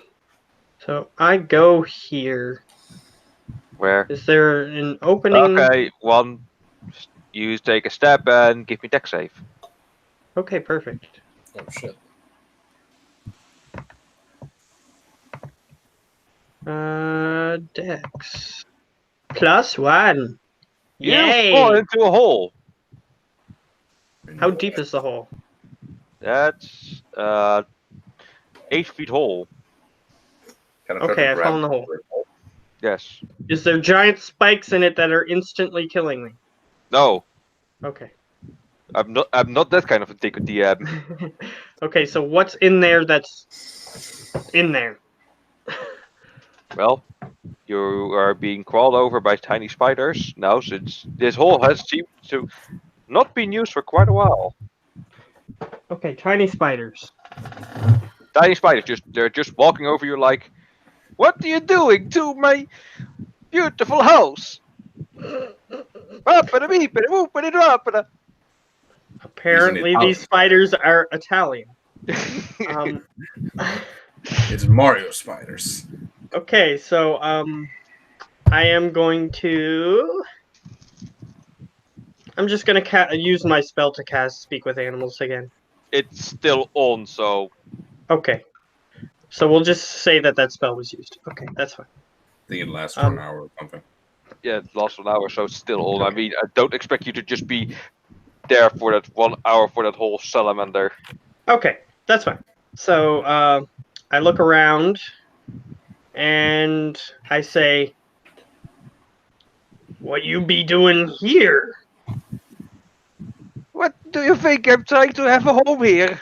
So I go here. Where? Is there an opening? Okay, one. You take a step and give me deck save. Okay, perfect. Oh shit. Dex. +1. You Yay! fall into a hole. How deep is the hole? That's 8 feet hole. Can I try Okay, to I grab fell in the hole. Yes. Is there giant spikes in it that are instantly killing me? No, Okay. I'm not that kind of a dick DM. Okay, so what's in there that's in there? Well, you are being crawled over by tiny spiders now, since this hole has seemed to not been used for quite a while. Okay, tiny spiders. Tiny spiders, they're just walking over you like, what are you doing to my beautiful house? Apparently, Italian. these spiders are Italian. Um, It's Mario spiders. okay, so I am going to. I'm just gonna use my spell to cast Speak with Animals again. It's still on, so Okay, so we'll just say that spell was used. Okay, that's fine. I think it lasts for an Um, hour or something. yeah, it lasts 1 hour, so it's still on. I Okay. mean, I don't expect you to just be there for that 1 hour for that whole salamander. Okay, that's fine. So I look around and I say, "What you be doing here?" What do you think? I'm trying to have a home here.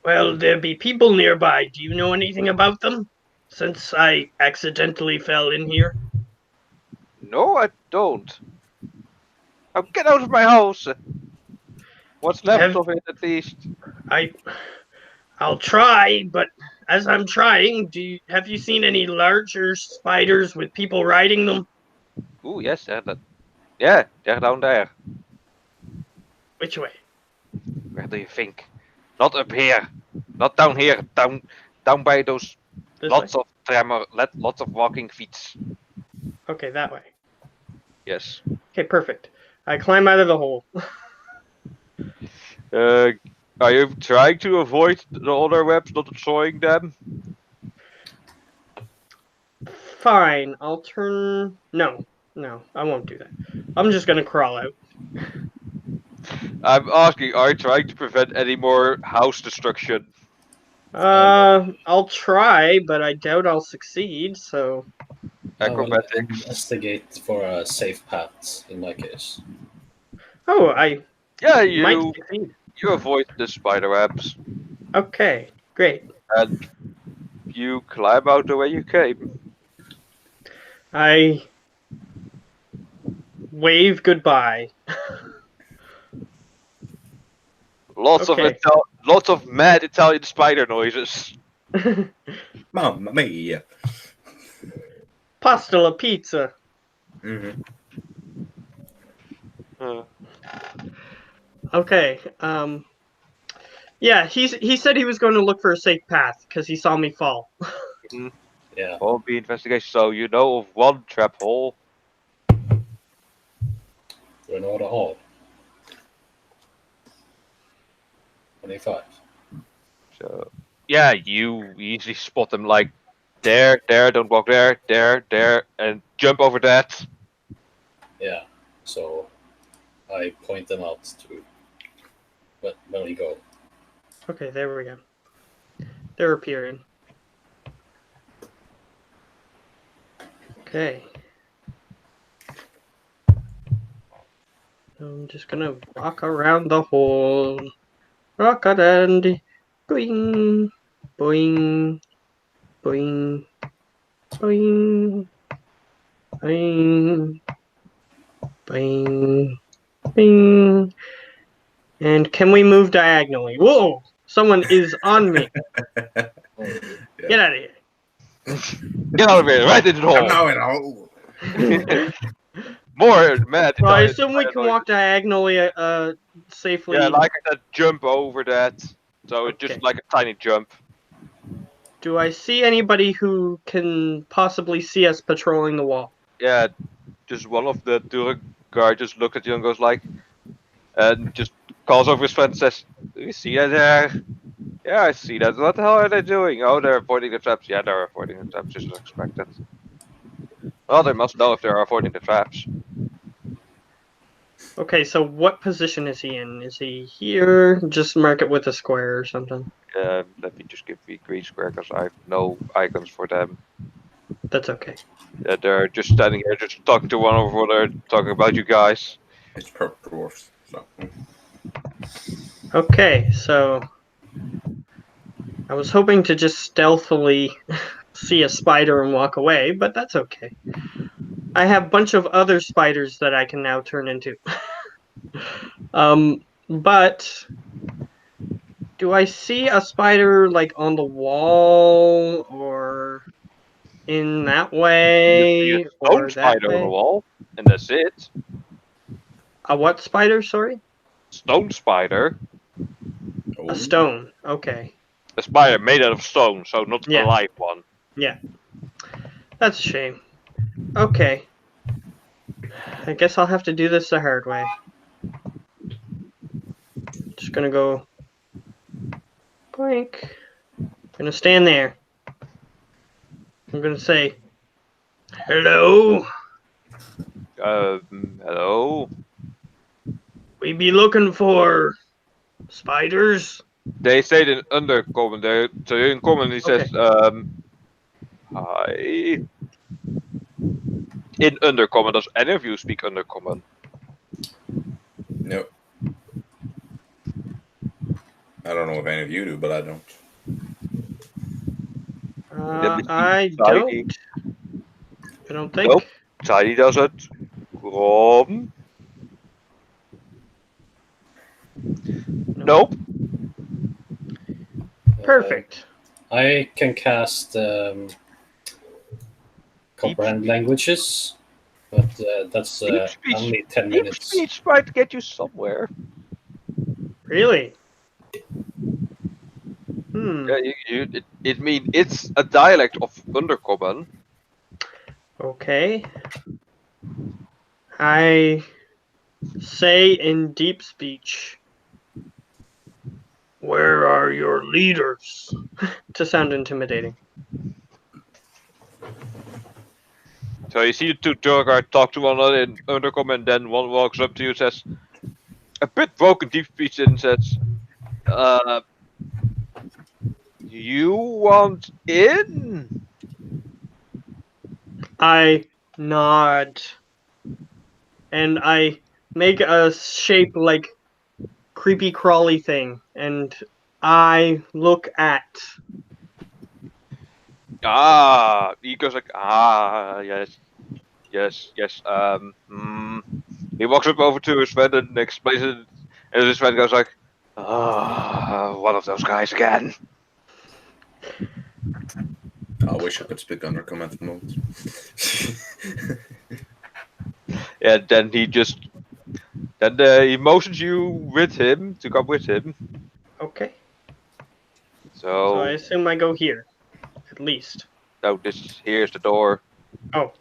Well, there be people nearby. Do you know anything about them? Since I accidentally fell in here. No, I don't. Now get out of my house. What's left Have- of it, at least. I'll try, but as I'm trying, have you seen any larger spiders with people riding them? Ooh, yes, yeah, they're down there. Which way? Where do you think? Not up here. Not down here. Down by those This lots way? of tremor, lots of walking feet. Okay, that way. Yes. Okay, perfect. I climb out of the hole. Are you trying to avoid the other webs, not destroying them? Fine, I'll turn. No, I won't do that. I'm just gonna crawl out. I'm asking, are you trying to prevent any more house destruction? I'll try, but I doubt I'll succeed. So I will Acrobatics. investigate for a safe path in my case. I Yeah, might you succeed. avoid the spider webs Okay, great. and you climb out the way you came. I wave goodbye. Lots Okay. lots of mad Italian spider noises. Mamma mia. Pasta la pizza. Mm-hmm. Okay. Yeah, he said he was going to look for a safe path because he saw me fall. Yeah. Won't be investigation, so you know of one trap hole. We're in order hall. 25. So yeah, you easily spot them like there, don't walk there, and jump over that. Yeah. So I point them out to when we go. Okay, there we go. They're appearing. Okay. I'm just gonna walk around the hole. Rock a dandy. Boing. Boing. Boing. Boing. Boing. Boing. Bing. And can we move diagonally? Whoa! Someone is on me. Get out of here. Get out of here, right into the I'm hole. now in a hole. More mad. Well, I Italian assume we spider can noises. walk diagonally safely. Yeah, like I said, jump over that. So it's Okay. just like a tiny jump. Do I see anybody who can possibly see us patrolling the wall? Yeah, just one of the tour guard just looked at you and goes like, and just calls over his friend and says, "Do you see that there?" Yeah, I see that. What the hell are they doing? Oh, they're avoiding the traps. Yeah, they're avoiding the traps, just as expected. Well, they must know if they're avoiding the traps. Okay, so what position is he in? Is he here? Just mark it with a square or something. Let me just give me green square because I have no icons for them. That's okay. They're just standing here, just talking to one another, talking about you guys. It's purple dwarfs. So. Okay, so I was hoping to just stealthily see a spider and walk away, but that's okay. I have a bunch of other spiders that I can now turn into. But do I see a spider like on the wall or in that way You see a or stone that spider on the way? wall, and that's it. A what spider? Sorry, Stone spider. Oh. a stone. Okay, A spider made out of stone, so not a Yeah. live one. yeah, that's a shame. Okay, I guess I'll have to do this the hard way. Just gonna go blank. Gonna stand there. I'm gonna say, hello. Hello. We be looking for spiders. They say it in undercommon. So in common he says, hi. In undercommon, does any of you speak undercommon? No. I don't know if any of you do, but I don't. Let me see. I Tidy. don't. I don't think. Nope. Tidy does it. Grom. Nope. Perfect. I can cast comprehend languages, but that's Deep speech. only 10 Deep minutes. speech might get you somewhere. Really? Hmm. Yeah, it's a dialect of undercommon. Okay. I say in deep speech, where are your leaders? To sound intimidating. So you see the two Durgar talk to one another in undercommon, and then one walks up to you and says, a bit broken deep speech, and says, you want in? I nod. And I make a shape like creepy crawly thing. And I look at. He goes like, yes. He walks up over to his friend and explains it, and his friend goes like, one of those guys again. I wish I could speak under command at the moment. And then he motions you with him to come with him. Okay. So So, I assume I go here. At least. no, here's the door. Oh.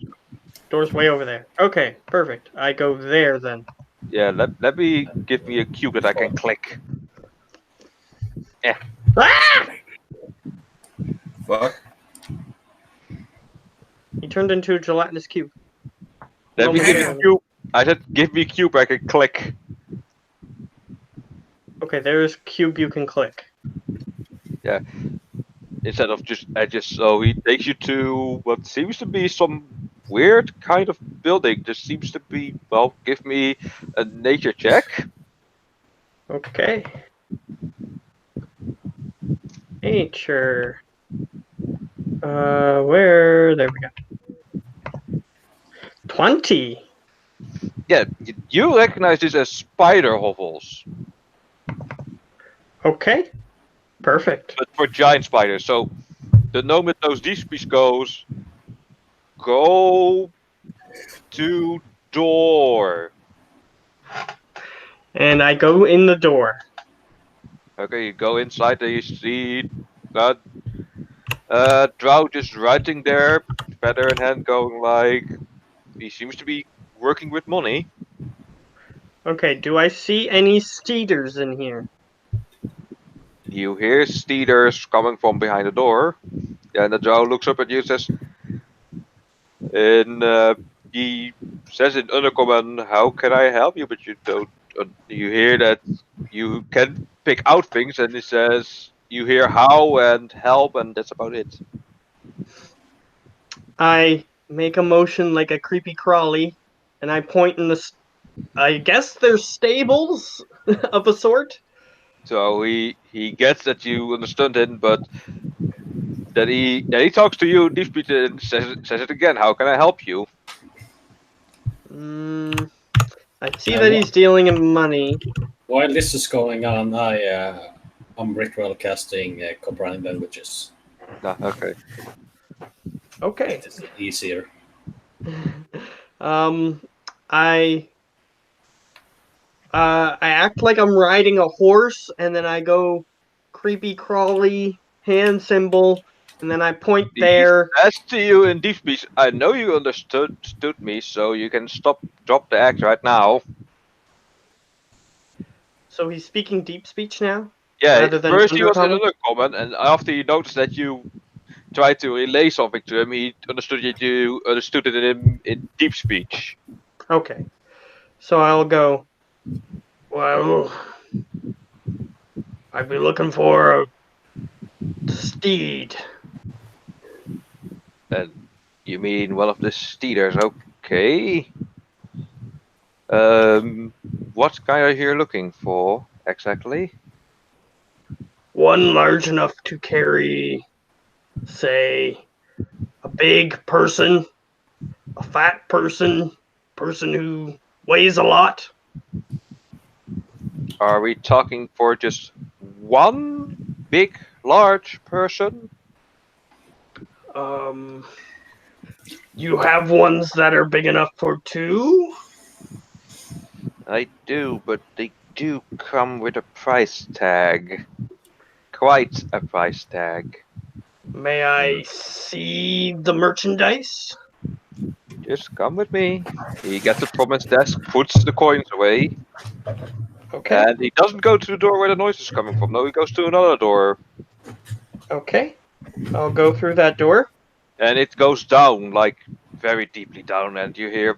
Door's way over there. Okay, perfect. I go there then. Yeah, let me give me a cube that I can click. Ah! Fuck. He turned into a gelatinous cube. Let me give you a Momentarily. cube. I said, give me a cube I can click. Okay, there's cube you can click. Instead of so he takes you to what seems to be some weird kind of building. This seems to be, well, give me a nature check. Okay. Nature. Where? There we go. 20. Yeah, you recognize this as spider hovels, Okay. Perfect. but for giant spiders. So the gnome with those deep speech goes, go to door. And I go in the door. Okay, you go inside and you see that Drow just writing there, feather in hand, going like, he seems to be working with money. Okay, do I see any cedars in here? you hear Steeders coming from behind the door. And the drow looks up at you and says, he says in Undercommon, how can I help you? But you don't. You hear that you can pick out things, and he says, you hear how and help, and that's about it. I make a motion like a creepy crawly, and I point in the. I guess they're stables of a sort. So he gets that you understood him, but then he talks to you, deep speech, and says it again. How can I help you? Mm, I see And that he's dealing in money. while this is going on, I'm ritual casting combining languages. No, okay. Okay. It is easier. I act like I'm riding a horse, and then I go creepy crawly hand symbol, and then I point there. As to you in deep speech, I know you understood me, so you can drop the act right now. So he's speaking deep speech now. Yeah, Rather than first he was in Undercommon? Undercommon, and after he noticed that you tried to relay something to him, he understood that you understood it in deep speech. Okay. So I'll go. Well, I'd be looking for a steed. And you mean one of the steeders? Okay. What kind are you looking for exactly? One large enough to carry, say, a big person, a fat person, person who weighs a lot. Are we talking for just one big, large person? You have ones that are big enough for two? I do, but they do come with a price tag. Quite a price tag. May I see the merchandise? Just come with me. He gets up from his desk, puts the coins away, Okay. and he doesn't go to the door where the noise is coming from. No, he goes to another door, Okay. I'll go through that door. and it goes down, like very deeply down, and you hear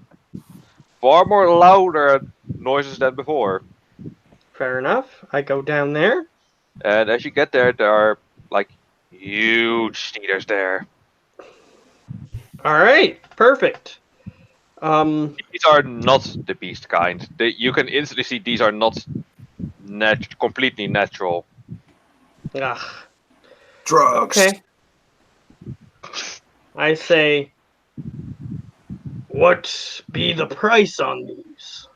far more louder noises than before. Fair enough. I go down there. And as you get there are like huge steeders there. All right. Perfect. These are not the beast kind. You can instantly see these are not completely natural. Ugh. Drugs. Okay. I say, what be the price on these?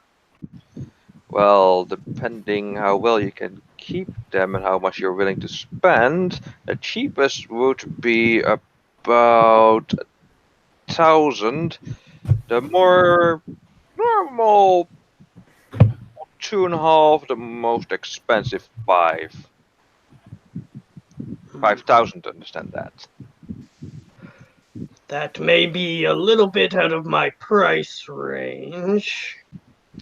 Well, depending how well you can keep them and how much you're willing to spend, the cheapest would be about 1,000. The more normal 2.5, the most expensive 5. 5,000, understand that. That may be a little bit out of my price range.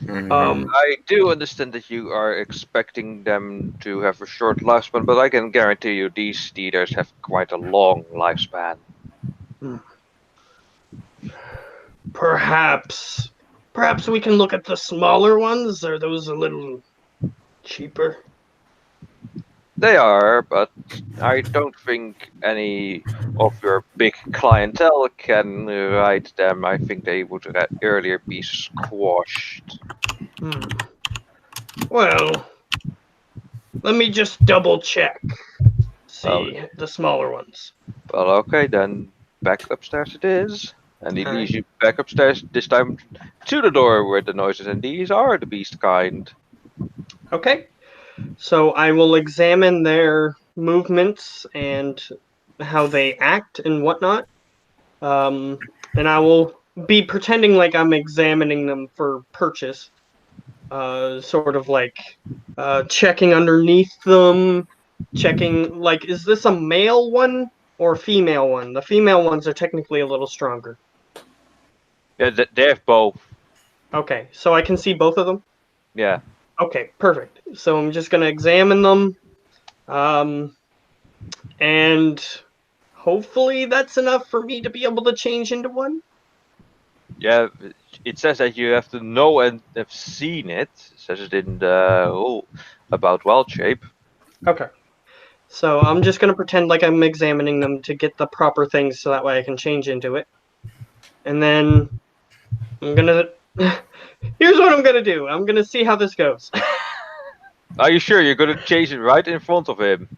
I do understand that you are expecting them to have a short lifespan, but I can guarantee you these steeders have quite a long lifespan. Perhaps we can look at the smaller ones. Are those a little cheaper? They are, but I don't think any of your big clientele can ride them. I think they would earlier be squashed. Well, let me just double check. See the smaller ones. Well, okay, then back upstairs it is. And he leads Alright. you back upstairs, this time to the door where the noises, and these are the beast kind. Okay. So I will examine their movements and how they act and whatnot. And I will be pretending like I'm examining them for purchase. Sort of like checking underneath them, checking, like, is this a male one or a female one? The female ones are technically a little stronger. Yeah, they have both. Okay, so I can see both of them? Yeah. Okay, perfect. So I'm just going to examine them, And hopefully that's enough for me to be able to change into one. Yeah, it says that you have to know and have seen it. It says it in the about wild shape. Okay. So I'm just gonna pretend like I'm examining them to get the proper things so that way I can change into it. And then I'm gonna here's what I'm gonna do. I'm gonna see how this goes. Are you sure you're gonna change it right in front of him?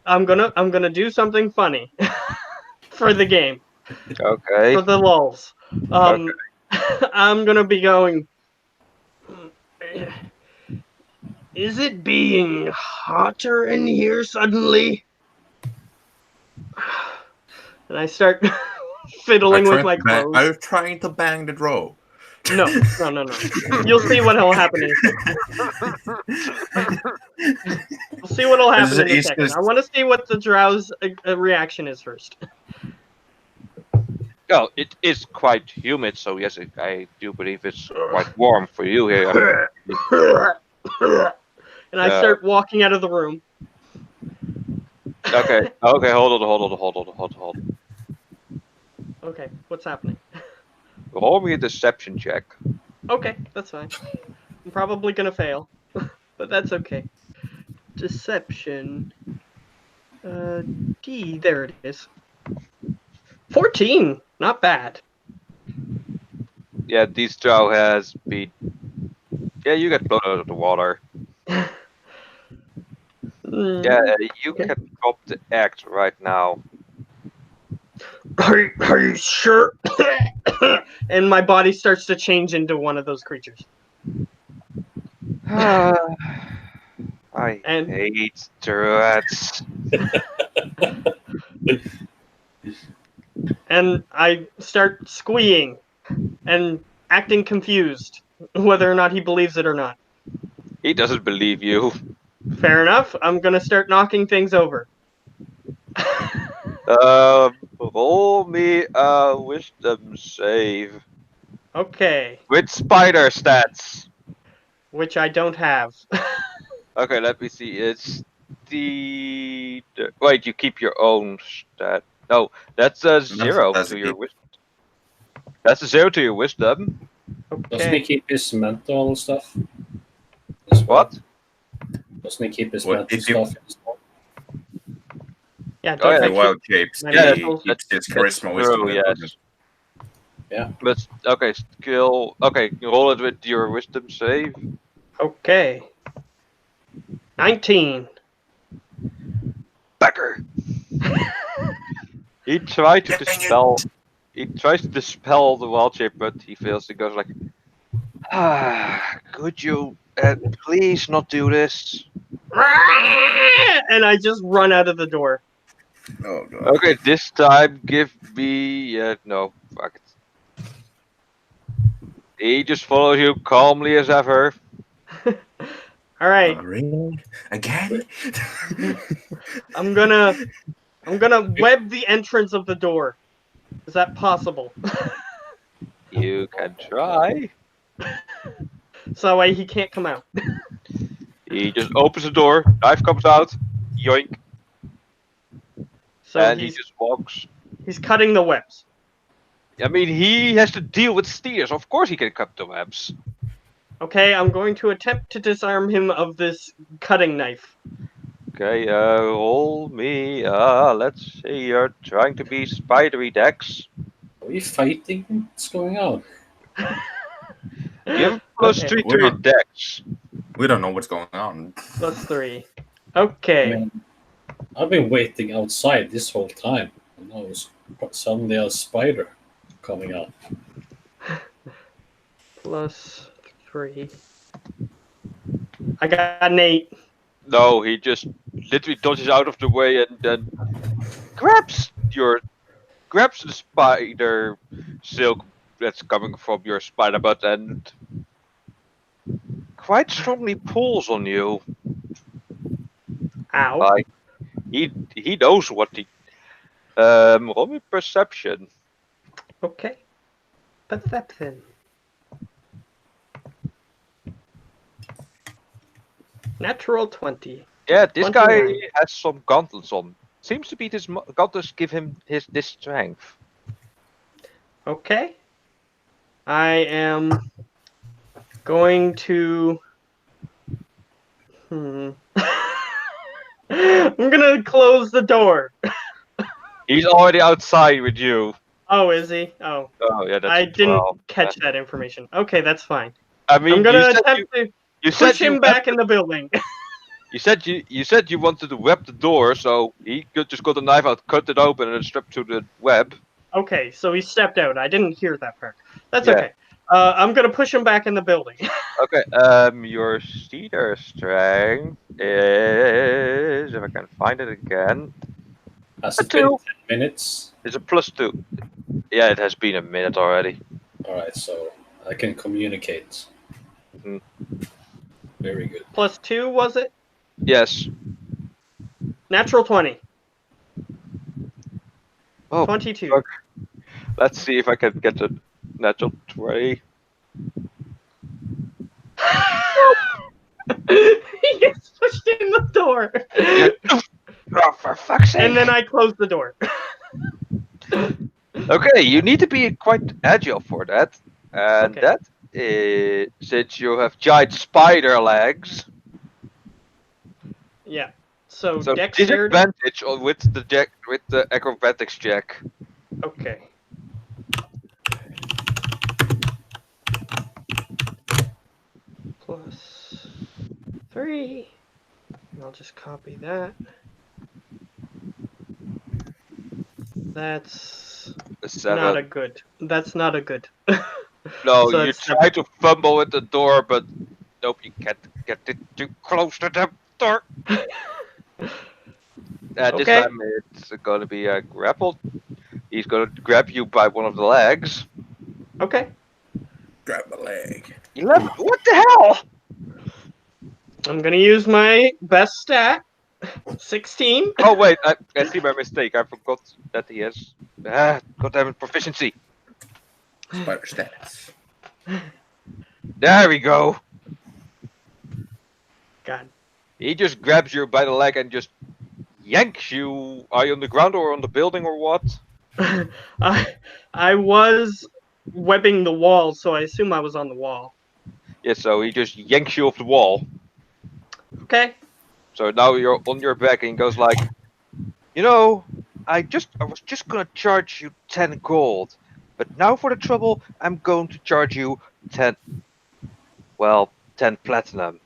I'm gonna do something funny for the game. Okay. For the lulz. I'm gonna be going. Is it being hotter in here suddenly? And I start fiddling with my clothes. Are you trying to bang the drow? No. You'll see what'll happen in a second. We'll see what'll happen in a second. I want to see what the drow's reaction is first. Well, it is quite humid, so yes, I do believe it's quite warm for you here. And I start walking out of the room. Okay, hold on. Okay, what's happening? Roll me a deception check. Okay, that's fine. I'm probably gonna fail, but that's okay. Deception. D, there it is. 14, not bad. Yeah, this drow has been. Yeah, you get blown out of the water. Yeah, you can drop the act right now. Are you sure? And my body starts to change into one of those creatures. I hate rats. And I start squeeing and acting confused, whether or not he believes it or not. He doesn't believe you. Fair enough. I'm gonna start knocking things over. Roll me a wisdom save. Okay. With spider stats. Which I don't have. Okay, let me see. It's wait, you keep your own stat. No, that's a 0 to your wisdom. That's a 0 to your wisdom. Doesn't he keep his mental stuff? What? Doesn't he keep his What, mental if you- stuff? Yeah, Oh, yeah, The keep wild shapes. my Yeah, He mental- keeps his That's charisma wisdom. true, and yes. Yeah. But okay, skill. Okay, you roll it with your wisdom save. Okay. 19. Becker. He tried to dispel. He tries to dispel the wild shape, but he fails. He goes like, could you please not do this? And I just run out of the door. Oh god. Okay, this time give me. No, fuck it. He just follows you calmly as ever. All right. Really? Again? I'm gonna web the entrance of the door. Is that possible? You can try. So that way he can't come out. He just opens the door, knife comes out, yoink, So and he he's just walks. cutting the webs. I mean, he has to deal with steers. Of course, he can cut the webs. Okay, I'm going to attempt to disarm him of this cutting knife. Okay, roll me. Let's see. You're trying to be spidery, Dex. Are we fighting? What's going on? You have a plus Okay. 3 to your Dex. We don't know what's going on. +3. I Okay. mean, I've been waiting outside this whole time. And now it's suddenly a spider coming out. +3. I got an 8. No, he just literally dodges out of the way and then grabs the spider silk that's coming from your spider butt and quite strongly pulls on you. Ow. Like he knows what he. Roll me perception. Okay. Perception. Natural 20. Yeah, this guy 29. has some gauntlets on. Seems to be this gauntlets give him this strength. Okay. I am going to. I'm gonna close the door. He's already outside with you. Oh, is he? Oh, Oh yeah, that's I didn't 12. catch that information. Okay, that's fine. I mean, I'm gonna you said attempt to you said push him back in the building. you said you said you wanted to web the door, so he could just got the knife out, cut it open, and then strap to the web. Okay, so he stepped out. I didn't hear that part. That's Yeah. okay. I'm gonna push him back in the building. Okay. Your cedar strength is, if I can find it again, Has A it been 10 2. minutes? It's a +2. Yeah, it has been a minute already. Alright, so I can communicate. Mhm. Very good. +2 was it? Yes. Natural 20. Oh, 22. fuck. Let's see if I can get a natural 20. He gets pushed in the door. Oh, for fuck's sake! And then I close the door. Okay, you need to be quite agile for that. And Okay. that is, since you have giant spider legs, Yeah. So, so dexterity. disadvantage with the acrobatics check. Okay. +3. And I'll just copy that. That's A 7. not a good. That's not a good. No, so you it's try to fumble with the door, but nope, you can't get it too close to the door. This Okay. time it's gonna be a grapple. He's gonna grab you by one of the legs. Okay. Grab my leg. 11. What the hell? I'm gonna use my best stat. 16. Oh wait, I see my mistake. I forgot that he has goddamn proficiency. Spider stats. There we go. God. He just grabs you by the leg and just yanks you. Are you on the ground or on the building or what? I was webbing the wall, so I assume I was on the wall. Yeah, so he just yanks you off the wall. Okay. So now you're on your back and he goes like, you know, I was just gonna charge you 10 gold, but now for the trouble, I'm going to charge you 10 platinum.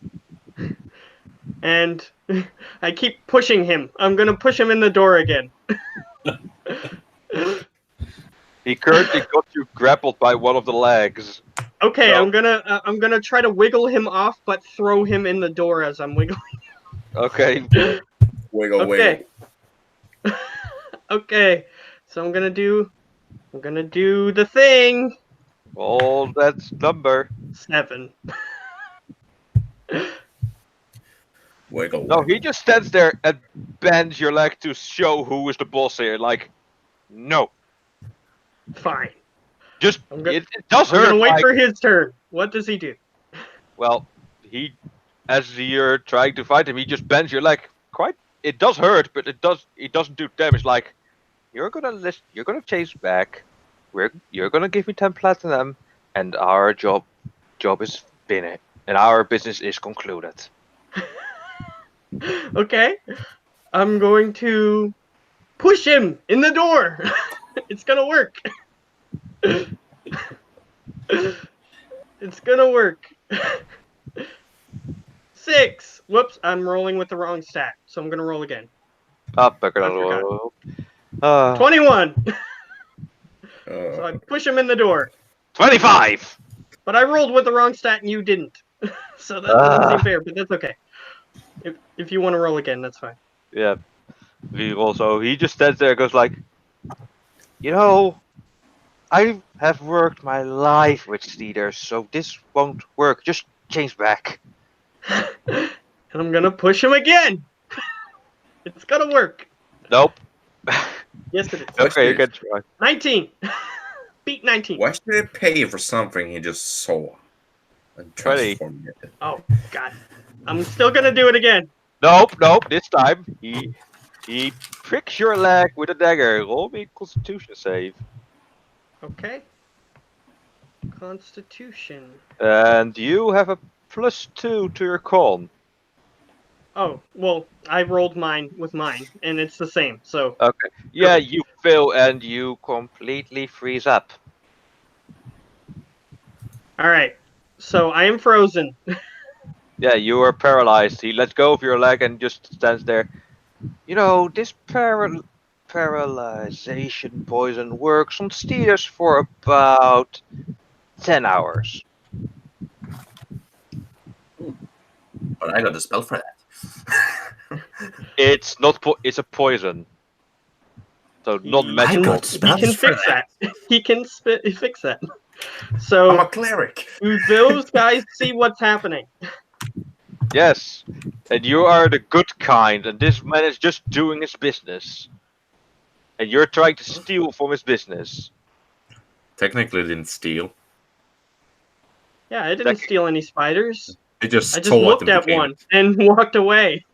And I keep pushing him. I'm gonna push him in the door again. He currently got you grappled by one of the legs. Okay, So- I'm gonna try to wiggle him off, but throw him in the door as I'm wiggling. Okay. Wiggle, Okay. wiggle. Okay. So I'm gonna do the thing. All that's number. 7. Wiggle, No, wiggle. he just stands there and bends your leg to show who is the boss here. Like, no. Fine. Just, I'm gonna- it does I'm hurt. gonna wait like- for his turn. What does he do? Well, as you're trying to fight him, he just bends your leg. It does hurt, but it doesn't do damage. Like, you're gonna chase back. You're gonna give me 10 platinum, and our job is finished, and our business is concluded. Okay. I'm going to push him in the door. It's gonna work. It's gonna work. 6. Whoops, I'm rolling with the wrong stat, so I'm gonna roll again. Up, back I on forgot. the roll. 21. So I push him in the door. 25. But I rolled with the wrong stat and you didn't. So that doesn't seem fair, but that's okay. If you want to roll again, that's fine. Yeah. He just stands there and goes like, you know, I have worked my life with Steeder, so this won't work. Just change back. And I'm gonna push him again. It's gonna work. Nope. Yes, it is. Okay, you can try. 19. Beat 19. Why should it pay for something he just saw and 20. transformed it? Oh, God. I'm still gonna do it again. Nope. This time he pricks your leg with a dagger. Roll me a Constitution save, Okay. Constitution. and you have a +2 to your con. Oh, well, I rolled mine with mine, and it's the same. So Okay. Yeah, you fail and you completely freeze up. all right. So I am frozen. Yeah, you are paralyzed. He lets go of your leg and just stands there. You know, this paralyzation poison works on steers for about 10 hours. But I got a spell for that. It's not it's a poison. So not He magical. can- got He spells can for fix that. He can fix that. So I'm a cleric. do those guys see what's happening? Yes. And you are the good kind, and this man is just doing his business. And you're trying to steal from his business. Technically didn't steal. Yeah, I didn't steal any spiders. They just I just stole it looked and at became one and walked away.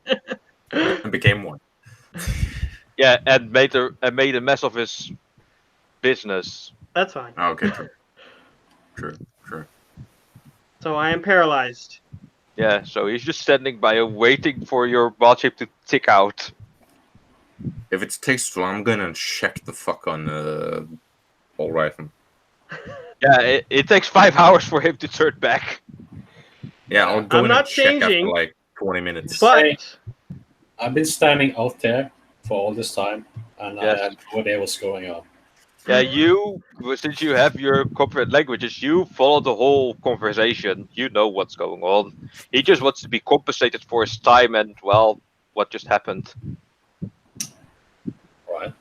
and became one. Yeah, and made a mess of his business. That's fine. Oh, okay, true. So I am paralyzed. Yeah, so he's just standing by waiting for your bot shape to tick out. If it takes too long, I'm gonna check the fuck on All Rifle. Yeah, it takes 5 hours for him to turn back. Yeah, I'll go I'm in not and check after changing, like 20 minutes. But I've been standing out there for all this time, and Yes. I have no idea what's going on. Yeah, since you have your corporate languages, you follow the whole conversation. You know what's going on. He just wants to be compensated for his time and, well, what just happened. Right.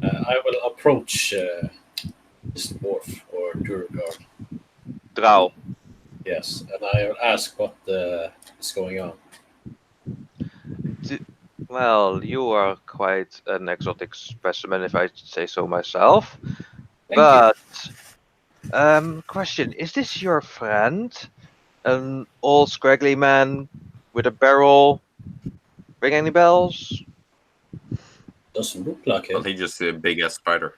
I will approach this dwarf or Durgard. Drow. Yes, and I will ask what is going on. Well, you are quite an exotic specimen, if I say so myself. Thank But, question, is this your friend? An old scraggly man with a barrel? Ring any bells? you. Doesn't look like Well, it. he just a big ass spider.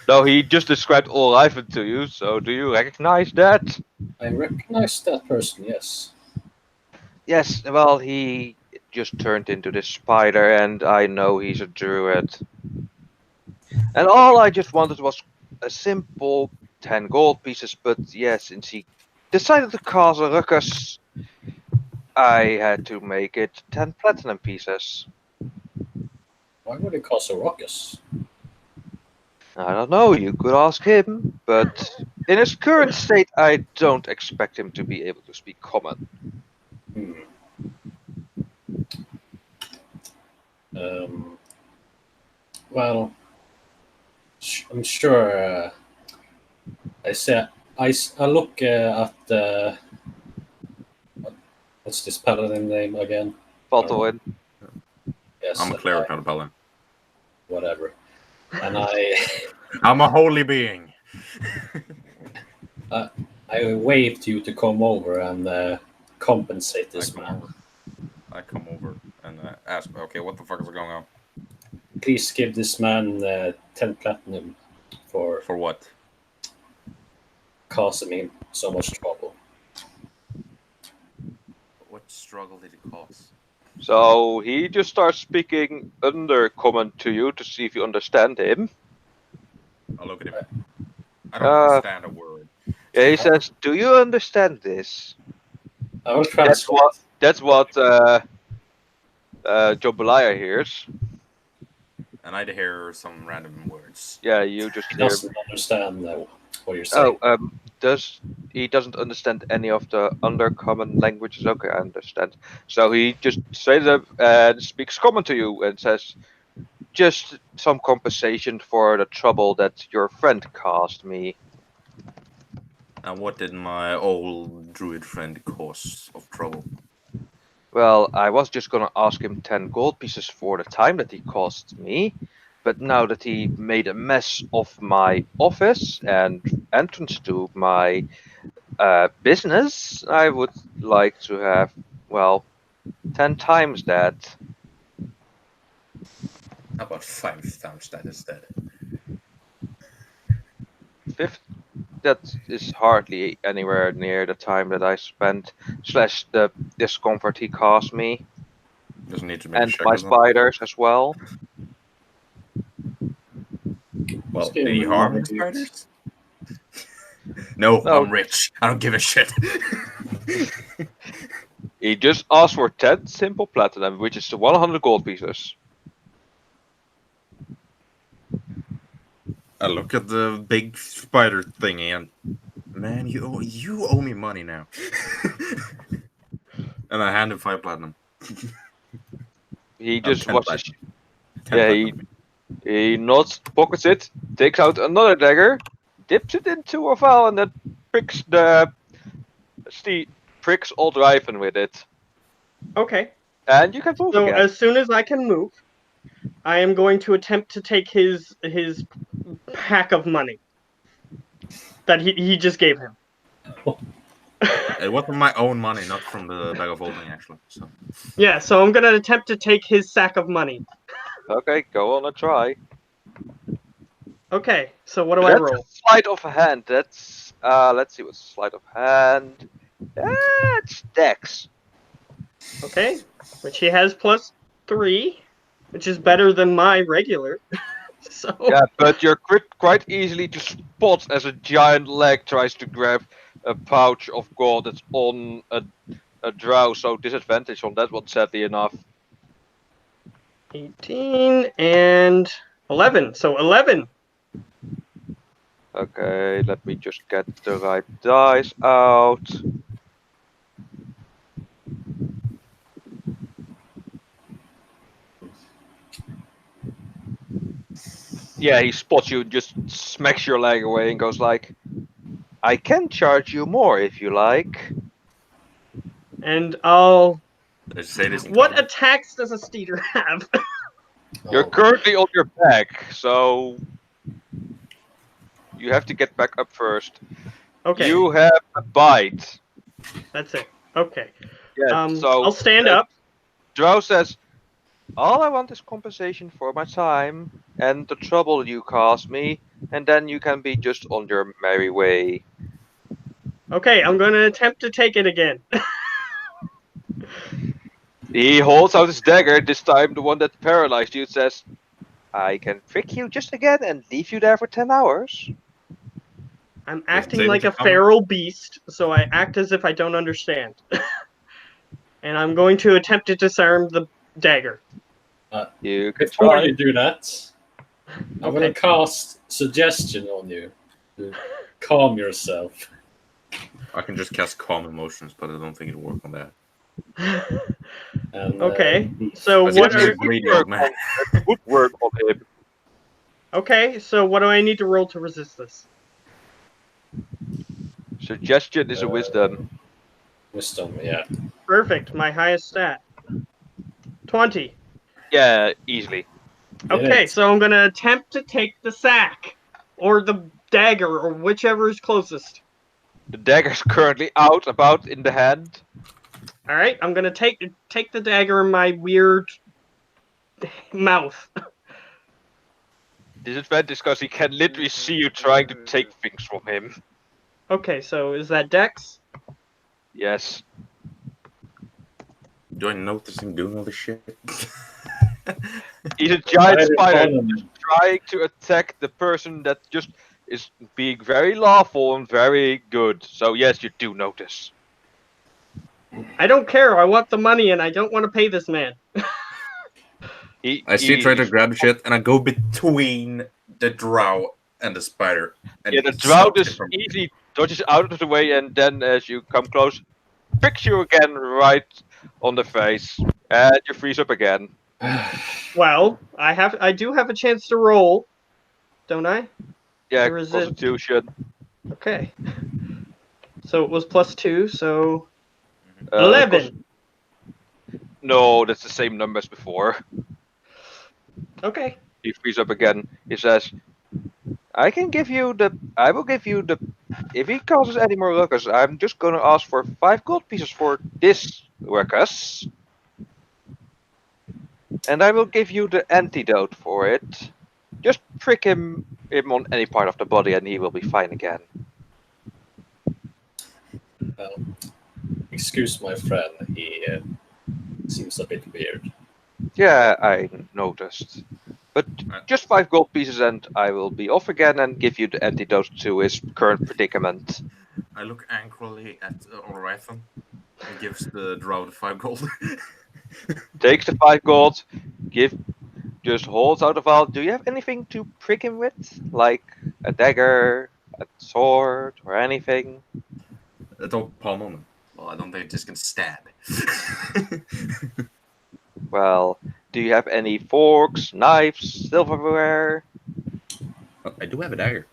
No, he just described Olriven to you, so do you recognize that? I recognize that person. Yes. Yes, well, he just turned into this spider, and I know he's a druid. And all I just wanted was a simple 10 gold pieces, but yeah, since he decided to cause a ruckus, I had to make it 10 platinum pieces. Why would it cause a ruckus? I don't know, you could ask him, but in his current state, I don't expect him to be able to speak common. Hmm. Well, I'm sure. I look at what's this paladin name again? Faltoin. Yes, I'm a and cleric, not a paladin. whatever. And I I'm a holy being. I wave to you to come over and compensate this man. I come over and ask, okay, what the fuck is going on? Please give this man 10 platinum for For what? causing me so much trouble. What struggle did it cause? So he just starts speaking undercommon to you to see if you understand him. I'll look at him. I don't understand a word. Yeah, he says, "Do you understand this?" I will translate. That's what Jambalaya hears. And I'd hear some random words. Yeah, you just He hear. doesn't understand what you're saying. Oh, he doesn't understand any of the undercommon languages? Okay, I understand. So he just straight up and speaks common to you and says, "Just some compensation for the trouble that your friend caused me." And what did my old druid friend cause of trouble? Well, I was just gonna ask him 10 gold pieces for the time that he cost me, but now that he made a mess of my office and entrance to my Business, I would like to have, well, 10 times that. How about 5 times that instead? Fifth, that is hardly anywhere near the time that I spent, slash the discomfort he caused me, Doesn't need to make and a check my or something. spiders as well. Well, Just give did he him harm money, the dude. spiders? No, No. I'm rich. I don't give a shit. He just asked for 10 simple platinum, which is 100 gold pieces. I look at the big spider thingy and, man, you owe me money now. And I hand him 5 platinum. He Oh, just 10 watches. platinum. 10 Yeah, platinum. he nods, pockets it, takes out another dagger, dips it into a vial, and then pricks pricks old Riven with it. Okay. And you can move So again. as soon as I can move, I am going to attempt to take his pack of money that he just gave him. It was from my own money, not from the bag of holding, actually. So Yeah, so I'm gonna attempt to take his sack of money. Okay, go on a try. Okay, so what do I That's roll? a sleight of hand. That's let's see what's sleight of hand. It's Dex. Okay, which he has +3, which is better than my regular. So Yeah, but you're quite easily to spot as a giant leg tries to grab a pouch of gold that's on a drow, so disadvantage on that one, sadly enough. 18 and 11. So 11. Okay, let me just get the right dice out. Yeah, he spots you, just smacks your leg away and goes like, I can charge you more if you like. And I'll. did I say this in What common? attacks does a Steeder have? You're Oh, currently on your back, so you have to get back up first. Okay, You have a bite. that's it. Okay. Yeah, so I'll stand up. Drow says, all I want is compensation for my time and the trouble you caused me, and then you can be just on your merry way. Okay, I'm going to attempt to take it again. He holds out his dagger, this time the one that paralyzed you, says, I can trick you just again and leave you there for 10 hours. I'm Does it acting say like that a you're coming? feral beast, so I act as if I don't understand. And I'm going to attempt to disarm the dagger. You can before try. you do that, I'm Okay. gonna cast suggestion on you to calm yourself. I can just cast calm emotions, but I don't think it'll work on that. And, Okay, so I what think you're are... a greedy old man. It would work on him. Okay, so what do I need to roll to resist this? Suggestion is a wisdom. wisdom, yeah. Perfect, my highest stat. 20. Yeah, easily. Okay, Yes. so I'm going to attempt to take the sack. Or the dagger, or whichever is closest. The dagger's currently out, about in the hand. Alright, I'm going to take the dagger in my weird mouth. Disadvantage because he can literally see you trying to take things from him. Okay, so is that Dex? Yes. Do I notice him doing all this shit? He's a giant Spider spider column. trying to attack the person that just is being very lawful and very good. So yes, you do notice. I don't care, I want the money and I don't want to pay this man. I see you try to grab shit, and I go between the drow and the spider. And Yeah, the it drought stops is it from- easily dodges out of the way, and then as you come close, picks you again right on the face, and you freeze up again. Well, I do have a chance to roll, don't I? Yeah, To resist. Constitution. Okay. So it was +2, so Uh, 11. No, that's the same number as before. Okay. He frees up again. He says, I will give you the if he causes any more ruckus, I'm just gonna ask for 5 gold pieces for this ruckus. And I will give you the antidote for it. Just prick him on any part of the body and he will be fine again. Excuse my friend, he seems a bit weird. Yeah, I noticed. But just 5 gold pieces and I will be off again and give you the antidote to his current predicament. I look angrily at Ulraithan and gives the drow the 5 gold. Takes the 5 gold, just holds out the vial. Do you have anything to prick him with? Like a dagger, a sword, or anything? Don't palm on him. Well, I don't think this can stab. Well, do you have any forks, knives, silverware? I do have a dagger.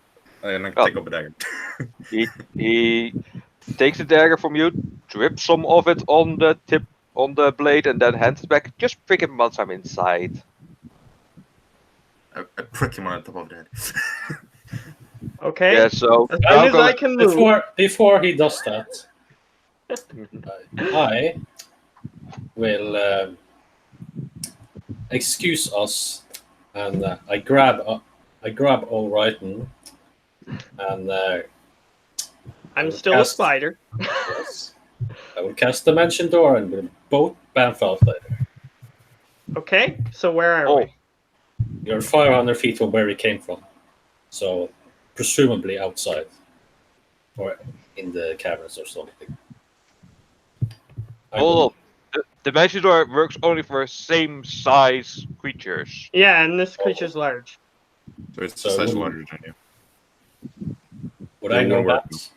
And I Oh. take up a dagger. He takes the dagger from you, drips some of it on the tip on the blade, and then hands it back. Just prick him once I'm inside. I prick him on the top of the head. Okay. Yeah, so As now soon as go- I can move. Before he does that, I will excuse us, and I grab Ulraithan, and I'm still a cast- spider. yes, I will cast Dimension Door, and we'll both bamf out later. Okay. So where are Oh. we? You're 500 feet from where we came from, so presumably outside or in the caverns or something. I Hold will- on. The Dimension Door works only for same size creatures. Yeah, and this creature's large. So it's So the size wouldn't- larger than you. Would I know wouldn't work. that?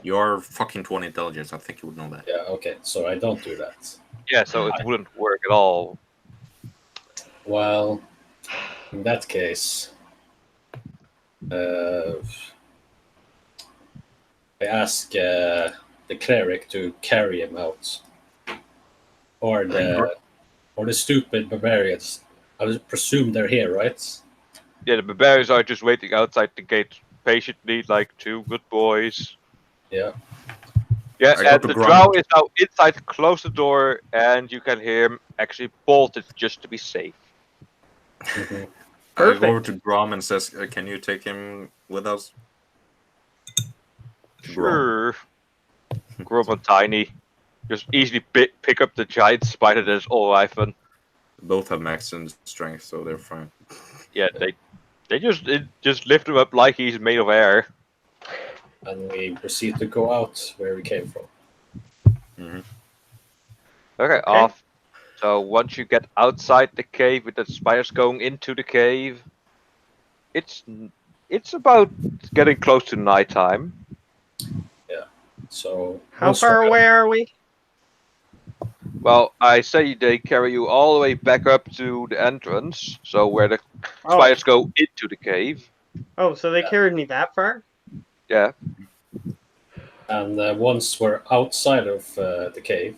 You're fucking 20 intelligence. I think you would know that. Yeah, okay, so I don't do that. Yeah, so it wouldn't work at all. Well, in that case, I ask the cleric to carry him out, or the stupid barbarians. I would presume they're here, right? Yeah, the barbarians are just waiting outside the gate patiently, like 2 good boys. Yeah. Yeah, I got and the the grunt. drow is now inside, close the door, and you can hear him actually bolt it just to be safe. Mhm. I go Perfect. over to Grom and says, "Can you take him with us?" Sure. Grow up tiny. Just easily pick up the giant spider that is Ulraithan. Both have max and strength, so they're fine. Yeah, they just lift him up like he's made of air. And we proceed to go out where we came from. Okay, off. So once you get outside the cave with the spiders going into the cave, it's about getting close to nighttime. So How once far we're- away are we? Well, I say they carry you all the way back up to the entrance, so where the Oh, spiders go into the cave. oh, so they Yeah. carried me that far? Yeah. And once we're outside of the cave,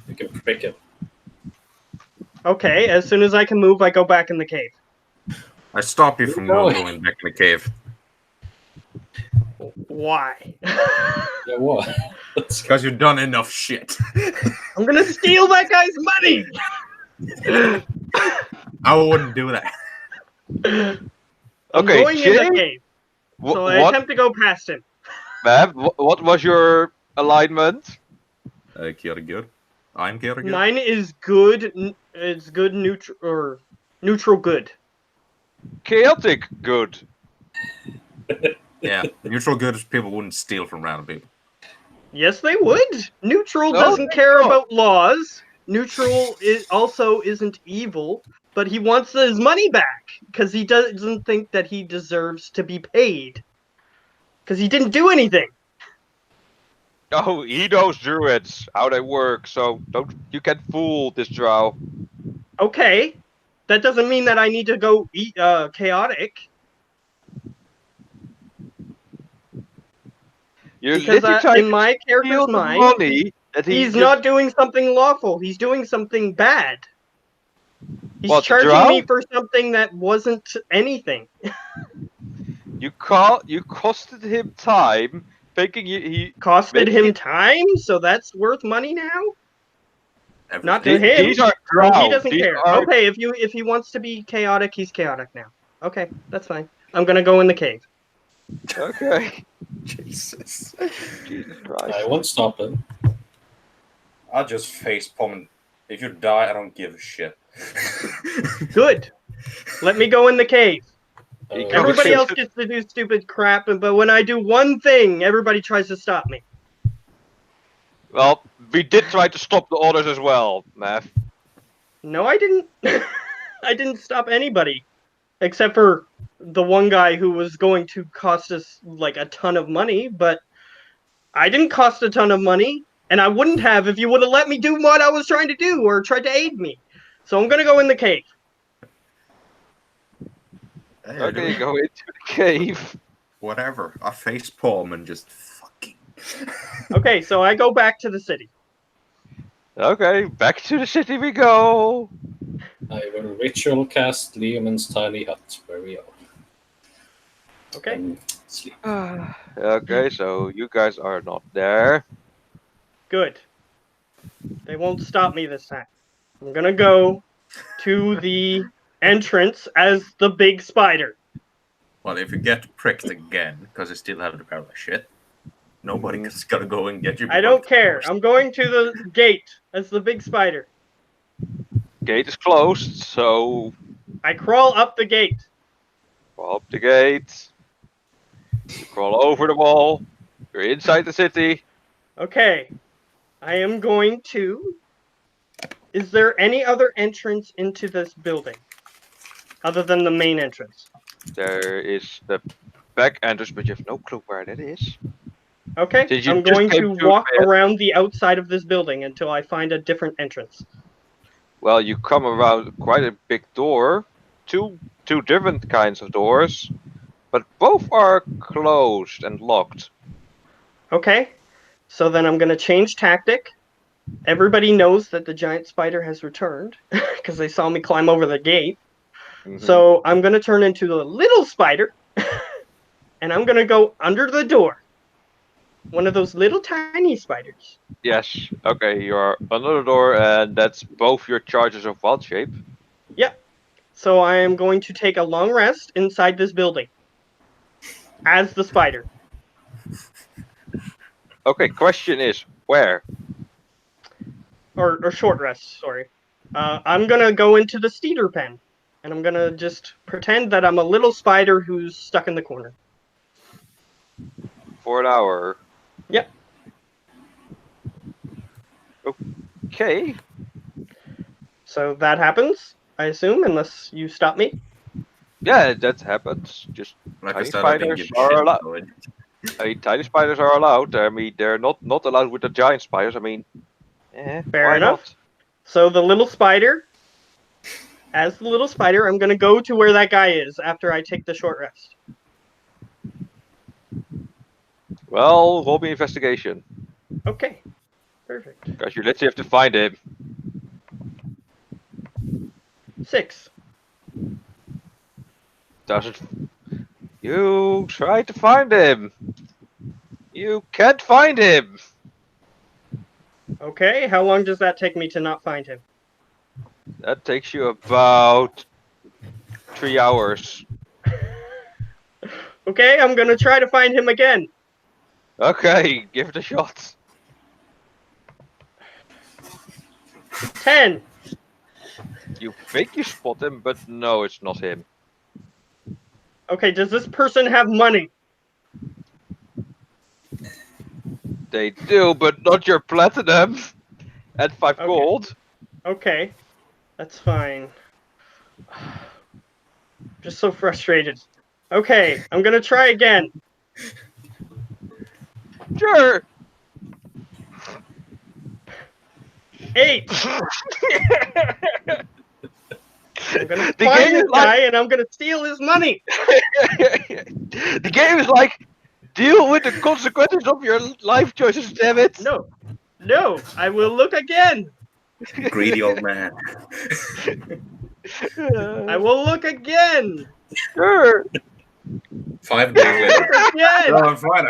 we can pick him. Okay, as soon as I can move, I go back in the cave. I stop you from No. going back in the cave Why? Yeah, what? Let's go. because you've done enough shit. I'm gonna steal that guy's money! I wouldn't do that. I'm Okay, going in Jay? the cave, so I What, attempt to go past him. Ma'am? What was your alignment? Chaotic good. I'm chaotic good. Mine is good. It's good neutral or neutral good. Chaotic good. Yeah, neutral good is people wouldn't steal from random people. Yes, they would. Neutral No, doesn't they care don't. about laws. Neutral also isn't evil, but he wants his money back because he doesn't think that he deserves to be paid because he didn't do anything. Oh, he knows druids, how they work, so you can fool this drow. Okay, that doesn't mean that I need to go eat chaotic. You're Because literally trying in my to steal character's the mind, money that he's not doing something lawful. He's doing something bad. He's What, the charging drow? me for something that wasn't anything. You costed him time, thinking he. Costed Maybe- him time, so that's worth money now. Not to Everything. him. These are Oh, he ground. doesn't These care. are- Okay, if he wants to be chaotic, he's chaotic now. Okay, that's fine. I'm gonna go in the cave. Okay. Jesus. Jesus I Christ. won't stop him. I'll just face palm. And if you die, I don't give a shit. Good. Let me go in the cave. He Uh, goes- Everybody else gets to do stupid crap, but when I do one thing, everybody tries to stop me. Well, we did try to stop the others as well, Math. No, I didn't. I didn't stop anybody, except for the one guy who was going to cost us like a ton of money. But I didn't cost a ton of money, and I wouldn't have if you would have let me do what I was trying to do or tried to aid me. So I'm gonna go in the cave. Hey, Okay, go into the cave. Whatever. I face palm and just fucking. Okay, so I go back to the city. Okay, back to the city we go. I will ritual cast Leomund's tiny hut where we are. Okay. And sleep. Okay, so you guys are not there. Good. They won't stop me this time. I'm gonna go to the entrance as the big spider. Well, if you get pricked again, because you still have the paralyzed shit, nobody's gonna go and get you. I don't care. I'm going to the gate as the big spider. Gate is closed, so I crawl up the gate. crawl up the gate. You crawl over the wall. You're inside the city. Okay. I am going to. Is there any other entrance into this building other than the main entrance? There is the back entrance, but you have no clue where that is. Okay. Did you I'm just going came to to walk it? around the outside of this building until I find a different entrance. Well, you come around quite a big door. Two different kinds of doors, but both are closed and locked. Okay. So then I'm going to change tactic. Everybody knows that the giant spider has returned because they saw me climb over the gate. Mhm. So I'm going to turn into the little spider and I'm going to go under the door. One of those little tiny spiders. Yes. Okay, you are under the door, and that's both your charges of wild shape. So I am going to take a long rest inside this building as the spider. Okay, question is where? Or short rest, sorry. I'm going to go into the Steeder pen. And I'm going to just pretend that I'm a little spider who's stuck in the corner. For an hour. Yep. Okay. So that happens, I assume, unless you stop me. Yeah, that happens. Just Like I tiny said, I didn't spiders give a are shit. allowed. so it- I mean, tiny spiders are allowed. I mean, they're not allowed with the giant spiders. I mean, Fair why enough. not? So the little spider, as the little spider, I'm going to go to where that guy is after I take the short rest. Well, roll me investigation. Okay. Perfect. Because you literally have to find him. 6. Doesn't. You try to find him. You can't find him. Okay, how long does that take me to not find him? That takes you about 3 hours. Okay, I'm going to try to find him again. Okay, give it a shot. 10. You think you spot him, but no, it's not him. Okay, does this person have money? They do, but not your platinum. At 5 Okay. gold. Okay, that's fine. Just so frustrated. Okay, I'm gonna try again. Sure. 8. I'm gonna The find game this is like- guy and I'm gonna steal his money. The game is like, deal with the consequences of your life choices, damn it. No, I will look again. Greedy old man. I will look again. Sure. 5 days later. Again. No, I'm fine.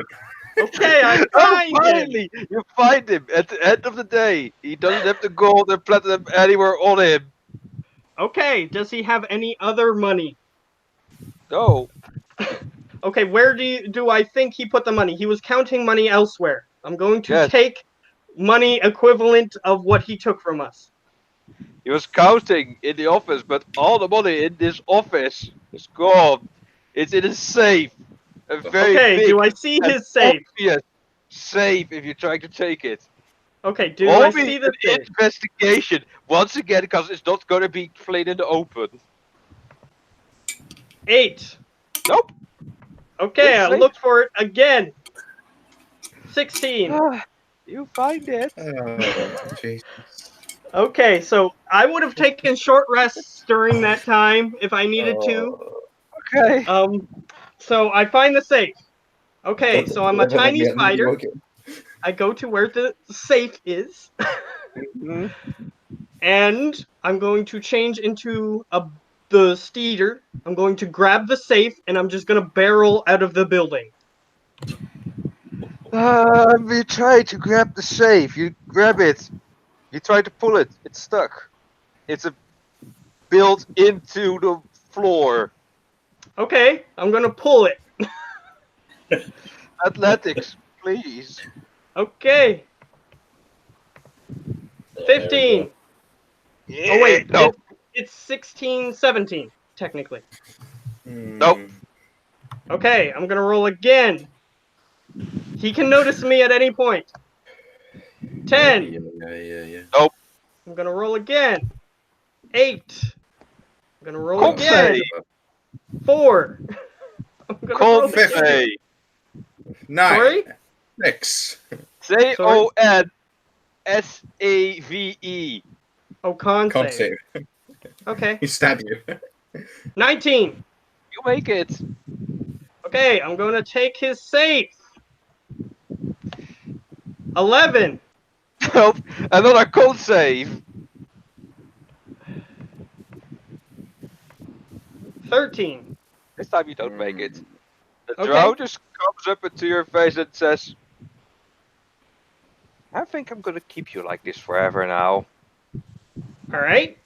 Okay, I Oh, find him. finally! You find him at the end of the day. He doesn't have the gold and platinum anywhere on him. Okay, does he have any other money? No. Okay, where do I think he put the money? He was counting money elsewhere. I'm going to Yes. take money equivalent of what he took from us. He was counting in the office, but all the money in this office is gone. It's in a safe. A very Okay, big do I see and his safe? obvious safe if you're trying to take it. Okay, do I Only see the an safe? investigation. Once again, because it's not going to be played in the open. 8. Nope. Okay, Yes, I'll safe. look for it again. 16. You find it. Oh, Jesus. Okay, so I would have taken short rests during that time if I needed to. Okay. So I find the safe. Okay, so I'm a Never let tiny me at spider. you again. I go to where the safe is, Mhm. and I'm going to change into the steeder. I'm going to grab the safe, and I'm just gonna barrel out of the building. You try to grab the safe. You grab it. You try to pull it. It's stuck. It's built into the floor. Okay, I'm gonna pull it. Athletics, please. Okay. 15. Oh wait, No. it's 16, 17, technically. Nope. Okay, I'm gonna roll again. He can notice me at any point. 10. Yeah. I'm gonna roll again. 8. I'm gonna roll Comp again. save. 4. I'm gonna roll Comp again. save. 9. Sorry? 6. CONSAVE. Oh, con Can't save. save. Okay. He stabbed you. 19. You make it. Okay, I'm gonna take his safe. 11. Nope. Another con save. 13. This time you don't make it. The Okay. drow just comes up into your face and says, I think I'm gonna keep you like this forever now. Alright.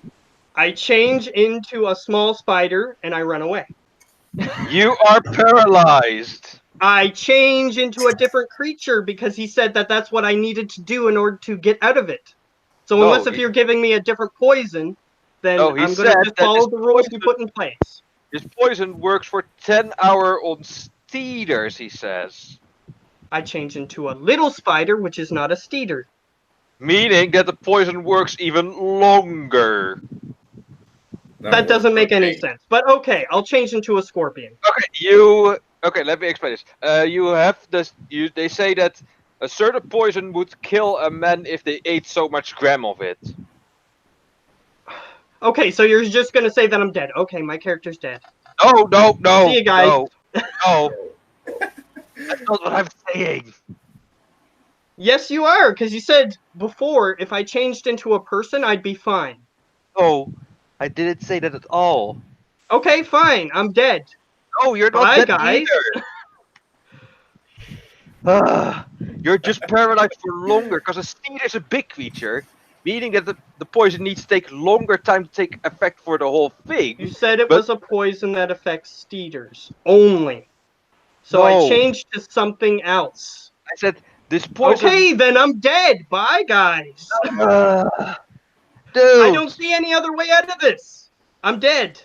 I change into a small spider and I run away. You are paralyzed. I change into a different creature because he said that that's what I needed to do in order to get out of it. So No, unless if you're giving me a different poison, then No, he I'm going to said just that follow this the rules you poison- put in place. This poison works for 10 hours on steeders, he says. I change into a little spider, which is not a steeder. Meaning that the poison works even longer. That doesn't make any sense. But okay, I'll change into a scorpion. Okay, let me explain this. You have this. They say that a certain poison would kill a man if they ate so much gram of it. Okay, so you're just going to say that I'm dead. Okay, my character's dead. No. See you guys. No. That's not what I'm saying. Yes, you are, because you said before if I changed into a person, I'd be fine. No, I didn't say that at all. Okay, fine. I'm dead. No, you're not Bye, dead guys. either. You're just paralyzed for longer because a steed is a big creature, meaning that the poison needs to take longer time to take effect for the whole thing. You said it But- was a poison that affects steeders only. So I No. changed to something else. I said this poison. Okay, then I'm dead. Bye, guys. Dude, I don't see any other way out of this. I'm dead.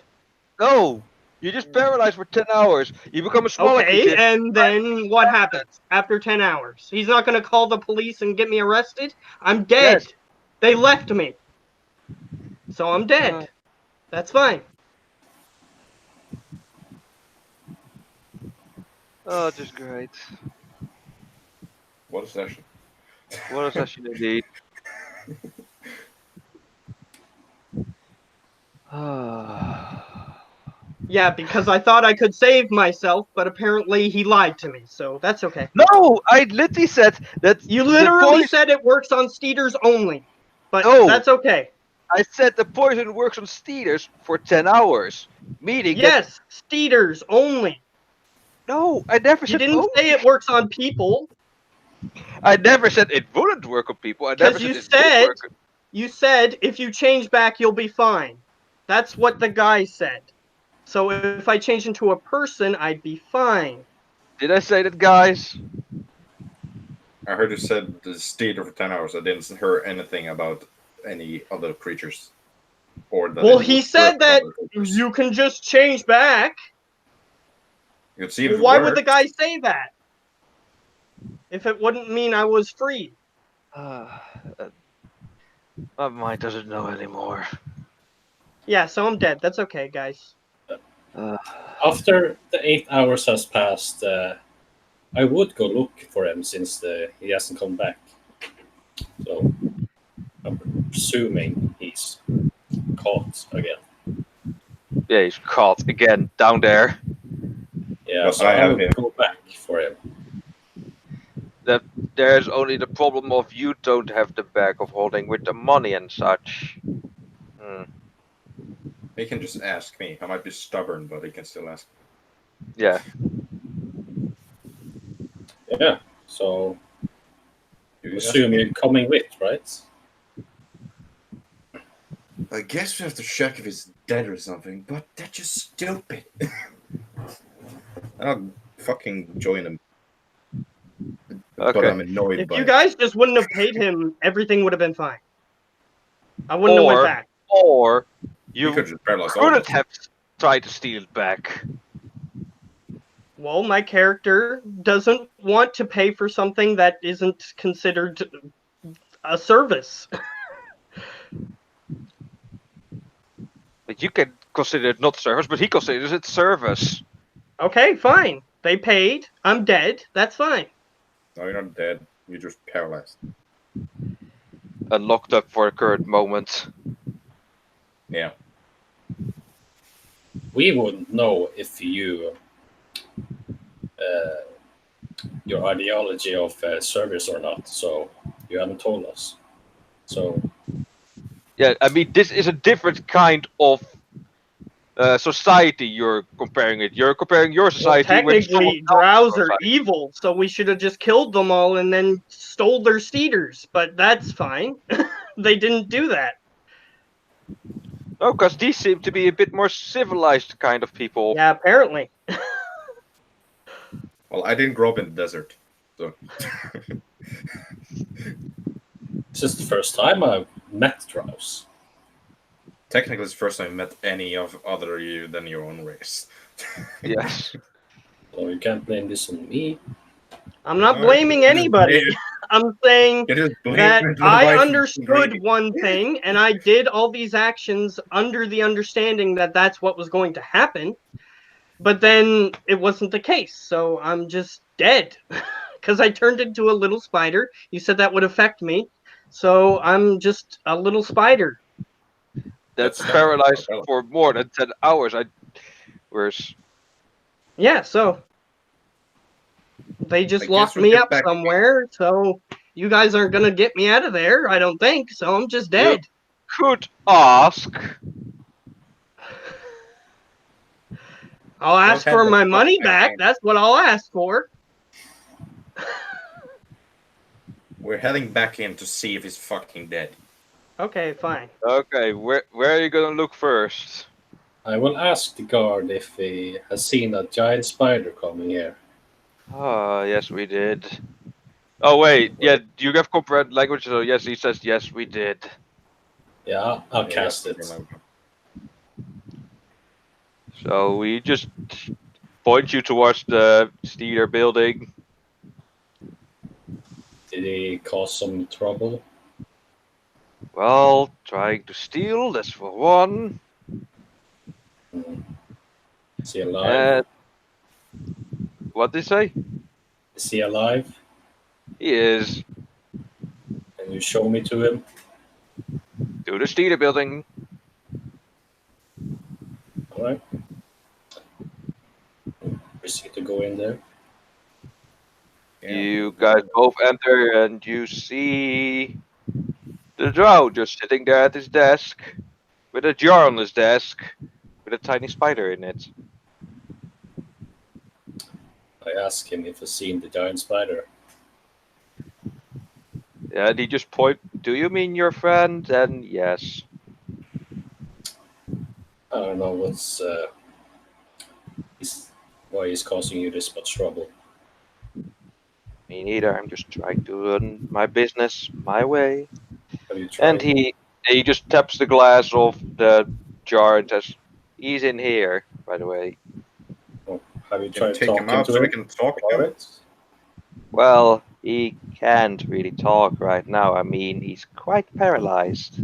No, you're just paralyzed for 10 hours. You become a smaller Okay, creature. and then what happens after 10 hours? He's not going to call the police and get me arrested? I'm dead. Yes. They left me. So I'm dead. That's fine. Oh, just great. What a session. What a session indeed. Yeah, because I thought I could save myself, but apparently he lied to me, so that's okay. No, I literally said that You the literally poison- said it works on steeders only, but No. that's okay. I said the poison works on steeders for 10 hours. Meaning that Yes, steeders only. No, I never You said didn't only. say it works on people. I never said it wouldn't work on people. I never Because you said it would said work. you said if you change back, you'll be fine. That's what the guy said. So if I change into a person, I'd be fine. Did I say that, guys? I heard you said the theater for 10 hours. I didn't hear anything about any other creatures. Or that Well, it he would said work on that other creatures. you can just change back. You could see if Well, it why would the worked. guy say that? If it wouldn't mean I was free. My mind doesn't know anymore. Yeah, so I'm dead. That's okay, guys. After the 8 hours has passed, I would go look for him since he hasn't come back. So I'm presuming he's caught again. Yeah, he's caught again down there. Yeah, Yes, so I I have will him. go back for him. There's only the problem of you don't have the bag of holding with the money and such. He can just ask me. I might be stubborn, but he can still ask. Yeah. Yeah, so You I ask assume me. you're coming with, right? I guess we have to check if he's dead or something, but that's just stupid. I'll fucking join him. But Okay. I'm annoyed If by you it. guys just wouldn't have paid him, everything would have been fine. I wouldn't have went back. Or You you could just paralyze all of couldn't us. have tried to steal it back. Well, my character doesn't want to pay for something that isn't considered a service. But you can consider it not service, but he considers it service. Okay, fine. They paid. I'm dead. That's fine. No, you're not dead. You're just paralyzed. And locked up for a current moment. Yeah. We wouldn't know if your ideology of service or not, so you haven't told us. So Yeah, I mean, this is a different kind of society you're comparing it. You're comparing your Well, society with technically, someone else's drows are society. evil, so we should have just killed them all and then stole their cedars. But that's fine. They didn't do that. No, because these seem to be a bit more civilized kind of people. Yeah, apparently. Well, I didn't grow up in the desert, so. this is the first time I've met drows. Technically, it's the first time I met any of other you than your own race. Yes. So you can't blame this on me. I'm not No, blaming you just anybody. blame- I'm saying you just blame that the I wife of understood Brady. one thing and I did all these actions under the understanding that that's what was going to happen. But then it wasn't the case. So I'm just dead because I turned into a little spider. You said that would affect me. So I'm just a little spider. That's That's not paralyzed paralyzed. for more than 10 hours. Whereas, Yeah, so they just I guess locked we'll me get up back- somewhere. So you guys aren't going to get me out of there, I don't think. So I'm just dead. could ask. I'll ask have for the my fuck money back back. then. That's what I'll ask for. We're heading back in to see if he's fucking dead. Okay, fine. Okay, where are you gonna look first? I will ask the guard if he has seen a giant spider coming here. Ah, yes, we did. Oh wait, yeah, you have comprehend language, so yes, he says yes, we did. Yeah, I'll Yeah, cast that's it. something like So we just point you towards the Steeler building. Did he cause some trouble? Well, trying to steal, that's for one. Is he alive? What did he say? Is he alive? He is Can you show me to him? to the Steeler building. All right. Proceed to go in there. Yeah. You guys both enter and you see the drow just sitting there at his desk with a jar on his desk with a tiny spider in it. ask him if he's seen the giant spider. Yeah, and he just point. Do you mean your friend? And yes. I don't know why he's causing you this much trouble. Me neither. I'm just trying to run my business my way. Have you tried? And he just taps the glass of the jar and says, "He's in here." By the way. Have you Can tried take him talking out to so we him can talk to about him. it? Well, he can't really talk right now. I mean, he's quite paralyzed.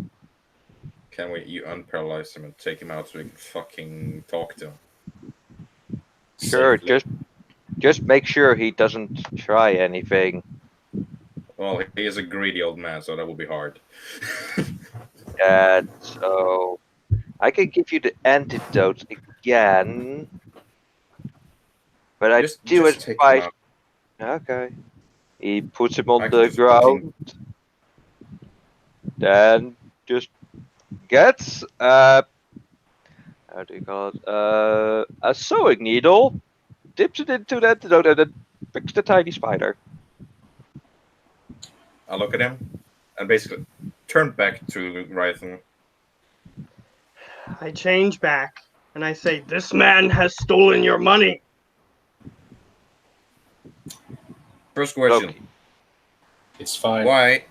Can you unparalyze him and take him out so we can fucking talk to him? Sure, Safely. just make sure he doesn't try anything. Well, he is a greedy old man, so that will be hard. And so I can give you the antidote again, but I Just do it take him by. out. Okay. He puts him on I can the just ground, then just gets how do you call it? A sewing needle, dips it into the antidote, and then picks the tiny spider. I look at him and basically turn back to Rythan. I change back and I say, "This man has stolen your money." First question: Look, It's fine. Why?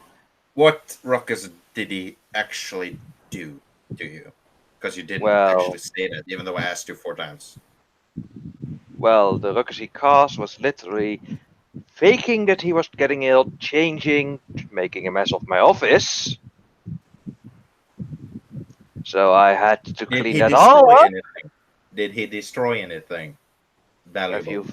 What ruckus did he actually do to you? Because you didn't Well- actually say that, even though I asked you 4 times. well, the ruckus he caused was literally faking that he was getting ill, changing, making a mess of my office. So I had to Did clean he that all destroy up. anything? Did he destroy anything valuable?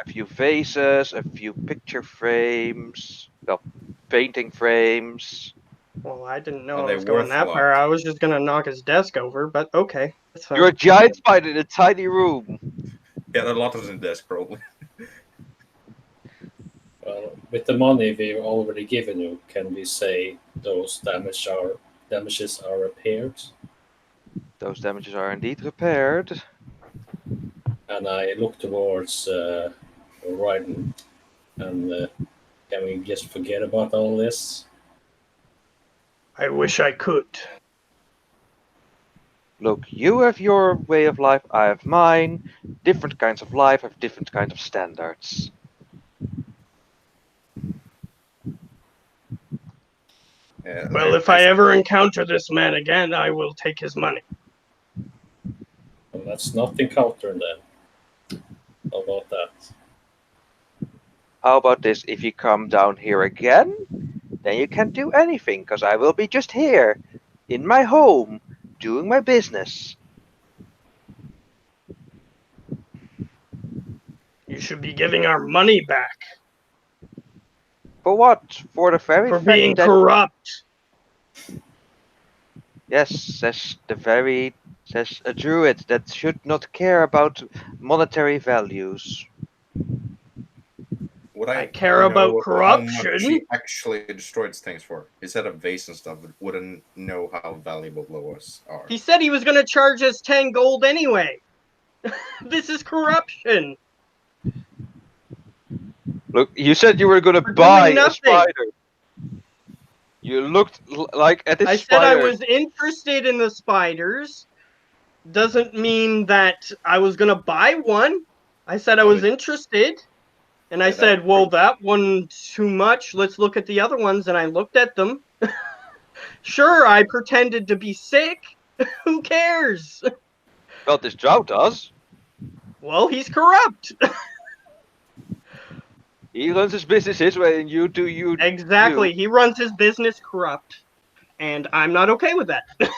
A few vases, a few picture frames, well, painting frames. Well, I didn't know Are I they was going worth that a far. lot? I was just gonna knock his desk over, but okay, that's fine. You're a giant spider in a tiny room. Yeah, a lot of in desk probably. Well, with the money we've already given you, can we say those damages are repaired? Those damages are indeed repaired. And I look towards Ryden, and can we just forget about all this? I wish I could. Look, you have your way of life, I have mine. Different kinds of life have different kinds of standards. Well, if I ever encounter this man again, I will take his money. Well, let's not encounter them. How about that? How about this? If you come down here again, then you can't do anything, because I will be just here, in my home, doing my business. You should be giving our money back For what? For the very for fact being that corrupt. yes, says a druid that should not care about monetary values. Would I care about how much corruption. he actually destroyed things for? He said a vase and stuff, but wouldn't know how valuable those are. He said he was gonna charge us 10 gold anyway. This is corruption. Look, you said you were gonna We're buy doing a nothing. spider. You looked like at this I said spider. I was interested in the spiders. Doesn't mean that I was gonna buy one. I said I was interested. And I Yeah, that- said, well, that one too much. Let's look at the other ones. And I looked at them. Sure, I pretended to be sick. Who cares? Well, this drow does. Well, he's corrupt. He runs his business his way, and you do you. Exactly. He runs his business corrupt. And I'm not okay with that. That's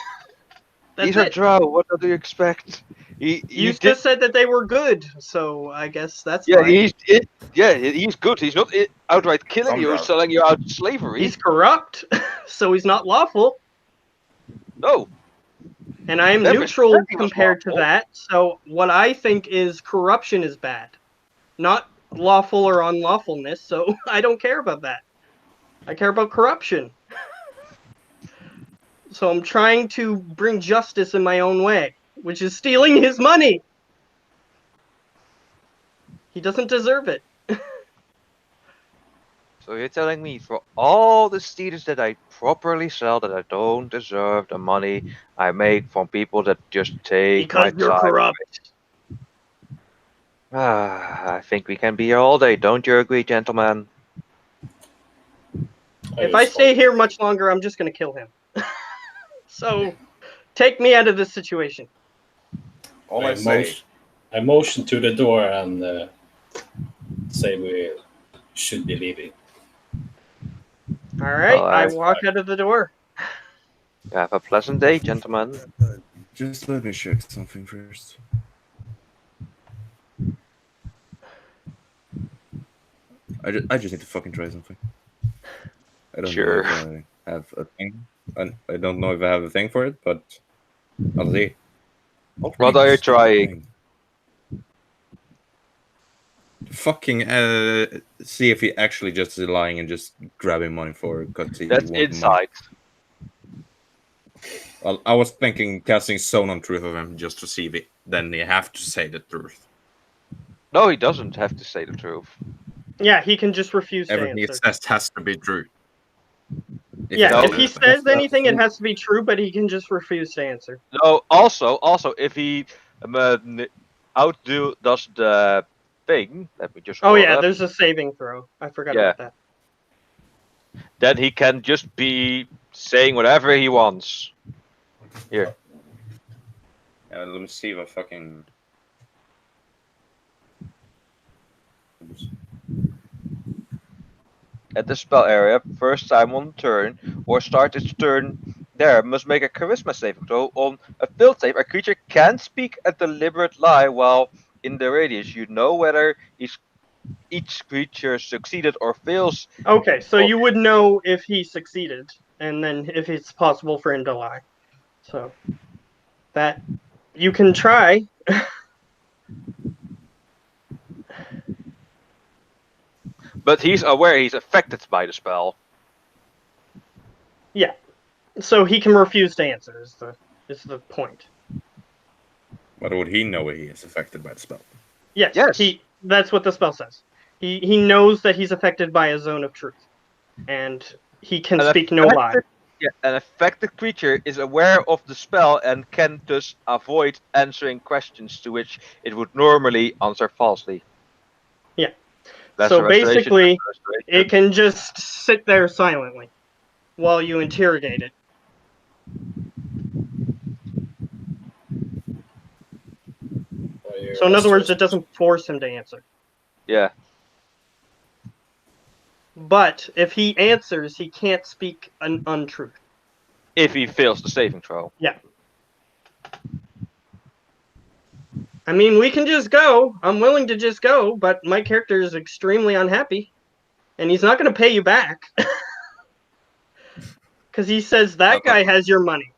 These are it. drow. What do you expect? You did. just said that they were good, so I guess that's Yeah, fine. he's good. He's not outright killing Some you or drow. selling you out to slavery. He's corrupt, so he's not lawful. No. And I am Never neutral said he was compared to lawful. that. So what I think is corruption is bad, not lawful or unlawfulness. So I don't care about that. I care about corruption. So I'm trying to bring justice in my own way, which is stealing his money. He doesn't deserve it. So you're telling me for all the steeds that I properly sell that I don't deserve the money I make from people that just take my Because you're time? corrupt. I think we can be here all day. Don't you agree, gentlemen? If I stay here much longer, I'm just gonna kill him. So, take me out of this situation. All I say, I motion to the door and say we should be leaving. All right, Well, I walk out of the door. have a pleasant day, gentlemen. Just let me check something first. I just need to fucking try something. I don't Sure. know if I have a thing. I don't know if I have a thing for it, but I'll see. What are you trying? Fucking see if he actually just is lying and just grabbing money for it because he That's wants inside. money. Well, I was thinking casting Zone on truth of him just to see if then you have to say the truth. No, he doesn't have to say the truth. Yeah, he can just refuse to everything he answer. says has to be true. Yeah, No, if he says anything, it has to be true, but he can just refuse to answer. No, also, if he does the thing, let me just. Oh scroll yeah, up, there's a saving throw. I forgot Yeah. about that. then he can just be saying whatever he wants. Here, Let me see if I fucking. at the spell area, first time on turn, or start its turn there, must make a charisma saving throw. On a failed save, a creature can speak a deliberate lie while in the radius. You know whether each creature succeeded or fails. Okay, so Oh. you would know if he succeeded, and then if it's possible for him to lie. So that you can try. But he's aware he's affected by the spell. Yeah. So he can refuse to answer is the point. But would he know he is affected by the spell? Yes. Yes. That's what the spell says. He knows that he's affected by a zone of truth. And he can An speak no lie. Yeah, an affected creature is aware of the spell and can thus avoid answering questions to which it would normally answer falsely. Yeah. Lesser So restoration, basically, lesser restoration. it can just sit there silently while you interrogate it. So in other words, it doesn't force him to answer. Yeah. But if he answers, he can't speak an untruth. If he fails the saving throw. Yeah. I mean, we can just go. I'm willing to just go, but my character is extremely unhappy. And he's not going to pay you back. Because he says, that guy has your money.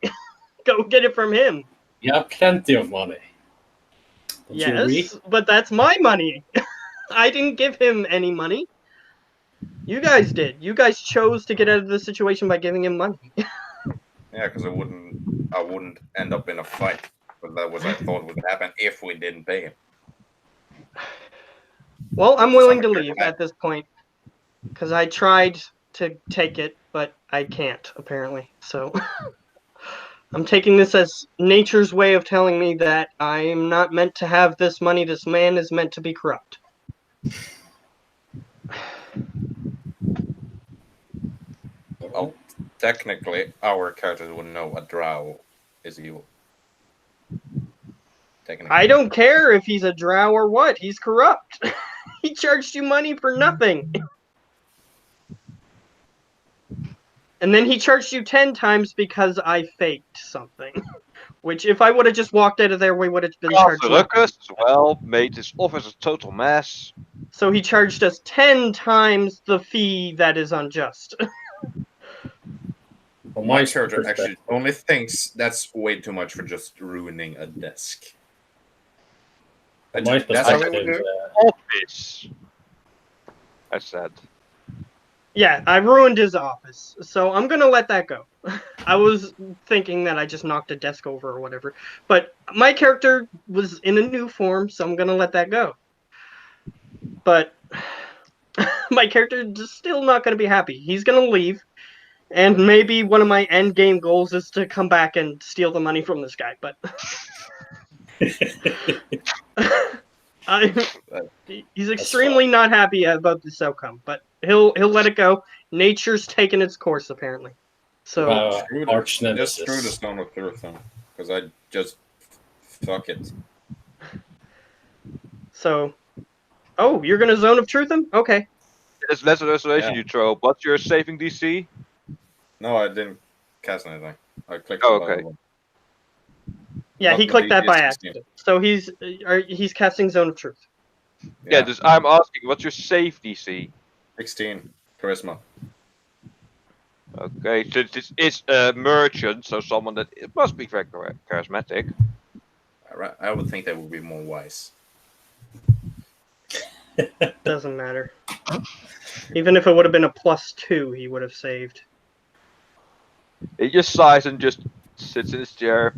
Go get it from him. You have plenty of money. Don't you agree? Yes, but that's my money. I didn't give him any money. You guys did. You guys chose to get out of the situation by giving him money. Yeah, because I wouldn't end up in a fight. But that was I thought would happen if we didn't pay him. Well, I'm To willing some to extent, leave at this point. Because I tried to take it, but I can't, apparently. So I'm taking this as nature's way of telling me that I am not meant to have this money. This man is meant to be corrupt. Well, technically, our characters would know a drow is evil. Technically. I don't care if he's a drow or what. He's corrupt. He charged you money for nothing. And then he charged you 10 times because I faked something. Which, if I would have just walked out of there, we would have been charged. Lucas as well made his office a total mess. So he charged us 10 times the fee that is unjust. From My my character actually perspective, only thinks that's way too much for just ruining a desk. from my That's how we would perspective, do it. Office. I said. Yeah, I ruined his office. So I'm going to let that go. I was thinking that I just knocked a desk over or whatever. But my character was in a new form, so I'm going to let that go. But my character is still not going to be happy. He's going to leave, and maybe one of my end game goals is to come back and steal the money from this guy. But he's extremely not happy about this outcome. But he'll let it go. Nature's taken its course apparently. So Wow. Arch Just screw the nemesis. Stone of Truth then, because I just fuck it. oh, you're going to Zone of Truth him? Okay. It's less restoration Yeah. you throw. What's your saving DC? No, I didn't cast anything. I clicked. Oh, the okay. button. Yeah, Not he the clicked that by DCS accident. So he's casting Zone of Truth. Yeah, just I'm asking, what's your save DC? 16 charisma. Okay, since this is a merchant, so someone that it must be very charismatic. I would think that would be more wise. Doesn't matter. Even if it would have been a +2, he would have saved. He just sighs and just sits in his chair.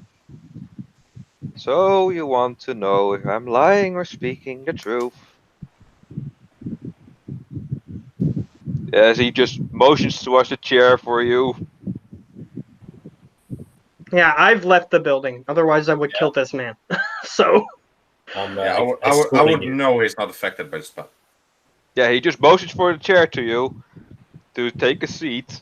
So you want to know if I'm lying or speaking the truth? Yes, he just motions towards the chair for you. Yeah, I've left the building. Otherwise, I would kill this man. So I'm Yeah, I would escorting you. know he's not affected by the spell. Yeah, he just motions for the chair to you to take a seat.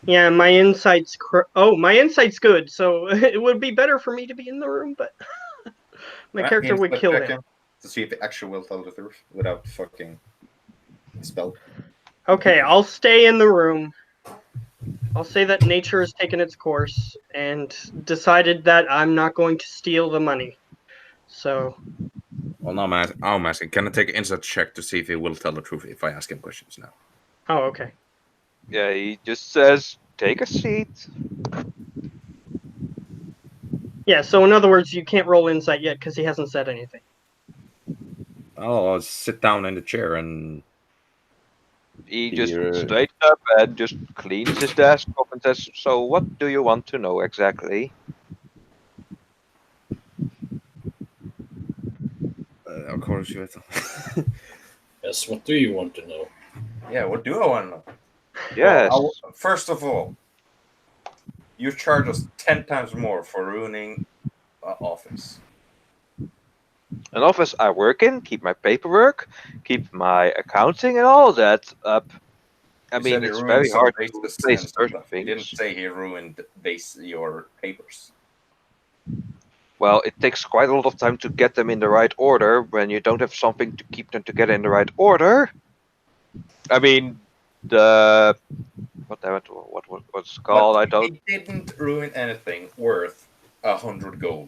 yeah, my insight's my insight's good. So it would be better for me to be in the room, but my Can I character would insight kill check him. to see if he actually will tell the truth without fucking spell. Okay, I'll stay in the room. I'll say that nature has taken its course and decided that I'm not going to steal the money. So Well, no, I'm asking. Can I take an insight check to see if he will tell the truth if I ask him questions now? oh, okay. Yeah, he just says, take a seat. Yeah, so in other words, you can't roll insight yet because he hasn't said anything. I'll sit down in the chair and He just Here. straightens up and just cleans his desk up and says, so what do you want to know exactly? of course you will. Yes, what do you want to know? Yeah, what do I want to know? Yes. Well, first of all, you charge us 10 times more for ruining office. An office I work in, keep my paperwork, keep my accounting and all that up. I You mean, said he it's ruined very some hard to bases replace and certain stuff. He didn't things. say he ruined your papers. Well, it takes quite a lot of time to get them in the right order when you don't have something to keep them together in the right order. I mean, what's it called? But I don't. he didn't ruin anything worth 100 gold.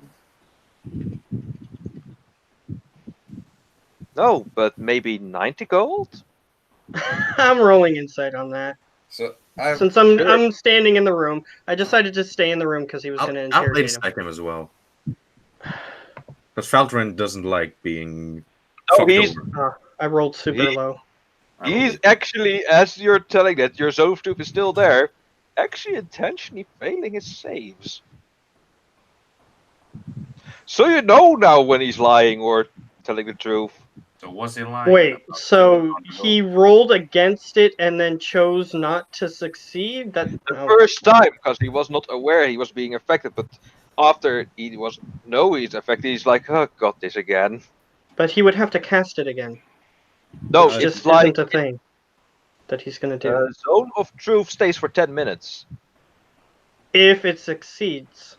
No, but maybe 90 gold. I'm rolling insight on that. So Since I'm standing in the room, I decided to stay in the room because he was going to I'll interrogate him. insight him as well. Because Faltrin doesn't like being. No, fucked he's over. I rolled super He- low. he's actually, as you're telling that your Zone of Truth is still there, actually intentionally failing his saves. So you know now when he's lying or telling the truth. So was he lying? Wait, about so 100 he gold? rolled against it and then chose not to succeed? That The oh. first time, because he was not aware he was being affected, but after he's affected, he's like, oh, got this again. But he would have to cast it again. No, Which it's just like isn't a thing that he's going to do. Zone of Truth stays for 10 minutes. If it succeeds.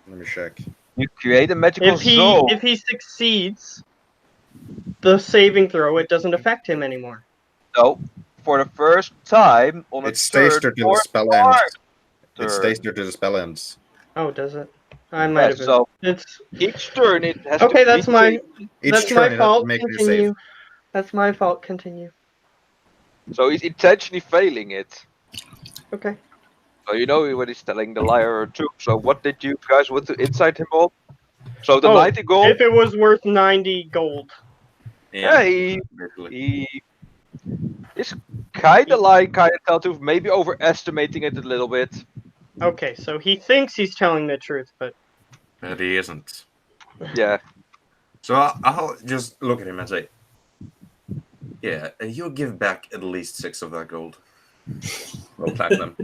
Let me check. You create a magical zone. If he succeeds the saving throw, it doesn't affect him anymore. No, for the first time on a It stays third there till or the spell ends. turn. It stays there till the spell ends. Oh, does it? I might have been. So It's each turn it has okay. to That's my Each that's turn my it has to fault. make you save. Continue. That's my fault. Continue. So he's intentionally failing it. Okay. So you know when he's telling the liar or truth. So what did you guys want to insight him on? So the 90 gold. If it was worth 90 gold. Yeah, he Basically. is kind of lying, kind of tell truth, maybe overestimating it a little bit. Okay, so he thinks he's telling the truth, but But he isn't. Yeah. So I'll just look at him and say, Yeah, you'll give back at least 6 of that gold. Well, platinum.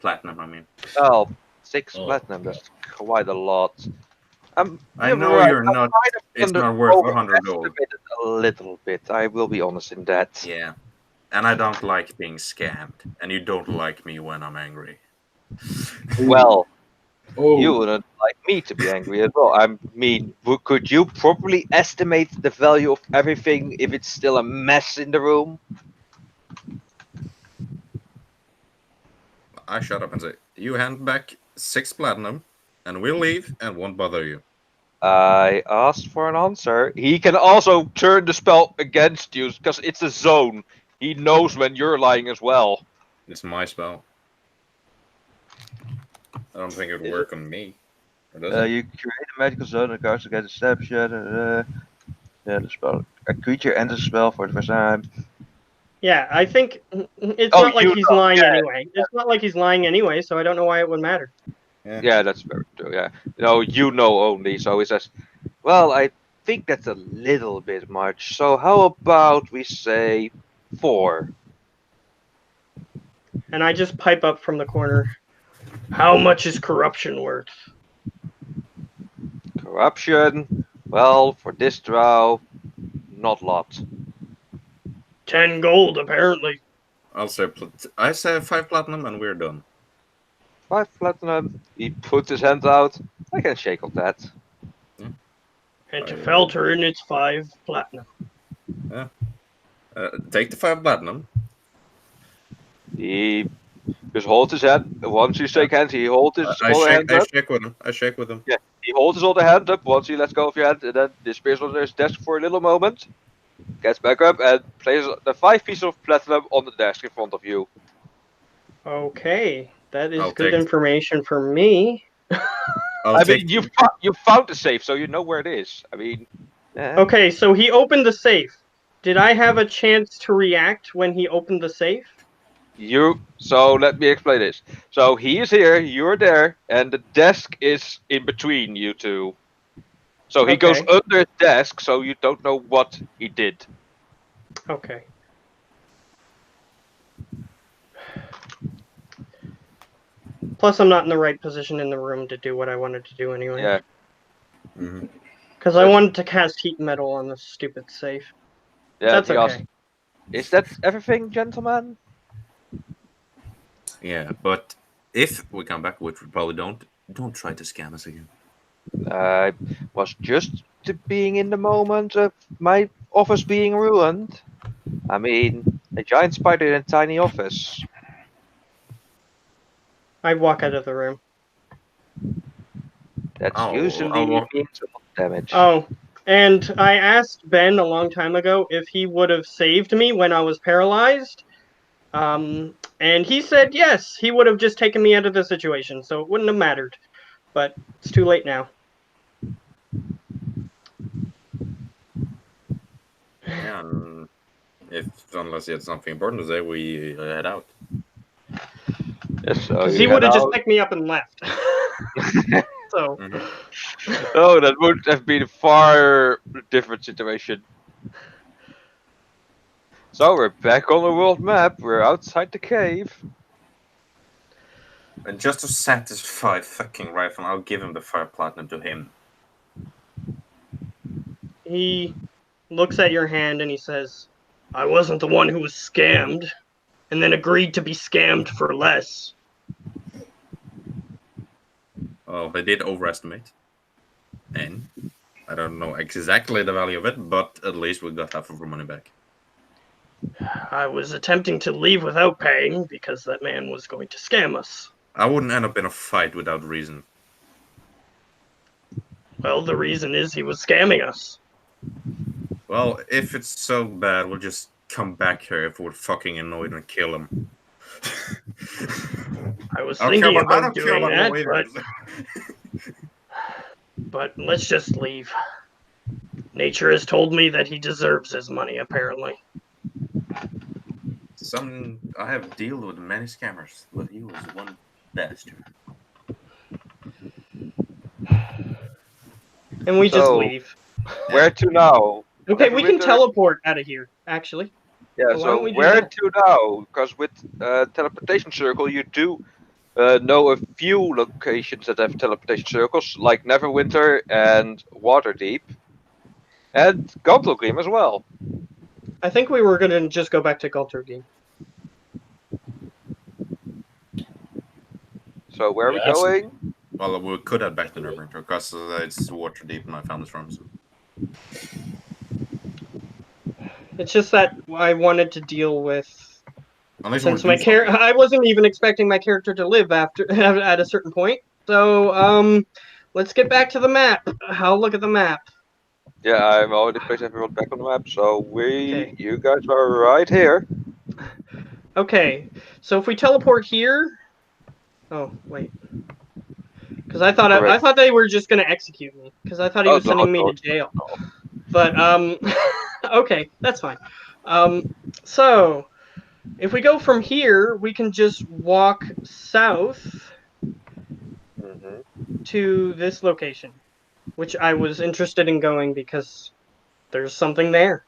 Platinum, I mean. Well, 6 Oh, platinum, okay. that's quite a lot. I You're know right. you're not. Might have It's not worth 100 gold. overestimated a little bit. I will be honest in that. Yeah. And I don't like being scammed. And you don't like me when I'm angry. Well, Oh, you wouldn't like me to be angry as well. I mean, could you properly estimate the value of everything if it's still a mess in the room? I shut up and say, you hand back 6 platinum, and we'll leave and won't bother you. I asked for an answer. He can also turn the spell against you because it's a zone. He knows when you're lying as well. It's my spell. I don't think it would Is work on me. Or does it? You create a magical zone that guards against deception. Yeah, the spell. A creature enters the spell for the first time. Yeah, I think it's Oh, not like you he's know, lying yeah. anyway. It's not like he's lying anyway, so I don't know why it would matter. Yeah, that's very true. Yeah, no, you know only. So he says, "Well, I think that's a little bit much. So how about we say 4?" And I just pipe up from the corner. How much is corruption worth? Corruption. Well, for this drow, not a lot. 10 gold, apparently. I'll say I say 5 platinum and we're done. 5 platinum. He puts his hand out. I can shake on that. And to Felterin, it's 5 platinum. Take the 5 platinum. He just holds his hand. Once you shake hands, he holds his I other shake. hand I up. shake with him. I shake with him. He holds his other hand up. Once he lets go of your hand, and then disappears under his desk for a little moment. Gets back up and places the 5 pieces of platinum on the desk in front of you. Okay, that is I'll good take- information for me. I mean, you found the safe, so you know where it is. I mean, Okay, so he opened the safe. Did I have a chance to react when he opened the safe? So let me explain this. So he is here, you're there, and the desk is in between you two. So he goes Okay. under his desk, so you don't know what he did. Okay. Plus, I'm not in the right position in the room to do what I wanted to do anyway. Yeah. Mhm. Because I wanted to cast heat metal on this stupid safe. Yeah, That's he asks, okay. is that everything, gentlemen? Yeah, but if we come back, which we probably don't try to scam us again. I was just being in the moment of my office being ruined. I mean, a giant spider in a tiny office. I walk out of the room. That's Oh, usually I'll walk- means a lot of damage. Oh, and I asked Ben a long time ago if he would have saved me when I was paralyzed. And he said yes, he would have just taken me out of the situation, so it wouldn't have mattered. But it's too late now. Yeah, and unless you had something important to say, we head out. Yes, so Because you he would have head just out. picked me up and left. So, Mhm. Oh, that would have been a far different situation. So we're back on the world map. We're outside the cave. And just to satisfy fucking Rifle, I'll give him the 5 platinum to him. he looks at your hand and he says, I wasn't the one who was scammed, and then agreed to be scammed for less. Oh, they did overestimate. And I don't know exactly the value of it, but at least we got half of our money back. I was attempting to leave without paying because that man was going to scam us. I wouldn't end up in a fight without reason. Well, the reason is he was scamming us. Well, if it's so bad, we'll just come back here if we're fucking annoyed and kill him. I was I don't care thinking about, I about don't care doing about that, lawyers. but let's just leave. Nature has told me that he deserves his money, apparently. I have dealt with many scammers, but he was one bastard. And we just So- leave. Where to now? Okay, we can Neverwinter- teleport out of here. actually. Yeah, Well, why don't so we do where that? to now? Because with teleportation circle, you do know a few locations that have teleportation circles, like Neverwinter and Waterdeep, and Gauntlgrim as well. I think we were gonna just go back to Galturgi. So where are we Yes. going? Well, we could head back to Neverwinter because it's water deep and I found this from. So. It's just that I wanted to deal with Unless you want since to my do something. I wasn't even expecting my character to live after at a certain point. So let's get back to the map. I'll look at the map. Yeah, I'm already placed everyone back on the map, so Okay. you guys are right here. Okay, so if we teleport here, oh wait, because I Correct. thought they were just gonna execute me because I thought he Oh, was no, sending me no, to jail. no. But okay, that's fine. So if we go from here, we can just walk south Mhm. to this location, which I was interested in going because there's something there.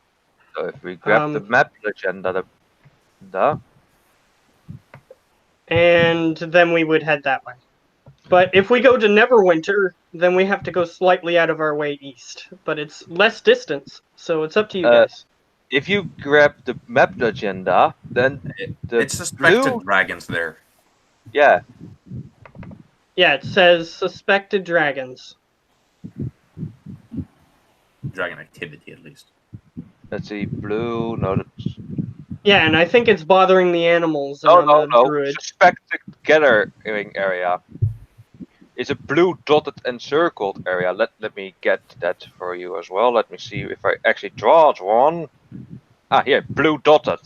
So if we grab the Um, map agenda, and then we would head that way. But if we go to Neverwinter, then we have to go slightly out of our way east. But it's less distance, so it's up to you guys. if you grab the map agenda, then the It's suspected blue, dragons there. yeah, Yeah, it says suspected dragons. Dragon activity, at least. let's see, blue, no, that's, Yeah, and I think it's bothering the animals, and I'm a no, druid. suspected gathering area. It's a blue dotted encircled area. Let me get that for you as well. Let me see if I actually draw one. Ah, here, blue dotted.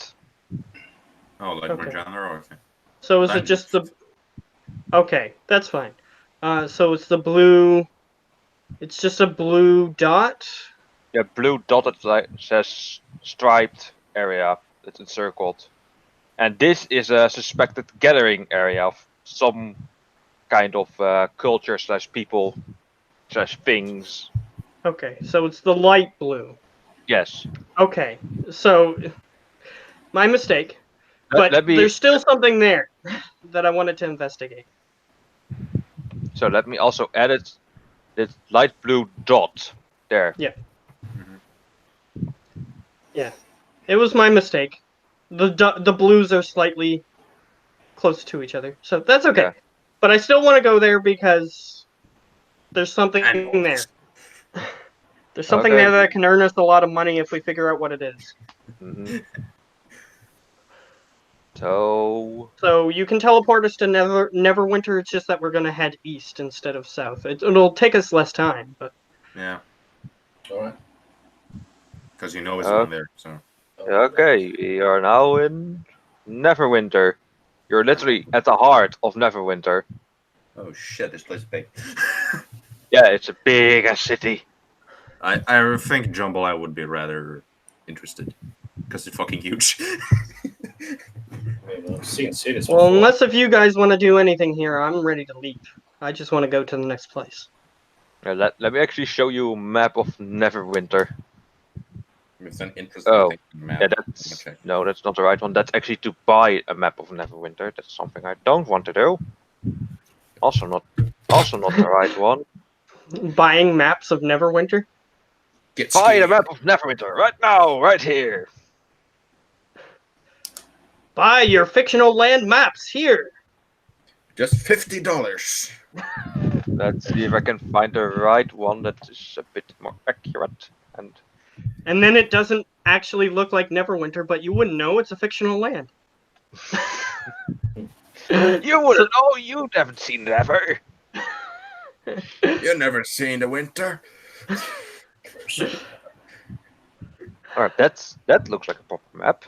Oh, like more Okay. general? Okay. So is Then it just the... Okay, that's fine. So it's the blue... It's just a blue dot? Yeah, blue dotted says striped area. It's encircled. And this is a suspected gathering area of some kind of culture slash people slash things. Okay, so it's the light blue. Yes. Okay, so... My mistake. But Let me there's still something there that I wanted to investigate. let me also edit this light blue dot there. Yeah, it was my mistake. The blues are slightly close to each other, so that's okay. Yeah. But I still want to go there because there's something Animals. there. There's something Okay. there that can earn us a lot of money if we figure out what it is. Mhm. So So you can teleport us to Neverwinter. It's just that we're gonna head east instead of south. It'll take us less time, but Yeah, All right. because you know it's in there. So okay, we are now in Neverwinter. You're literally at the heart of Neverwinter. oh shit, this place is big. Yeah, it's a big ass city. I think Jambalaya would be rather interested because it's fucking huge. I mean, I've seen cities well, before. unless if you guys want to do anything here, I'm ready to leave. I just want to go to the next place. Let me actually show you a map of Neverwinter. It's an interesting Oh, thing. Map. yeah, I'm gonna that's check. no, that's not the right one. That's actually to buy a map of Neverwinter. That's something I don't want to do. Also not the right one. Buying maps of Neverwinter. Get Buy a scared. map of Neverwinter right now, right here. Buy your fictional land maps here. Just $50. Let's see if I can find the right one that is a bit more accurate. And then it doesn't actually look like Neverwinter, but you wouldn't know it's a fictional land. You wouldn't know. You haven't seen Never. You never seen the winter. Alright, that looks like a proper map.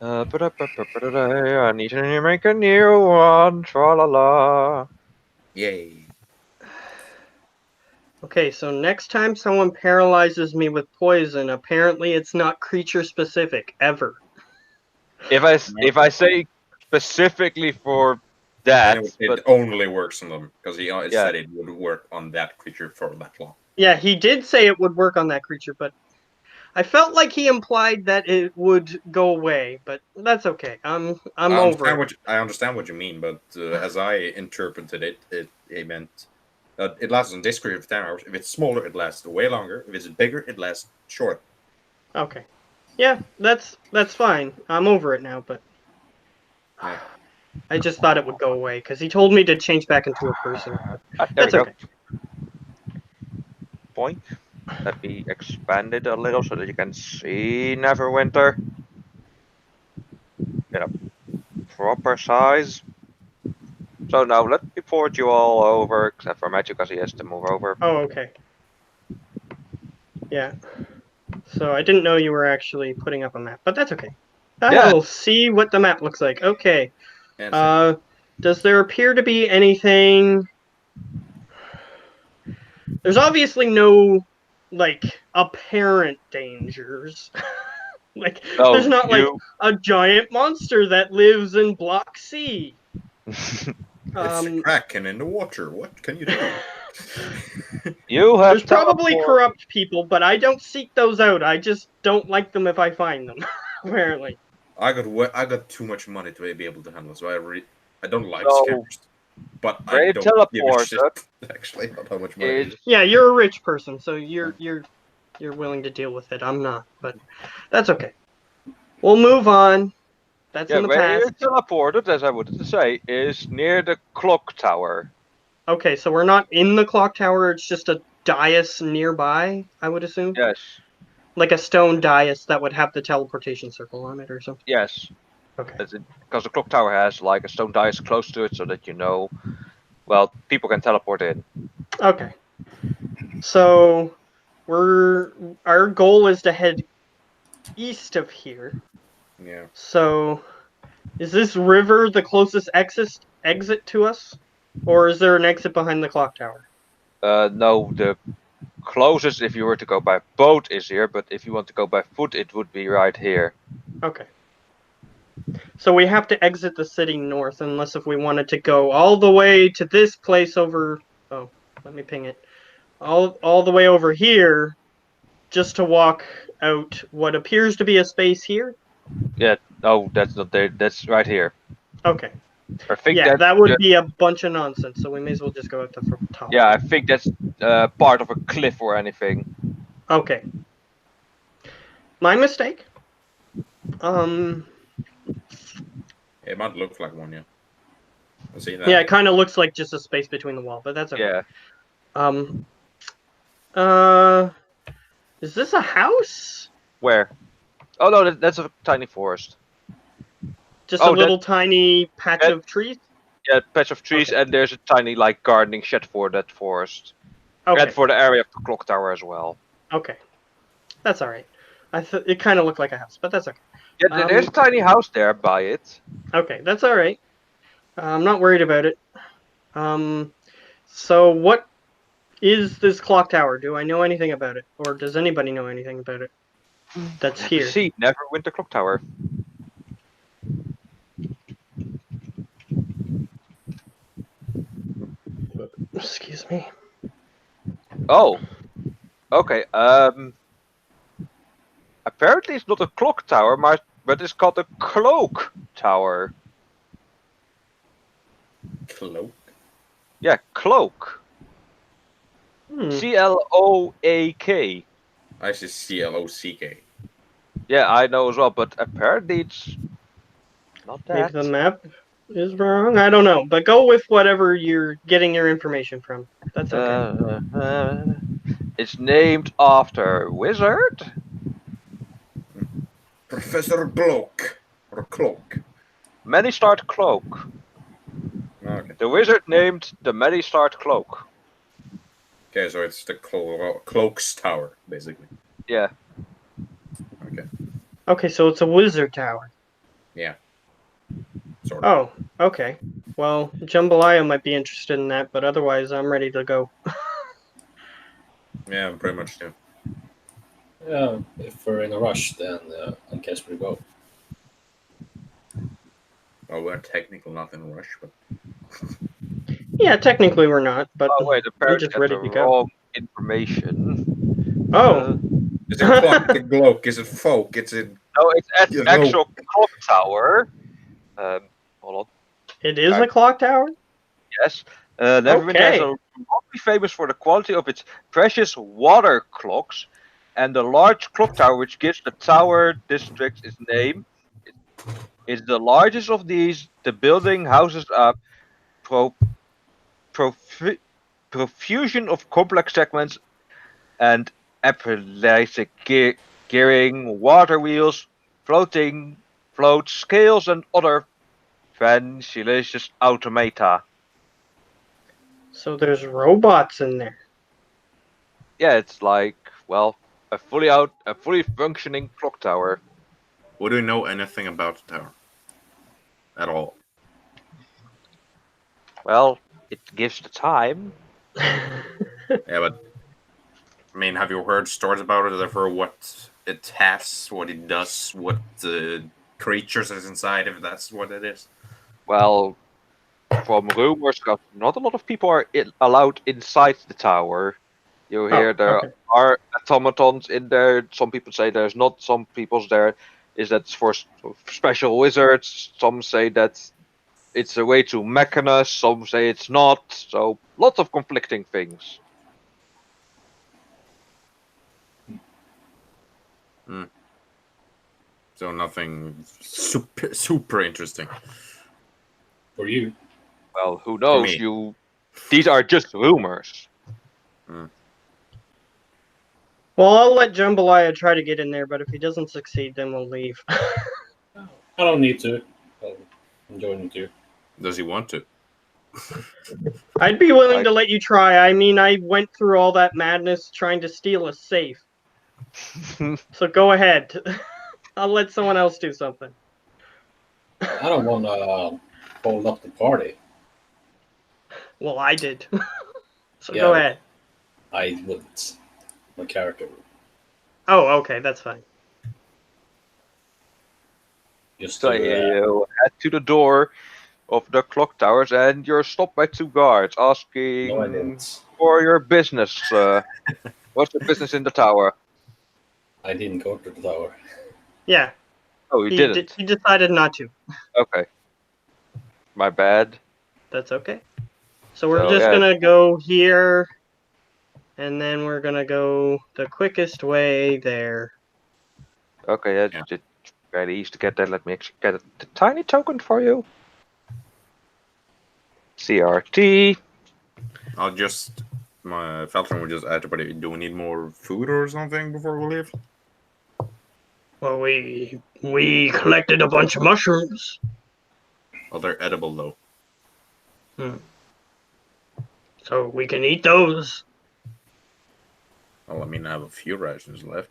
I need to make a new one. Tra la la. Yay. Okay, so next time someone paralyzes me with poison, apparently it's not creature specific ever. If I say specifically for Then that, it but only works on them because he Yeah. said it would work on that creature for that long. Yeah, he did say it would work on that creature, but I felt like he implied that it would go away. But that's okay. I'm over it. I understand what you mean, but as I interpreted it, it meant that it lasts on this creature for 10 hours. If it's smaller, it lasts way longer. If it's bigger, it lasts short. Okay. Yeah, that's fine. I'm over it now, but Yeah. I just thought it would go away because he told me to change back into a person. But Ah, there we that's go. okay. Point. Let me expand it a little so that you can see Neverwinter. Get a proper size. So now let me port you all over, except for Matthew because he has to move over. Oh, okay. Yeah. So I didn't know you were actually putting up a map, but that's okay. Yeah. I'll see what the map looks like. Okay. And Does there appear to be anything? There's obviously no, like, apparent dangers. Like, No, there's not, like, you. a giant monster that lives in Block C. it's a kraken in the water. What can you do? You have There's probably teleport. corrupt people, but I don't seek those out. I just don't like them if I find them, apparently. I got too much money to be able to handle, so I don't like So, scammers, but I Brave don't give a Teleport shit actually about how much money. is Yeah, you're a rich person, so you're willing to deal with it. I'm not, but that's okay. We'll move on. That's yeah, in the where you're past. teleported, as I wanted to say, is near the clock tower. Okay, so we're not in the clock tower. It's just a dais nearby, I would assume. Yes, Like a stone dais that would have the teleportation circle on it or something. yes. Okay. Because the clock tower has like a stone dais close to it, so that you know, well, people can teleport in. Okay. So our goal is to head east of here. Yeah. So is this river the closest exit to us? Or is there an exit behind the clock tower? No, the closest if you were to go by boat is here, but if you want to go by foot, it would be right here. Okay. So we have to exit the city north, unless if we wanted to go all the way to this place over. Oh, let me ping it. All the way over here, just to walk out what appears to be a space here. Yeah, no, that's not there. That's right here. Okay. I think Yeah, that would be a bunch of nonsense. So we may as well just go at the top. Yeah, I think that's part of a cliff or anything. Okay. My mistake. It might look like one, yeah. I see that. Yeah, it kind of looks like just a space between the wall, but that's okay. Yeah. Is this a house? Where? Oh no, that's a tiny forest. Just a little tiny patch that- of trees? Yeah, patch of trees, Okay. and there's a tiny like gardening shed for that forest, Okay. and for the area of the clock tower as well. Okay. That's all right. It kind of looked like a house, but that's okay. Yeah, there's a tiny house there by it. Okay, that's all right. I'm not worried about it. So what is this clock tower? Do I know anything about it, or does anybody know anything about it? That's here. See, Neverwinter clock tower. Excuse me. Oh, okay. Apparently it's not a clock tower, but it's called a cloak tower. Cloak. Yeah, cloak. CLOAK. I see CLOCK. Yeah, I know as well, but apparently it's not that. Maybe the map is wrong. I don't know, but go with whatever you're getting your information from. That's okay. It's named after wizard. Professor Cloak. Or Cloak. Many-starred cloak. Okay. The wizard named the Many-starred cloak. Okay, so it's the Cloak's Tower, basically. Yeah. Okay. Okay, so it's a wizard tower. Yeah. Sort of. Oh, okay. Well, Jambalaya might be interested in that, but otherwise I'm ready to go. Yeah, pretty much too. Yeah, if we're in a rush, then I guess we go. Well, we're technically not in a rush, but Yeah, technically we're not, but Oh wait, we're apparently just ready at to the go. wrong information. Oh, Is it clock? Is it globe? Is it folk? Is it No, it's at You know- actual clock tower. Hold on. it is a clock tower? Yes. Nevermind is Okay. locally famous for the quality of its precious water clocks, and the large clock tower which gives the tower district its name is the largest of these. The building houses a pro- profu- profusion of complex segments and epileptic gearing, water wheels, floats, scales, and other fancilicious automata. So there's robots in there. Yeah, it's like, well, a fully functioning clock tower. Would we know anything about the tower? At all? Well, it gives the time. Yeah, but I mean, have you heard stories about it? Therefore, what it has, what it does, what creatures is inside, if that's what it is. Well, from rumors, 'cause not a lot of people are allowed inside the tower. You hear there okay. are automatons in there. Some people say there's not. Some people's there is that for special wizards. Some say that it's a way to Mechanus. Some say it's not. So lots of conflicting things. So nothing super interesting. For you. Well, who knows? me. These are just rumors. Well, I'll let Jambalaya try to get in there, but if he doesn't succeed, then we'll leave. I don't need to. I'm joining too. Does he want to? I'd be willing Like- to let you try. I mean, I went through all that madness trying to steal a safe. So go ahead. I'll let someone else do something. I don't want to hold up the party. Well, I did. So Yeah, go but- ahead. I wouldn't. My character would. Oh, okay, that's fine. Just So to, you head to the door of the clock towers, and you're stopped by two guards asking no, I didn't. for your business. What's your business in the tower? I didn't go to the tower. Yeah, Oh, you he didn't. he decided not to. Okay, my bad. That's okay. So we're So, just yeah. gonna go here, and then we're gonna go the quickest way there. Okay, that's Yeah. just very easy to get there. Let me actually get a tiny token for you. CRT. I'll just my Faltron will just add. But do we need more food or something before we leave? Well, we collected a bunch of mushrooms. Oh, they're edible though. So we can eat those. Well, I mean, I have a few rations left.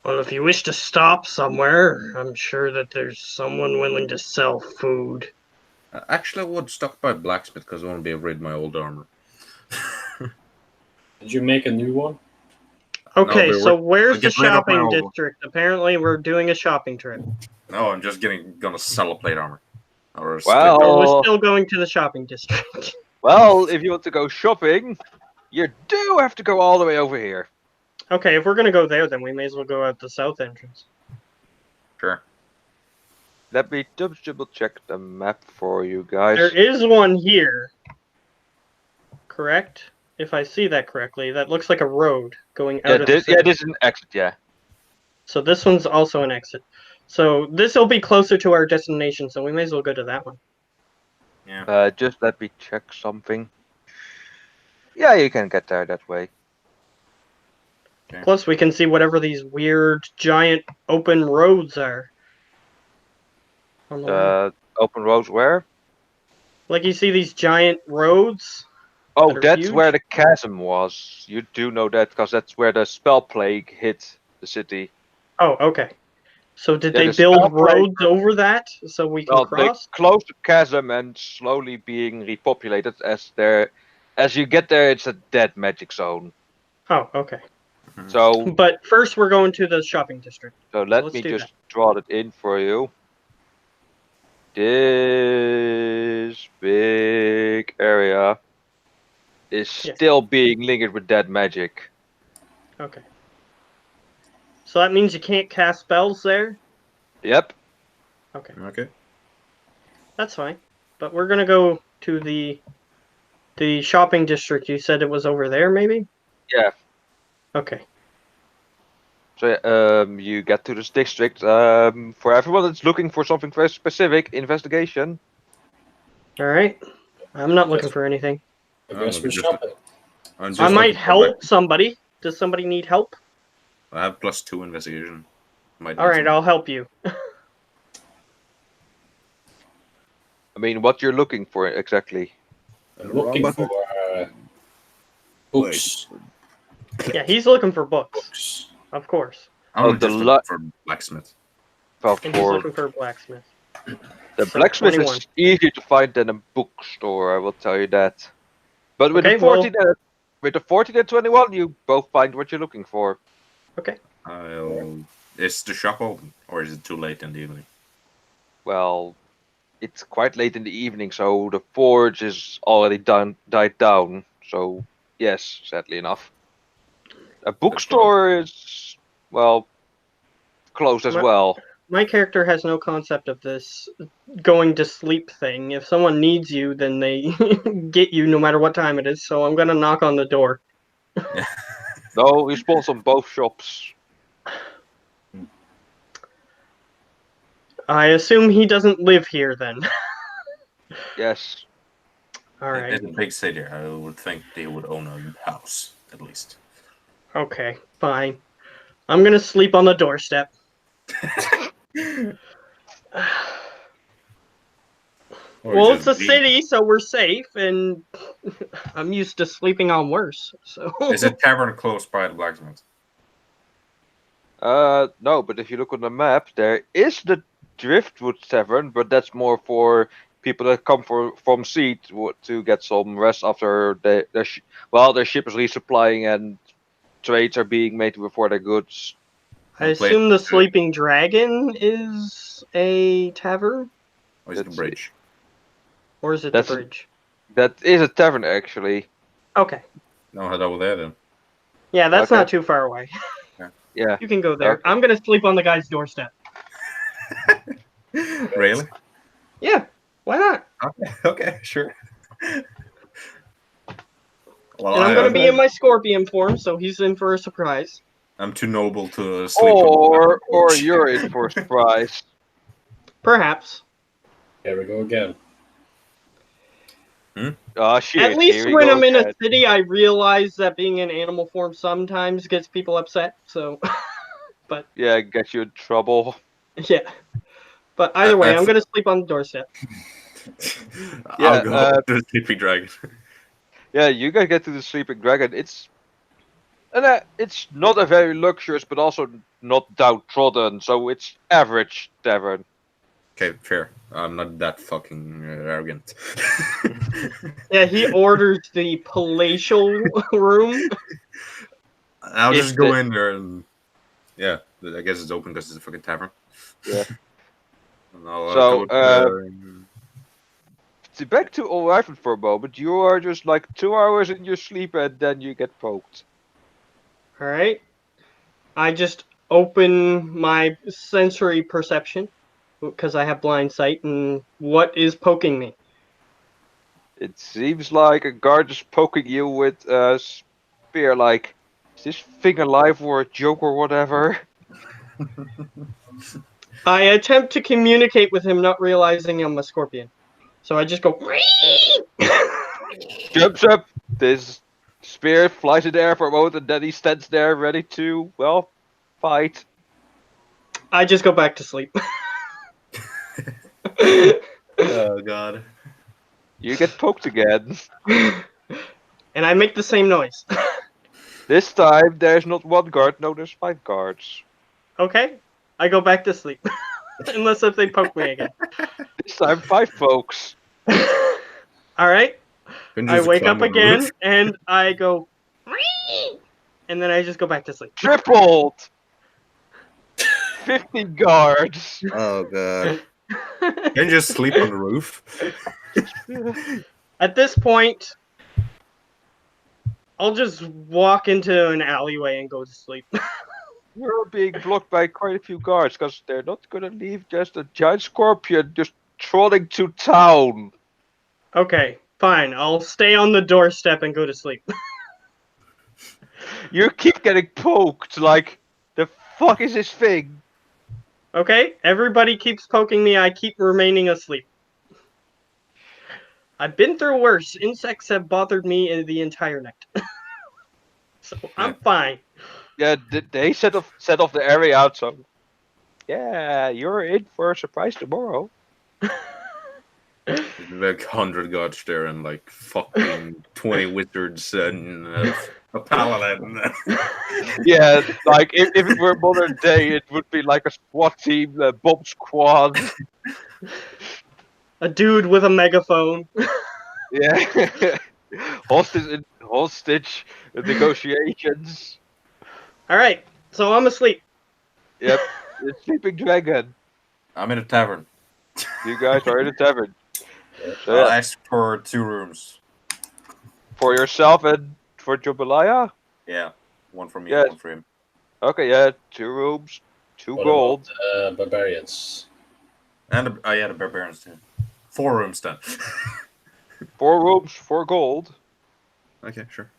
Well, if you wish to stop somewhere, I'm sure that there's someone willing to sell food. Actually, I would stop by blacksmith because I want to be rid of my old armor. Did you make a new one? Okay, but so where's the get rid of my shopping old one. district? Apparently, we're doing a shopping trip. No, I'm just gonna sell a plate armor. Or a Well- split So Oh. we're still going to the shopping district. Well, if you want to go shopping, you do have to go all the way over here. Okay, if we're gonna go there, then we may as well go out the south entrance. Sure. Let me double check the map for you guys. There is one here. Correct? If I see that correctly, that looks like a road going out of the city. this is an exit. Yeah. So this one's also an exit. So this will be closer to our destination, so we may as well go to that one. Yeah. Just let me check something. Yeah, you can get there that way. Plus, we can see whatever these weird, giant, open roads are. On the way. Open roads where? Like you see these giant roads. Oh, that are that's huge? where the chasm was. You do know that because that's where the spell plague hit the city. Oh, okay. So did Yeah, they the build spell plague- roads over that so we can Well, they cross? closed the chasm and slowly being repopulated as you get there. It's a dead magic zone. Oh, okay. So, But first, we're going to the shopping district. let let's me do just draw that in for you. This big area is is Yes. still being lingered with dead magic. Okay. So that means you can't cast spells there? Yep. Okay. Okay. That's fine. But we're gonna go to the shopping district. You said it was over there, maybe? Yeah. Okay. So you get to this district. For everyone that's looking for something very specific, investigation. Alright. I'm not looking for anything. I I'm guess we're just- shopping. I'm just I might looking for help somebody. Does somebody need help? I have +2 investigation. Might need Alright, some- I'll help you. I mean, what you're looking for exactly? I'm looking button. for books. Yeah, he's looking for books, Books. of course. I'm Oh, the just lu- looking for blacksmith. Well, And he's for looking for a blacksmith. the so, blacksmith 21. is easier to find than a bookstore. I will tell you that. But with Okay, the 14, with the 14 and 21, you both find what you're looking for. Is the shop open, or is it too late in the evening? Well, it's quite late in the evening, so the forge is already died down. So yes, sadly enough. A bookstore is, well, closed as My- well. My character has no concept of this going to sleep thing. If someone needs you, then they get you no matter what time it is, so I'm gonna knock on the door. No, you spawns on both shops. I assume he doesn't live here then. Yes. Alright. In a big city, I would think they would own a house, at least. Okay, fine. I'm gonna sleep on the doorstep. Or Well, just it's a leave. city, so we're safe, and I'm used to sleeping on worse. So Is a tavern close by the blacksmith? No, but if you look on the map, there is the Driftwood Tavern, but that's more for people that come from sea to get some rest after their ship is resupplying and trades are being made before their goods. I assume the Sleeping Dragon is a tavern, Or is it the That's- bridge? or is it That's the a- bridge? That is a tavern, actually. Okay, No, head over there then. yeah, that's Okay. not too far away. Yeah. You can go there. Okay. I'm gonna sleep on the guy's doorstep. Really? Yeah, why not? Okay, sure. Well, And I'm gonna be in my scorpion form, so he's in for a surprise. I'm too noble to sleep. on Or the you're in for a surprise. Perhaps. Here we go again. Ah, shit. At least here we when go I'm in a again. city, I realize that being in animal form sometimes gets people upset. So, Yeah, get you in trouble. yeah. But either way, I I'm gonna sleep on the doorstep. Yeah, I'll go to the sleeping dragon. Yeah, you guys get to the Sleeping Dragon. It's not a very luxurious, but also not downtrodden. So it's average tavern. Okay, fair. I'm not that fucking arrogant. Yeah, he orders the palatial room. I'll If just go the- in there and yeah, I guess it's open because it's a fucking tavern. Yeah. And I'll, So, go there and- Back to O'Riven for a moment. You are just like 2 hours in your sleep and then you get poked. All right. I just open my sensory perception because I have blind sight, and what is poking me? It seems like a guard is poking you with a spear. Like, is this thing alive or a joke or whatever? I attempt to communicate with him, not realizing I'm a scorpion. So I just go. Jumps up. This spear flies in the air for a moment, and then he stands there ready to, well, fight. I just go back to sleep. Oh god. You get poked again. And I make the same noise. This time, there's not one guard. No, there's 5 guards. Okay. I go back to sleep. Unless if they poke me again. This time, 5 folks. All right. Can I just wake climb up on the again roof? and I go. And then I just go back to sleep. Tripled! 50 guards. Oh god. Can you just sleep on the roof? At this point, I'll just walk into an alleyway and go to sleep. You're being blocked by quite a few guards because they're not gonna leave just a giant scorpion just trotting to town. Okay, fine. I'll stay on the doorstep and go to sleep. You keep getting poked. Like, the fuck is this thing? Okay, everybody keeps poking me. I keep remaining asleep. I've been through worse. Insects have bothered me the entire night. So I'm fine. Yeah, they set off the area out. So, yeah, you're in for a surprise tomorrow. Like 100 guards there and like fucking 20 wizards and a paladin. Yeah, like if it were modern day, it would be like a SWAT team, a bomb squad. A dude with a megaphone. Yeah, hostage negotiations. All right, so I'm asleep. Yep, the sleeping dragon. I'm in a tavern. You guys are in a tavern. So, I'll yeah, ask for 2 rooms. for yourself and for Jambalaya. Yeah, one for me, Yeah. one for him. Okay, yeah, 2 rooms, 2 What gold. about barbarians? And the barbarians too. 4 rooms then. 4 rooms, 4 gold. Okay, sure.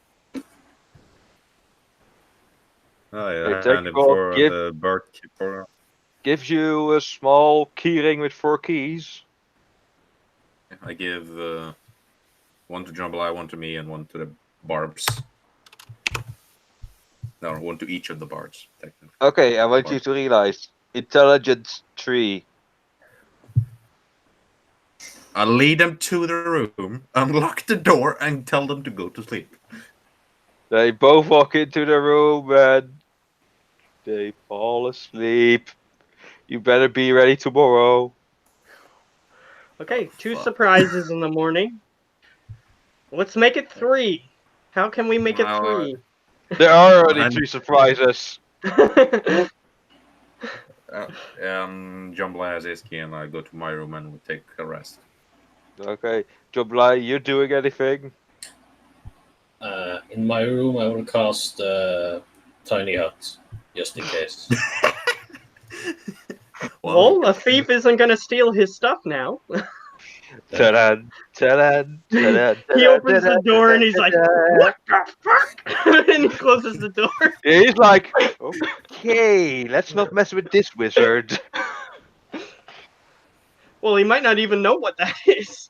Oh Hey, yeah, take and gold, for give- the barkeeper. Gives you a small keyring with 4 keys. I give 1 to Jambalaya, 1 to me, and 1 to the barbs. No, 1 to each of the bards, technically. Okay, I want you to realize intelligence 3. I lead them to the room, unlock the door, and tell them to go to sleep. They both walk into the room and they fall asleep. You better be ready tomorrow. Okay, 2 Fuck. surprises in the morning. Let's make it 3. How can we make it Well, 3? There are already And- 3 surprises. Jambalaya has Iski, and I go to my room and we take a rest. Okay, Jublai, you doing anything? In my room, I will cast Tiny Hut, just in case. Well, a thief isn't gonna steal his stuff now. Ta-da, ta-da, ta-da, He opens the door and he's like, "What the fuck?" And he closes the door. He's like, okay, let's not mess with this wizard. Well, he might not even know what that is.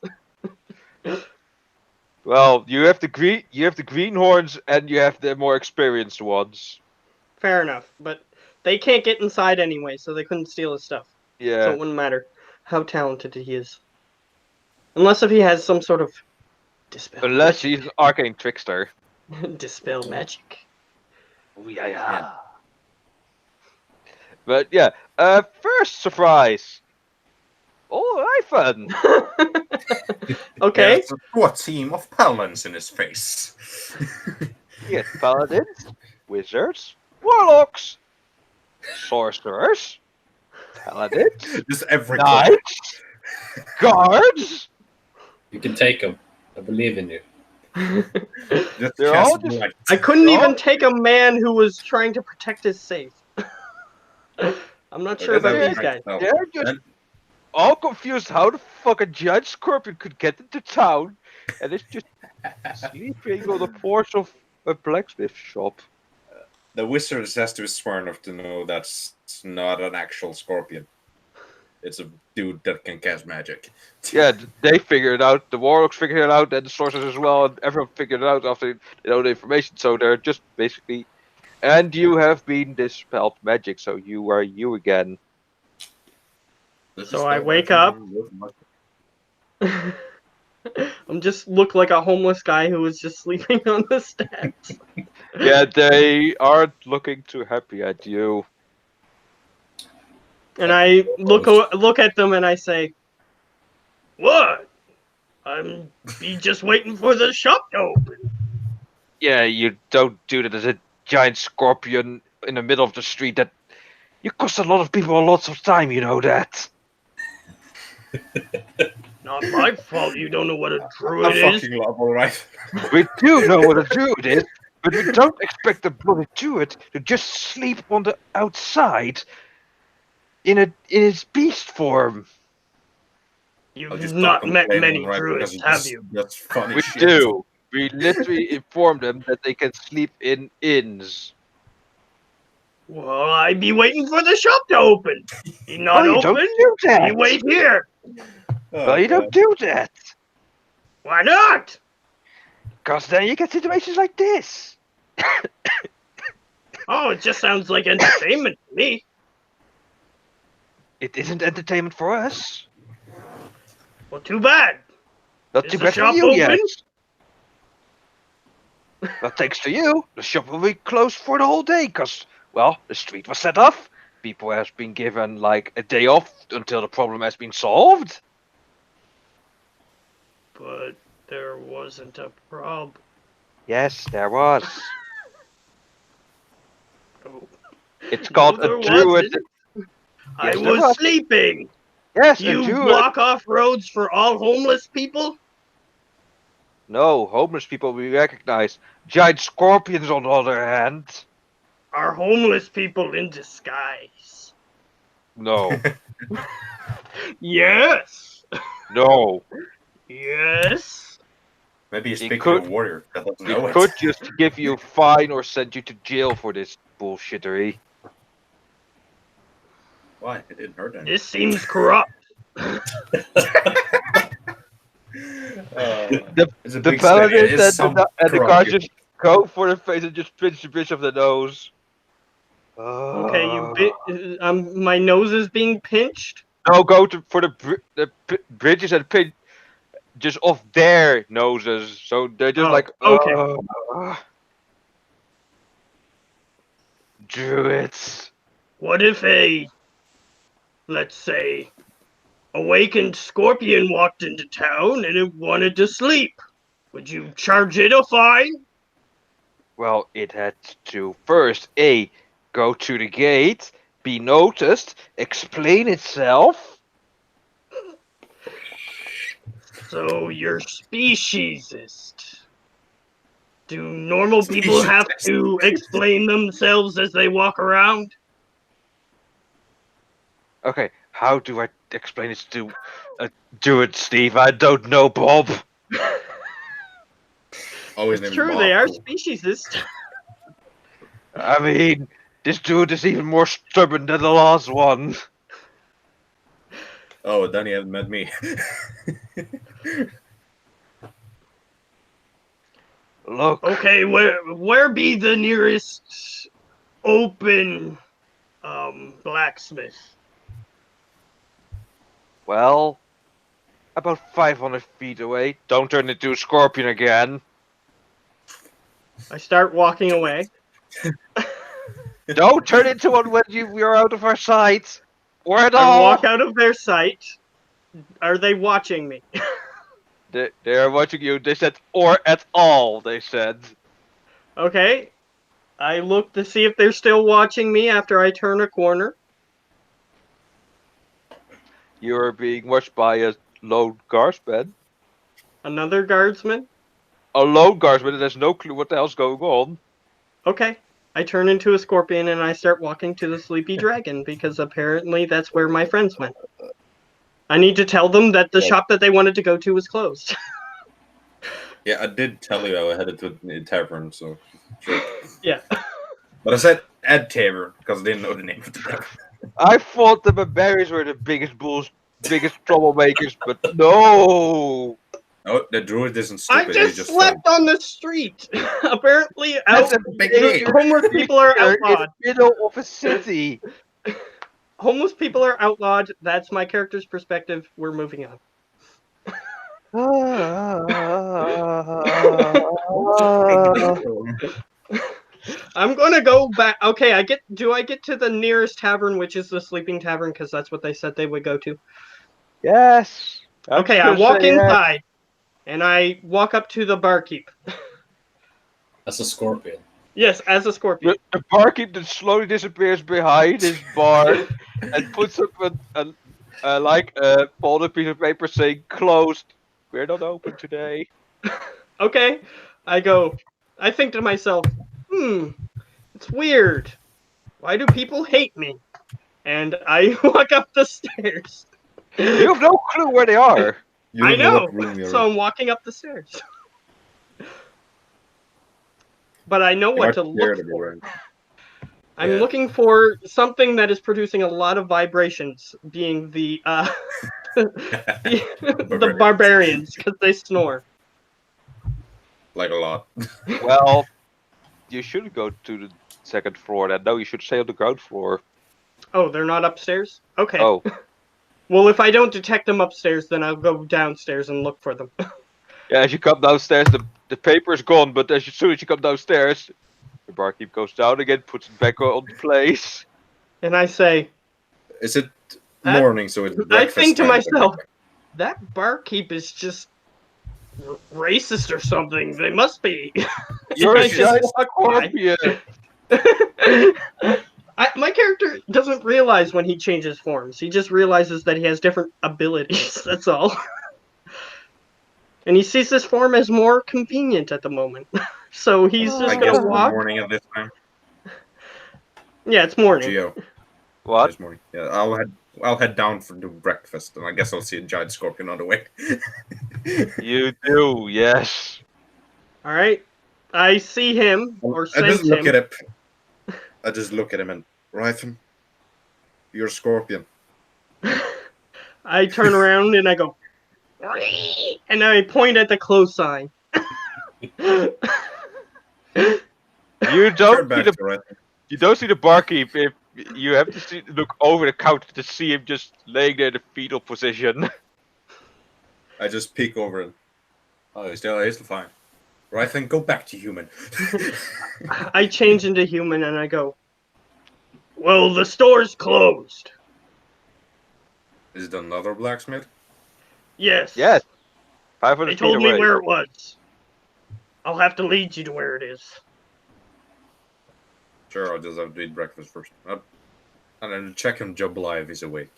Well, you have the greenhorns and you have the more experienced ones. Fair enough, but they can't get inside anyway, so they couldn't steal his stuff. So Yeah. it wouldn't matter how talented he is. Unless if he has some sort of dispel. Unless he's an arcane trickster. dispel magic. Oh, yeah. But yeah, first surprise. Oh, Ivan. Okay. There's a SWAT team of paladins in his face. Yes, paladins, wizards, warlocks, sorcerers, paladins, Just every class. knights, guards. You can take them. I believe in you. Just They're cast all just- light. I couldn't No. even take a man who was trying to protect his safe. I'm not sure about Okay. these guys. No. They're just And- all confused how the fuck a giant scorpion could get into town, and it's just sleeping on the porch of a blacksmith shop. The wizard has to be smart enough to know that's not an actual scorpion. It's a dude that can cast magic. Yeah, they figured it out. The warlocks figured it out, and the sorcerers as well, and everyone figured it out after they know the information. So they're just basically, and you have been dispelled magic, so you are you again. So I wake up. I'm just look like a homeless guy who was just sleeping on the steps. Yeah, they aren't looking too happy at you. And I look at them and I say, "What? I'm be just waiting for the shop to open." Yeah, you don't do that as a giant scorpion in the middle of the street. That you cost a lot of people lots of time. You know that. Not my fault you don't know what a I druid is. fucking love, alright. We do know what a druid is, but we don't expect the bloody druid to just sleep on the outside in his beast form. I'll You've just not start met complaining, many right, because druids, it have just- you? That's funny We shit. do. We literally inform them that they can sleep in inns. Well, I'd be waiting for the shop to open. You not you open? don't do that. You wait here. Oh, Well, you don't do that. Why not? Because then you get situations like this. Oh, it just sounds like entertainment to me. It isn't entertainment for us. Well, too bad. Not Is too the bad for shop you yet. open? But thanks to you, the shop will be closed for the whole day because, well, the street was set off. People have been given like a day off until the problem has been solved. But there wasn't a problem. Yes, there was. Oh, It's called there a druid. wasn't. I Yes, there was was. sleeping. Yes, a You druid. block off roads for all homeless people? No, homeless people we recognize. Giant scorpions, on the other hand. Are homeless people in disguise? No, Yes. no. Yes. Maybe he's He speaking could- to a warrior that doesn't We know it. could just give you a fine or send you to jail for this bullshittery. Why? It didn't hurt anyone. This seems corrupt. It's a The big paladins city. It is some and the guards corrupt just go for the face and just pinch the bitch of the nose. Okay, you bit. My nose is being pinched. No, go for the bridges and pin just off their noses. So they're just Oh, like, okay. Druids. What if a, let's say, awakened scorpion walked into town and it wanted to sleep? Would you charge it a fine? Well, it had to first A, go to the gate, be noticed, explain itself. So you're speciesist. Do normal people have to explain themselves as they walk around? Okay, how do I explain this to a druid, Steve? I don't know, Bob. Oh, his name It's is true, Bob. they are Cool. speciesist. I mean, this dude is even more stubborn than the last one. Oh, then he hasn't met me. Look, Okay, where be the nearest open blacksmith? well, about 500 feet away. Don't turn into a scorpion again. I start walking away. Don't turn into one when you're out of our sight. Or at I all. walk out of their sight. Are they watching me? They're watching you. They said, or at all, they said. Okay. I look to see if they're still watching me after I turn a corner. You're being watched by a lone guardsman. Another guardsman. A lone guardsman that has no clue what the hell's going on. Okay. I turn into a scorpion and I start walking to the sleepy dragon because apparently that's where my friends went. I need to tell them that the shop that they wanted to go to was closed. Yeah, I did tell you I was headed to the tavern, so sure. Yeah. But I said Ed Tavern because I didn't know the name of the tavern. I thought the barbarians were the biggest troublemakers, but no. Oh, the druid isn't I stupid. just he just slept on the street. Apparently, That's a big homeless people are You're in outlawed. the middle of a city. Homeless people are outlawed. That's my character's perspective. We're moving on. I'm gonna go back. Okay, do I get to the nearest tavern, which is the sleeping tavern, because that's what they said they would go to? Yes. Okay, I walk inside, and I walk up to the barkeep. As a scorpion. Yes, as a scorpion. The barkeep that slowly disappears behind his bar and puts up a Folded piece of paper saying closed. We're not open today. Okay. I think to myself, it's weird. Why do people hate me? And I walk up the stairs. You have no clue where they are. You I don't know know. what room you're So in. I'm walking up the stairs. But I know You what might to be look scared of me, for. right? I'm Yeah. looking for something that is producing a lot of vibrations, being the the barbarians, because they snore. Like a lot. Well, you should go to the second floor then. No, you should stay on the ground floor. Oh, they're not upstairs? Okay. Oh, Well, if I don't detect them upstairs, then I'll go downstairs and look for them. yeah, as you come downstairs, the paper's gone, but as soon as you come downstairs, the barkeep goes down again, puts it back on place. And I say, Is it I- morning, so it's I breakfast think to time? myself, that barkeep is just racist or something. They must be. You're I a just giant walk by. scorpion! My character doesn't realize when he changes forms. He just realizes that he has different abilities. That's all. And he sees this form as more convenient at the moment. So he's Oh, just I gonna guess it's walk. morning at this time. Yeah, it's morning. Geo. What? This morning. Yeah, I'll head down for the breakfast, and I guess I'll see a giant scorpion on the way. You do, yes. All right. I see him or I just sense look him. at it. I just look at him and Rytham, you're a scorpion. I turn around and I go, and I point at the close sign. You Turn don't see back the to Rytham. you don't see the barkeep if you have to look over the counter to see him just laying there in the fetal position. I just peek over and he's still fine. Rytham, go back to human. I change into human and I go, well, the store's closed. Is it another blacksmith? Yes. Yes. 500 They feet told me away. where it was. I'll have to lead you to where it is. Sure, I'll just have to eat breakfast first. And then check him Jambalaya if he's awake.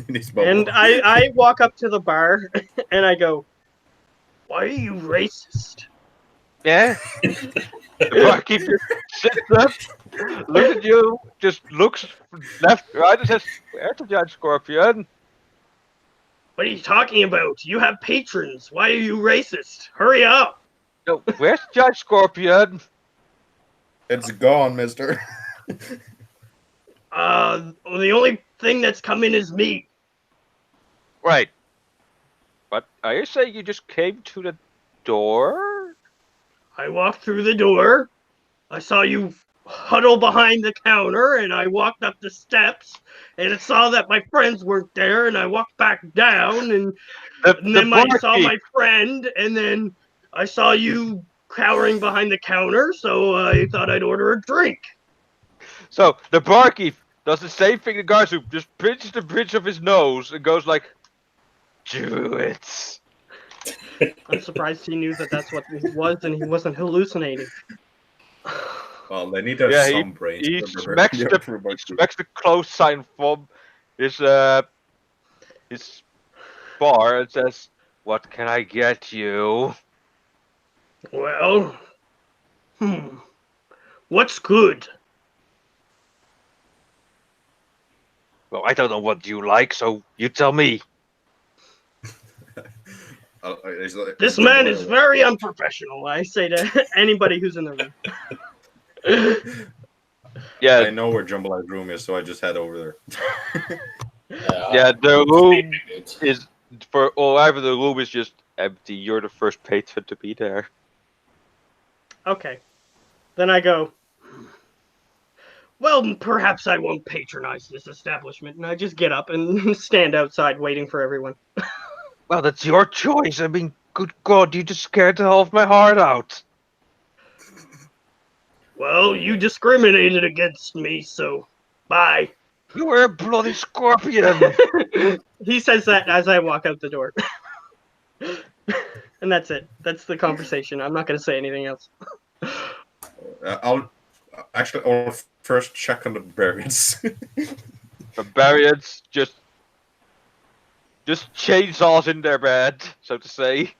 He's bubble. And I walk up to the bar and I go, why are you racist? Yeah. The barkeep just sits up, looks at you, just looks left, right, and says, "Where's the giant scorpion?" What are you talking about? You have patrons. Why are you racist? Hurry up. No, where's the giant scorpion? It's gone, mister. The only thing that's come in is meat. Right. But are you saying you just came to the door? I walked through the door. I saw you huddle behind the counter, and I walked up the steps, and I saw that my friends weren't there, and I walked back down, and then I saw my friend, and then I saw you cowering behind the counter, so I thought I'd order a drink. So the barkeep does the same thing the guards do, just pinches the bridge of his nose and goes like, "Druids." I'm surprised he knew that that's what it was, and he wasn't hallucinating. Well, they need to have Yeah, some brains. He to smacks the close sign from his bar and says, "What can I get you?" Well, what's good? Well, I don't know what you like, so you tell me. This man is very unprofessional, I say to anybody who's in the room. Yeah, I know where Jambala's room is, so I just head over there. yeah. The room is either the room is just empty. You're the first patron to be there. Okay. Then I go, well, perhaps I won't patronize this establishment. And I just get up and stand outside waiting for everyone. Well, that's your choice. I mean, good God, you just scared the hell of my heart out. Well, you discriminated against me, so bye. You were a bloody scorpion. He says that as I walk out the door. And that's it. That's the conversation. I'm not going to say anything else. I'll first check on the barbarians. Barbarians just just chainsaws in their bed, so to say.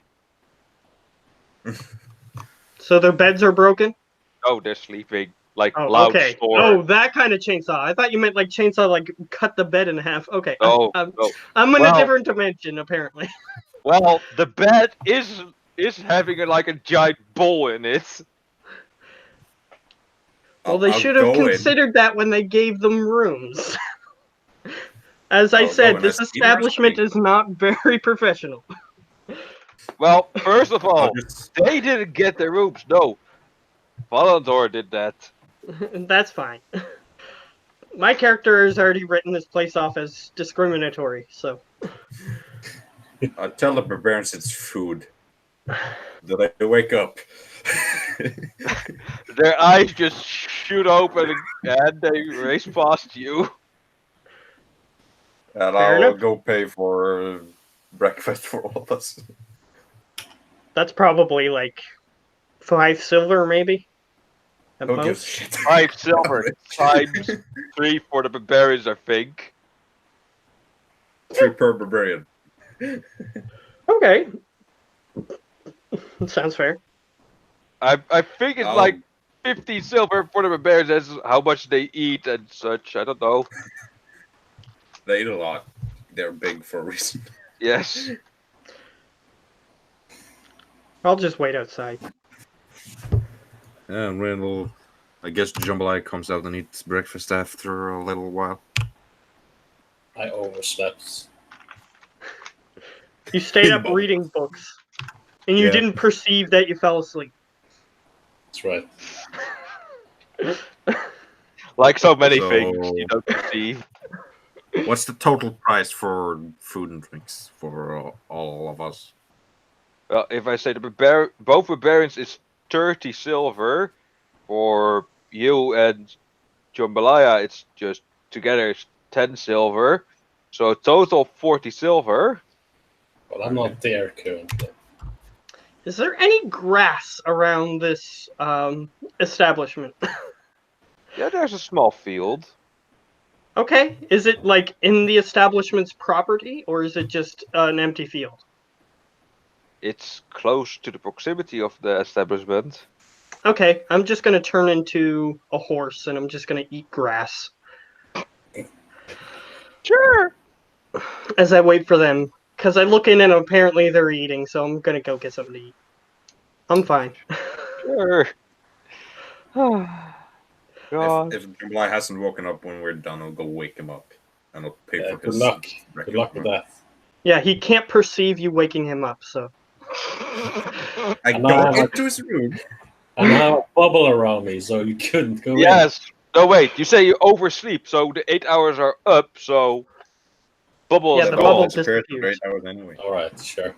So their beds are broken? Oh, they're sleeping. Like Oh, loud okay. snore. Oh, that kind of chainsaw. I thought you meant like chainsaw, like cut the bed in half. Okay. No, I'm no. in Well- a different dimension, apparently. Well, the bed is having like a giant bowl in it. Well, they I'll should have go in. considered that when they gave them rooms. As I I'll go said, in this as Peter establishment Singh. is not very professional. Well, first of all, I'll just they didn't get their rooms. No, Valandor did that. That's fine. My character has already written this place off as discriminatory, so I'll tell the barbarians it's food. Do they wake up? Their eyes just shoot open and they race past you. And Fair I'll enough. go pay for breakfast for all of us. that's probably like 5 silver, maybe. At Who gives a most. shit? 5 silver times 3 for the barbarians, I think. 3 per barbarian. Okay. Sounds fair. I think it's Oh. like 50 silver for the barbarians. That's how much they eat and such. I don't know. They eat a lot. They're big for a reason. Yes. I'll just wait outside. Yeah, and Randall. I guess Jambalaya comes out and eats breakfast after a little while. I overslept. You stayed up reading books, and you Yeah. didn't perceive that you fell asleep. That's right. Like so many So- things you don't perceive. What's the total price for food and drinks for all of us? Well, if I say both barbarians is 30 silver, for you and Jambalaya, it's just together it's 10 silver. So a total 40 silver. Well, I'm not there currently. Is there any grass around this establishment? Yeah, there's a small field. Okay. Is it like in the establishment's property, or is it just an empty field? It's close to the proximity of the establishment. Okay, I'm just gonna turn into a horse and I'm just gonna eat grass Sure. as I wait for them. Because I look in and apparently they're eating, so I'm gonna go get something to eat. I'm fine. Sure. God. If Jambalaya hasn't woken up when we're done, I'll go wake him up. And I'll pay Yeah, for good his luck. breakfast. Good luck with that. Yeah, he can't perceive you waking him up, so. I And go I- into his room. And I have a bubble around me, so you couldn't go in. Yes. No, wait. You say you oversleep, so the 8 hours are up. So bubble Yeah, is the gone. bubble disappears for disappears. 8 hours anyway. All right, sure.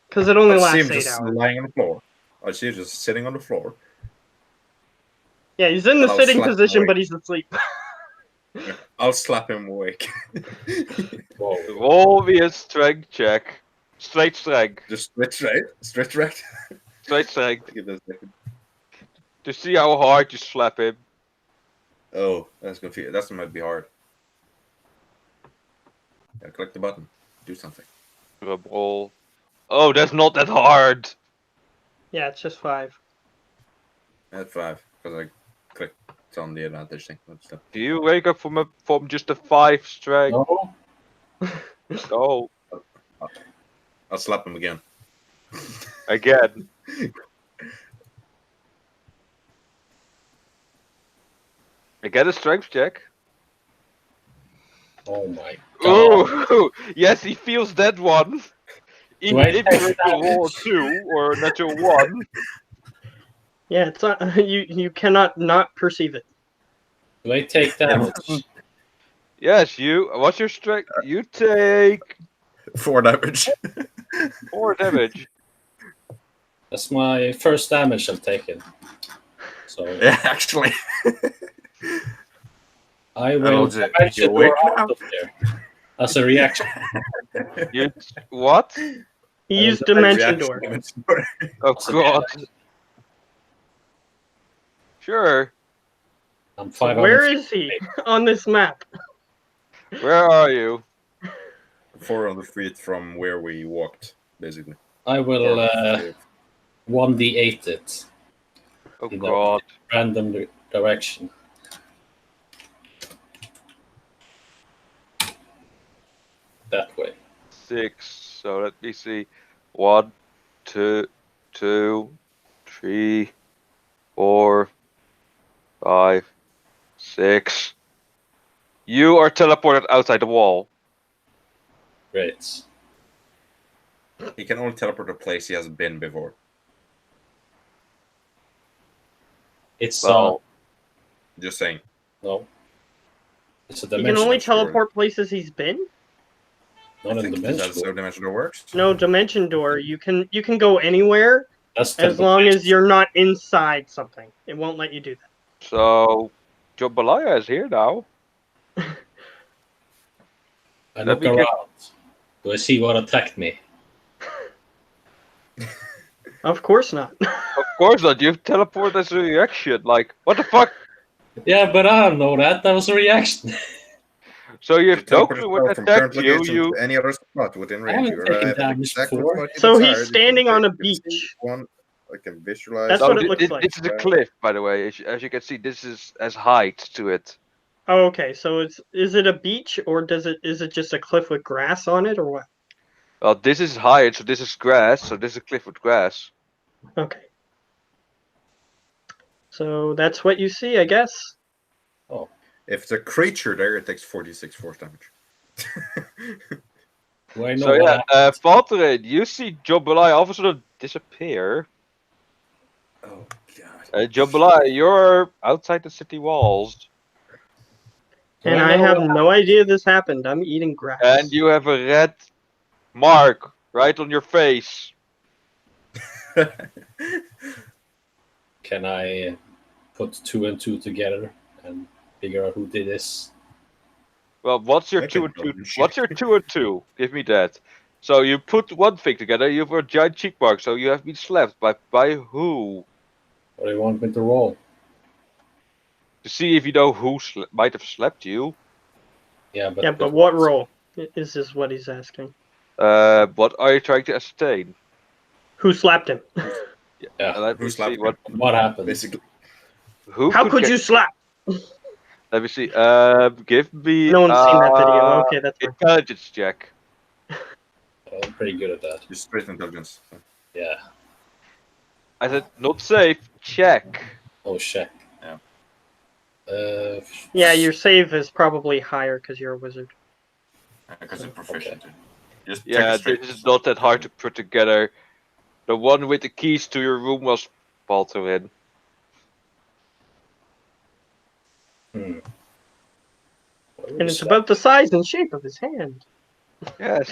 Because it only I see him lasts 8 just hours. lying on the floor. I see him just sitting on the floor. Yeah, he's in the I'll sitting slap him position, awake. but he's asleep. I'll slap him awake. Whoa. Roll me a strength check. Straight strength. Just stretch right. Stretch right. Straight strength. Give that a second. To see how hard you slap him. Oh, that's confusing. That might be hard. Yeah, click the button. Do something. Roll. Oh, that's not that hard. Yeah, it's just 5. At 5, because I clicked on the advantage thing. That's the- Do you wake up from just a 5 strength? No? No. I'll slap him again. Again. Again, a strength check. Oh my god. Oh, yes, he feels that one. Even I if take you roll a damage? 2 or a natural 1. Yeah, it's not, you cannot not perceive it. Do I take damage? Yes, you. What's your strength? You take 4 damage. 4 damage. That's my first damage I've taken. So Yeah, actually. I I'll will just- punch you the awake door now? out of there as a reaction. You what? He I used don't Dimension Door. Oh As a god. reaction. Sure. I'm So 500 where is he on this map? Where are you? 400 feet from where we walked, basically. I will 1d8 it Oh in a god. random direction. That way. 6. So let me see. 1, 2, 2, 3, 4, 5, 6. You are teleported outside the wall. Great. He can only teleport to a place he has been before. It's Well, Just saying. no. It's a He can dimension. only sure. teleport places he's been. Not I a think dimension. that's how Dimension Door works. No dimension door. You can go anywhere That's as long as teleportation. you're not inside something. It won't let you do that. so Jambalaya is here now. I Let look me around. get- Do I see what attacked me? Of course not. Of course not. You've teleported as a reaction. Like, what the fuck? Yeah, but I don't know that. That was a reaction. So you You have no teleport clue what yourself from attacked current you. location You to any other spot within I range. haven't You taken arrive at the damage exact before. spot you So he's desired. You can standing on a take- you can see beach. One, I can visualize. That's No, what it looks like. This is a cliff, by the way. As you can see, this is as height to it. Oh, okay. So is it a beach or is it just a cliff with grass on it or what? Well, this is height, so this is grass. So this is a cliff with grass. Okay. So that's what you see, I guess. If it's a creature there, it takes 46 force damage. Do I know So what yeah, happened? Valtteri, you see Jambalaya all of a sudden disappear. Oh god. Jambalaya, you're outside the city walls, Do And I I know have what no idea this happened. I'm eating grass. and you have a red mark right on your face. Can I put 2 and 2 together and figure out who did this? Well, what's your I 2 can and 2? build shit. What's your 2 and 2? Give me that. So you put one thing together. You have a giant cheek mark. So you have been slapped by who? What do you want me to roll? To see if you know who might have slapped you. Yeah, but Yeah, but what role is what he's asking? What are you trying to ascertain? Who slapped him? Yeah. Let Who me see slapped what. What happened? Basically, Who How could get- you slap? Let me see. Give me. No one's seen that video. Okay, that's fine. Intelligence check. I'm pretty good at that. just straight intelligence. Yeah. I said not safe. Check. Oh shit. Yeah. Yeah, your save is probably higher because you're a wizard. Because it's proficient. Just check Yeah, it straight. this is not that hard to put together. The one with the keys to your room was Balterin. Hmm. And it's about the size and shape of his hand. Yes.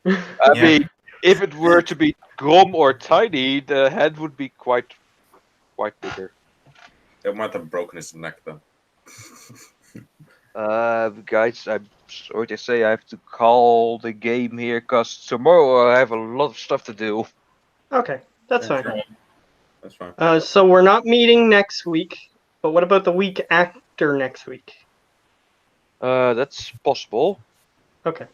I Yeah. mean, if it were to be Grom or Tiny, the head would be quite bigger. It might have broken his neck though. Guys, I'm sorry to say I have to call the game here because tomorrow I have a lot of stuff to do. Okay, that's Yeah, fine. sure. That's fine. So we're not meeting next week, but what about the week after next week? That's possible. Okay.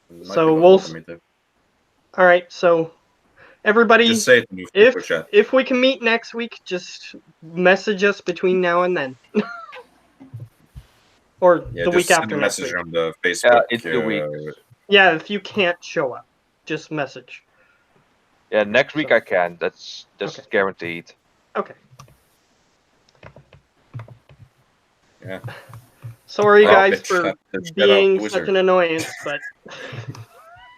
Might So be we'll- possible for me to- All right. So everybody, Just say it in if the chat. if we can meet next week, just message us between now and then. Or Yeah, the just week send after a next message week. on the Facebook. it's the week. Yeah, if you can't show up, just message. Yeah, next week So- I can. That's Okay. guaranteed. Okay. Yeah. Sorry, Oh, guys, bitch, for that shadow being wizard. such an annoyance, but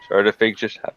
So the thing just happened.